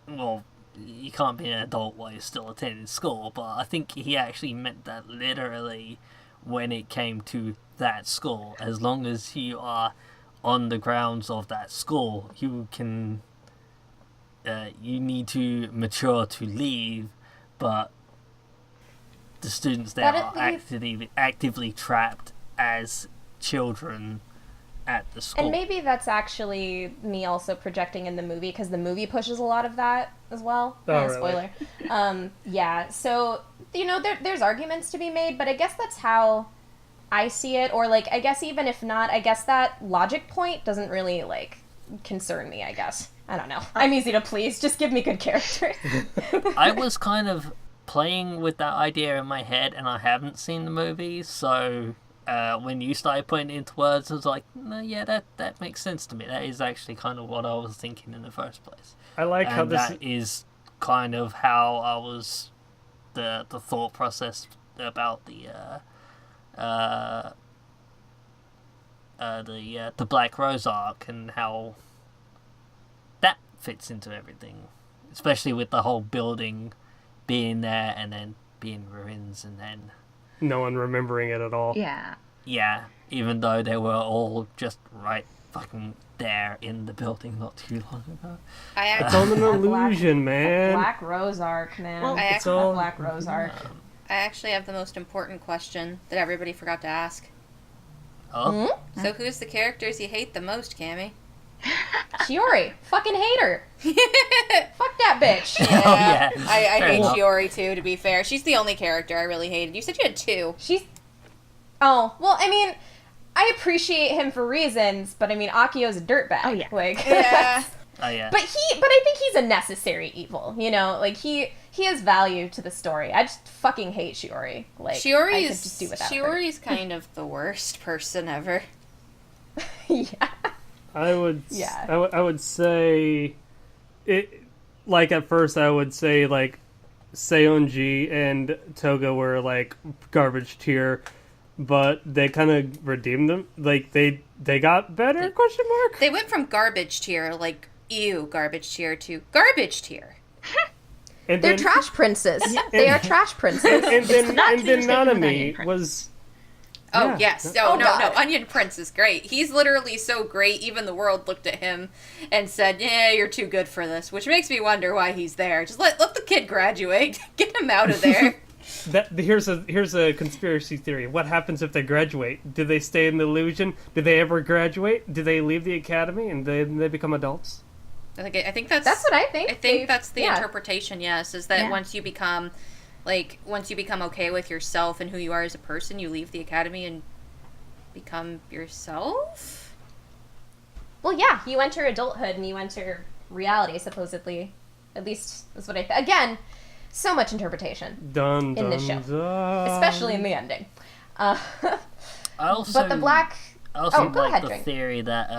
E: well, you can't be an adult while you're still attending school, but I think he actually meant that literally when it came to that school. As long as you are on the grounds of that school, you can, you need to mature to leave, but the students there are actively trapped as children at the school.
A: And maybe that's actually me also projecting in the movie, because the movie pushes a lot of that as well.
D: Oh,
A: spoiler. Yeah, so, you know, there's arguments to be made, but I guess that's how I see it, or, like, I guess even if not, I guess that logic point doesn't really, like, concern me, I guess. I don't know. I'm easy to please. Just give me good characters.
E: I was kind of playing with that idea in my head, and I haven't seen the movie, so when you started putting it into words, I was like, no, yeah, that makes sense to me. That is actually kind of what I was thinking in the first place.
D: I like how this
E: that is kind of how I was the thought process about the Black Rose arc and how that fits into everything, especially with the whole building being there and then being ruins and then
D: no one remembering it at all.
E: Yeah, even though they were all just right fucking there in the building not too long ago.
D: It's all an illusion, man.
A: Black Rose arc, man.
B: Well,
D: it's all
A: Black Rose arc.
C: I actually have the most important question that everybody forgot to ask.
E: Oh?
C: So who's the characters you hate the most, Cammy?
A: Shiori. Fucking hate her. Fuck that bitch.
C: Yeah,
E: Oh, yeah.
C: I
E: Fair
C: hate
E: enough.
C: Shiori too, to be fair. She's the only character I really hated. You said you had two.
A: Oh, well, I mean, I appreciate him for reasons, but I mean, Akio's a dirtbag.
B: Oh, yeah.
A: Like,
C: Yeah.
E: Oh, yeah.
A: But I think he's a necessary evil, you know? Like, he has value to the story. I just fucking hate Shiori. Like, I could just do without her.
C: Shiori's kind of the worst person ever.
A: Yeah.
D: I would
A: Yeah.
D: I would say it, like, at first I would say like Seonji and Toga were like garbage tier, but they kind of redeemed them. Like they got better? Question mark.
C: They went from garbage tier, like ew, garbage tier, to garbage tier.
D: And
A: They're
D: then,
A: trash princes. They are trash princes.
D: and then
B: not
D: and
B: to be
D: then
B: mistaken with Onion
D: Nanami
B: Prince.
D: was.
C: Oh,
D: Yeah.
C: yes.
A: Oh,
C: No,
A: God.
C: Onion Prince is great. He's literally so great, even the world looked at him and said, yeah, you're too good for this, which makes me wonder why he's there. Just let the kid graduate. Get him out of there.
D: Here's a conspiracy theory. What happens if they graduate? Do they stay in the illusion? Do they ever graduate? Do they leave the academy and then they become adults?
C: I think that's
A: That's what I think.
C: I think that's the
A: yeah.
C: interpretation, yes, is that
B: Yeah.
C: once you become okay with yourself and who you are as a person, you leave the academy and become yourself?
A: Well, yeah, you enter adulthood and you enter reality, supposedly. At least that's what I think. Again, so much interpretation.
D: Dun,
A: In
D: dun,
A: this show.
D: dun.
A: Especially in the ending. Uh,
E: I also,
A: but the black...
E: I also
A: go
E: like
A: ahead,
E: the
A: Drink.
E: theory that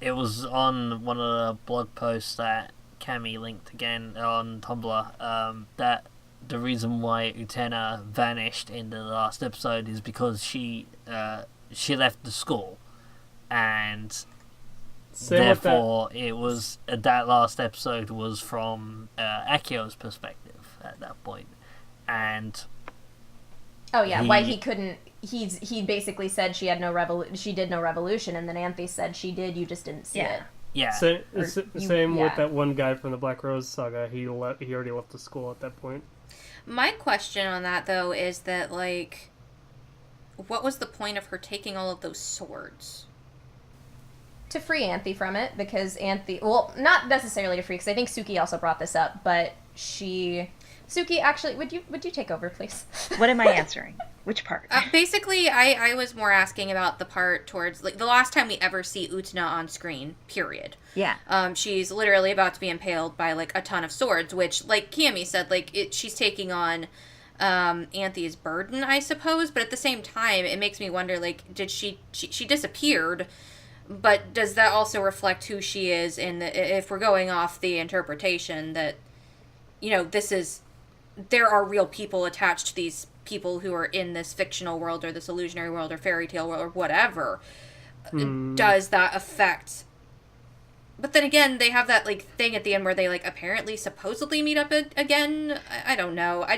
E: it was on one of the blog posts that Cami linked again on Tumblr, that the reason why Utena vanished in the last episode is because she left the school, and therefore it was that last episode was from Akio's perspective at that point, and
A: Oh yeah, why he couldn't... He basically said she had she did no revolution, and then Anthe said she did, you just didn't see it.
E: Yeah.
D: Same with that one guy from the Black Rose saga. He already left the school at that point.
C: My question on that, though, is that, like, what was the point of her taking all of those swords?
A: To free Anthe from it, because Anthe... Well, not necessarily to free, because I think Suki also brought this up, but Suki, actually, would you take over, please?
B: What am I answering? Which part?
C: Basically, I was more asking about the part towards, like, the last time we ever see Utena on screen, period.
B: Yeah.
C: She's literally about to be impaled by, like, a ton of swords, which, like Cammy said, like, she's taking on Anthe's burden, I suppose, but at the same time, it makes me wonder, like, did she disappeared, but does that also reflect who she is if we're going off the interpretation that, you know, there are real people attached to these people who are in this fictional world or this illusionary world or fairy tale world or whatever. Does that affect... But then again, they have that, like, thing at the end where they, like, apparently supposedly meet up again. I don't know. I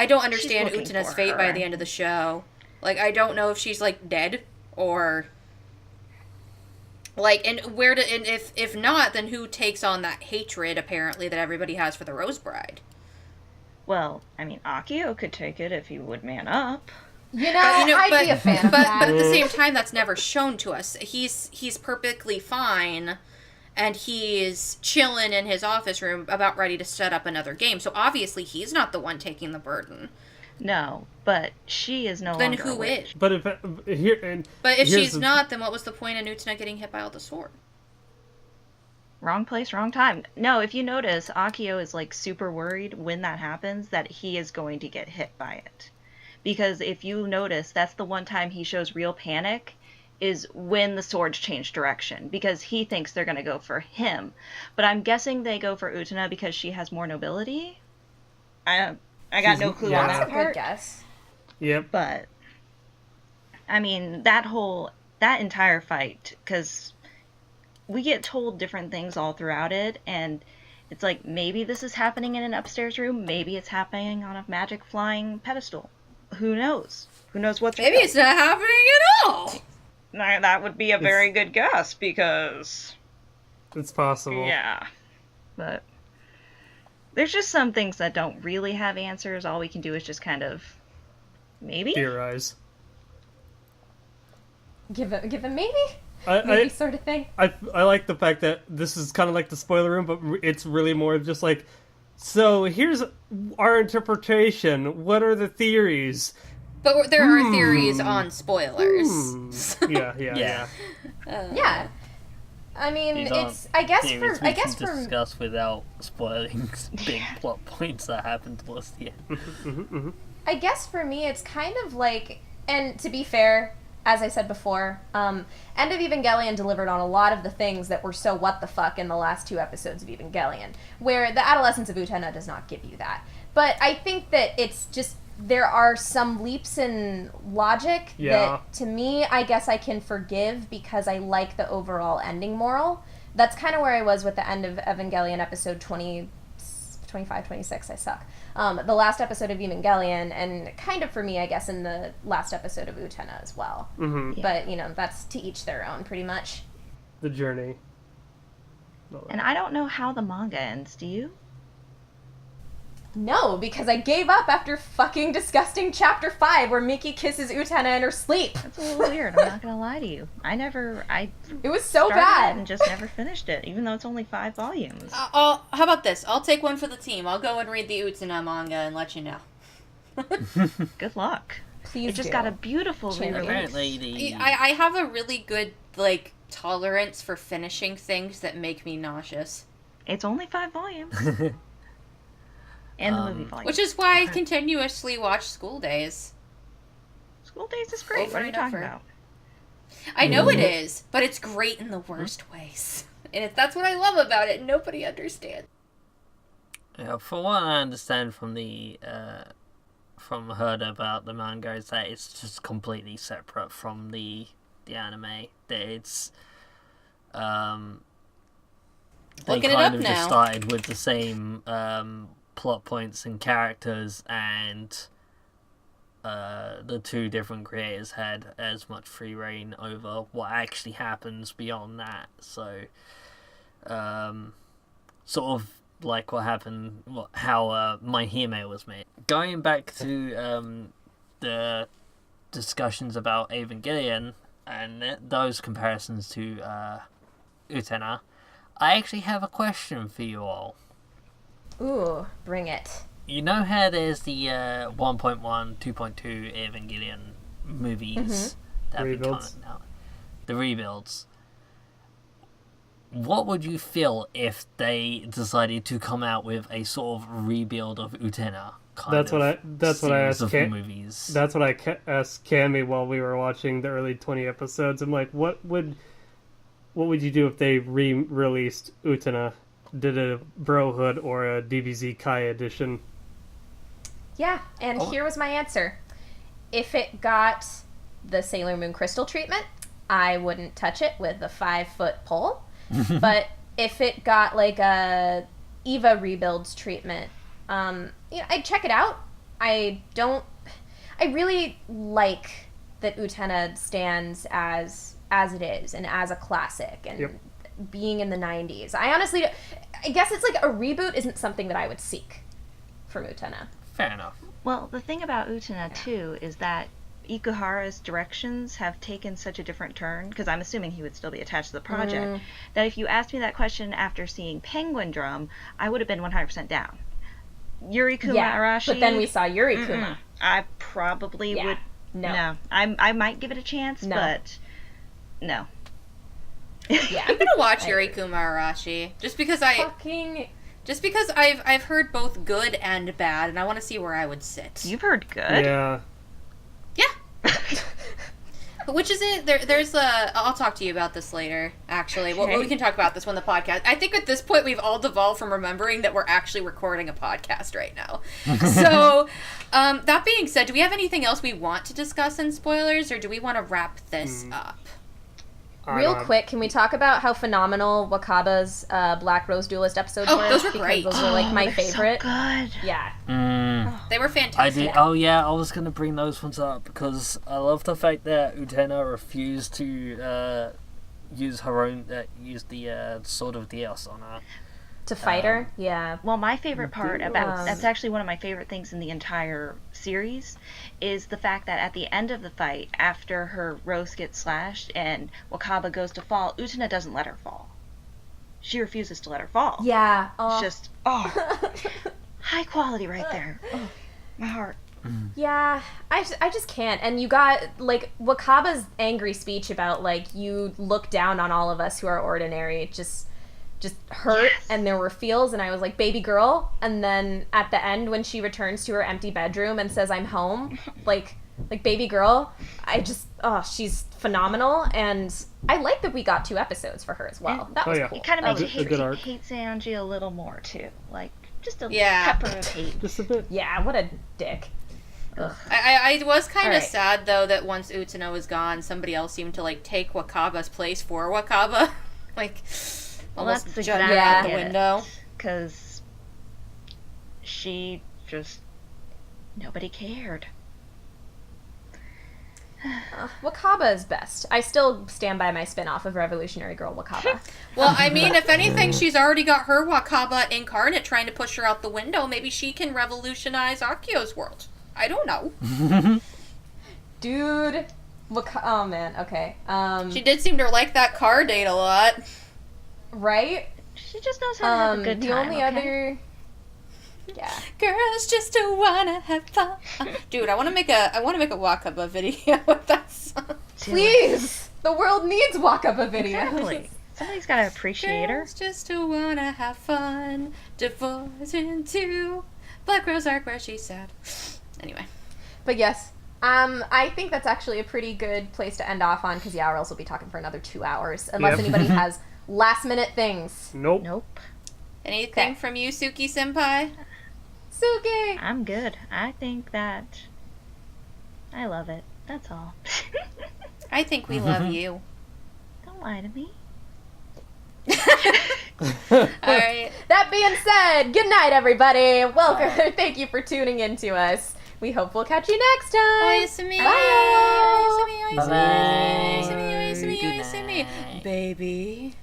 C: don't understand Utena's fate by the end of the show. Like, I don't know if she's, like, dead or... Like, and if not, then who takes on that hatred, apparently, that everybody has for the Rose Bride?
B: Well, I mean, Akio could take it if he would man up.
A: I'd be a fan of that.
C: But at the same time, that's never shown to us. He's perfectly fine, and he's chilling in his office room about ready to set up another game. So obviously, he's not the one taking the burden.
B: No, but she is no longer.
C: Then who is?
D: But if
C: she's not, then what was the point in Utena getting hit by all the sword?
B: Wrong place, wrong time. No, if you notice, Akio is, like, super worried when that happens that he is going to get hit by it. Because if you notice, that's the one time he shows real panic, is when the swords change direction. Because he thinks they're going to go for him. But I'm guessing they go for Utena because she has more nobility? I got no clue on that part.
A: Good guess.
D: Yep.
B: But, I mean, that entire fight, because... we get told different things all throughout it, and it's like, maybe this is happening in an upstairs room, maybe it's happening on a magic flying pedestal. Who knows? Who knows what's
C: Maybe
B: real?
C: it's not happening at all!
B: Now, that would be a very good guess, because...
D: It's possible.
B: Yeah. But... there's just some things that don't really have answers. All we can do is just kind of... maybe?
D: Theorize.
A: Give a maybe?
D: I
A: sort of thing.
D: I like the fact that this is kind of like the spoiler room, but it's really more just like, so here's our interpretation. What are the theories?
C: But there are theories on spoilers.
D: Yeah.
A: Yeah. I mean,
E: These
A: it's... I guess
E: theories
A: for...
E: we
A: I guess
E: can
A: for...
E: discuss without spoiling big plot points that happen towards the end.
A: I guess for me, it's kind of like... And to be fair... As I said before, End of Evangelion delivered on a lot of the things that were so what the fuck in the last 2 episodes of Evangelion, where the Adolescence of Utena does not give you that. But I think that it's just, there are some leaps in logic that, to me, I guess I can forgive because I like the overall ending moral. That's kind of where I was with the end of Evangelion episode 25, 26, I suck. The last episode of Evangelion, and kind of for me, I guess, in the last episode of Utena as well.
D: Mm-hmm.
A: But, you know, that's to each their own, pretty much.
D: The journey.
B: And I don't know how the manga ends, do you?
A: No, because I gave up after fucking disgusting chapter 5 where Miki kisses Utena in her sleep.
B: That's a little weird, I'm not gonna lie to you.
A: It was so
B: started
A: bad.
B: it and just never finished it, even though it's only 5 volumes.
C: How about this? I'll take one for the team. I'll go and read the Utena manga and let you know.
B: Good luck.
A: Please
B: It just
A: do.
B: got a beautiful re-release.
E: Apparently,
C: I have a really good, like, tolerance for finishing things that make me nauseous.
B: It's only 5 volumes. And the movie volume.
C: Which is why I continuously watch School Days.
B: School Days is great.
C: Over
B: What are you
C: and
B: talking
C: over.
B: about?
C: I know it is, but it's great in the worst ways. And that's what I love about it. Nobody understands.
E: Yeah, for what I understand from the from heard about the manga is that it's just completely separate from the anime. That it's they
C: Looking it
E: kind
C: up
E: of
C: now.
E: just started with the same plot points and characters, and the two different creators had as much free reign over what actually happens beyond that. So sort of like what happened, how My Hime was made. Going back to the discussions about Evangelion and those comparisons to Utena, I actually have a question for you all.
A: Ooh, bring it.
E: You know how there's the 1.1, 2.2 Evangelion movies that have been coming
D: Rebuilds.
E: out? The rebuilds. What would you feel if they decided to come out with a sort of rebuild of Utena?
D: That's what I asked
E: of
D: Cam-
E: movies.
D: That's what I asked Cammy while we were watching the early 20 episodes. I'm like, what would you do if they re-released Utena, did a Brohood or a DBZ Kai edition?
A: Yeah, and here was my answer. If it got the Sailor Moon crystal treatment, I wouldn't touch it with a 5-foot pole. But if it got like a Eva rebuilds treatment, I'd check it out. I really like that Utena stands as it is and as a classic and being in the 90s. I guess it's like a reboot isn't something that I would seek from Utena.
E: Fair enough.
B: Well, the thing about Utena, too, is that Ikuhara's directions have taken such a different turn, because I'm assuming he would still be attached to the project, that if you asked me that question after seeing Penguin Drum, I would have been 100% down. Yuri Kuma Arashi...
A: but then we saw Yuri Kuma.
B: I probably would... No. I might give it a chance, but... No.
A: Yeah.
C: I'm gonna watch Yuri Kuma Arashi. Just because I've heard both good and bad, and I want to see where I would sit.
B: You've heard good?
D: Yeah.
C: Yeah. Which is it? There's I'll talk to you about this later, actually.
B: Okay.
C: Well, we can talk about this when the podcast... I think at this point we've all devolved from remembering that we're actually recording a podcast right now. So, that being said, do we have anything else we want to discuss in spoilers, or do we want to wrap this up?
A: Real quick, can we talk about how phenomenal Wakaba's Black Rose Duelist episodes were?
C: Those were
A: Because
C: great.
A: Those were like my favorite.
B: So good.
A: Yeah.
C: They were
E: I
C: fantastic.
E: did. Oh yeah, I was gonna bring those ones up because I love the fact that Utena refused to use her own, use the Sword of Dios on her.
A: To fight her? Yeah.
B: Well, my favorite part about that's actually one of my favorite things in the entire series is the fact that at the end of the fight, after her rose gets slashed and Wakaba goes to fall, Utena doesn't let her fall. She refuses to let her fall.
A: Yeah.
B: It's just high quality right there. Oh, my heart.
A: Yeah, I just can't. And you got, like, Wakaba's angry speech about, like, you look down on all of us who are ordinary, just hurt.
B: Yes.
A: And there were feels, and I was like, baby girl. And then at the end, when she returns to her empty bedroom and says, I'm home, like baby girl, she's phenomenal. And I like that we got 2 episodes for her as well. That was cool.
B: It kind of makes you
D: a good arc.
B: hate Sanji a little more, too. Like, just a
C: Yeah.
B: pepper of hate.
D: Just a bit.
A: Yeah, what a dick. Ugh.
C: I was kind of
A: Alright.
C: sad, though, that once Utena was gone, somebody else seemed to, like, take Wakaba's place for Wakaba. Like,
B: Well,
C: almost
B: that's
C: jump
B: exactly
C: out the window.
B: Because she just... Nobody cared.
A: Wakaba is best. I still stand by my spin-off of Revolutionary Girl Wakaba.
C: Well, I mean, if anything, she's already got her Wakaba incarnate trying to push her out the window. Maybe she can revolutionize Akio's world. I don't know.
A: Dude. Oh, man. Okay.
C: She did seem to like that car date a lot.
A: Right?
B: She just knows how to have a good
A: the
B: time,
A: only
B: okay?
A: other... Yeah.
C: Girls just don't wanna have fun. Dude, I wanna make a Wakaba video with that song.
A: Please! The world needs Wakaba videos.
B: Exactly. Somebody's got to appreciate her.
C: Girls just don't wanna have fun. Divorce into Black Rose Arc where she's sad. Anyway.
A: But yes, I think that's actually a pretty good place to end off on, because or else we'll be talking for another 2 hours, unless anybody has last-minute things.
D: Nope.
C: Anything from you, Suki Senpai?
A: Suki!
B: I'm good. I think that I love it. That's all.
C: I think we love you.
B: Don't lie to me.
C: Alright.
A: That being said, good night, everybody. Welcome. Thank you for tuning in to us. We hope we'll catch you next time.
C: Oyasumi.
A: Bye.
C: Oyasumi, oyasumi, oyasumi, oyasumi, oyasumi,
E: Good
C: oyasumi,
E: night.
C: baby.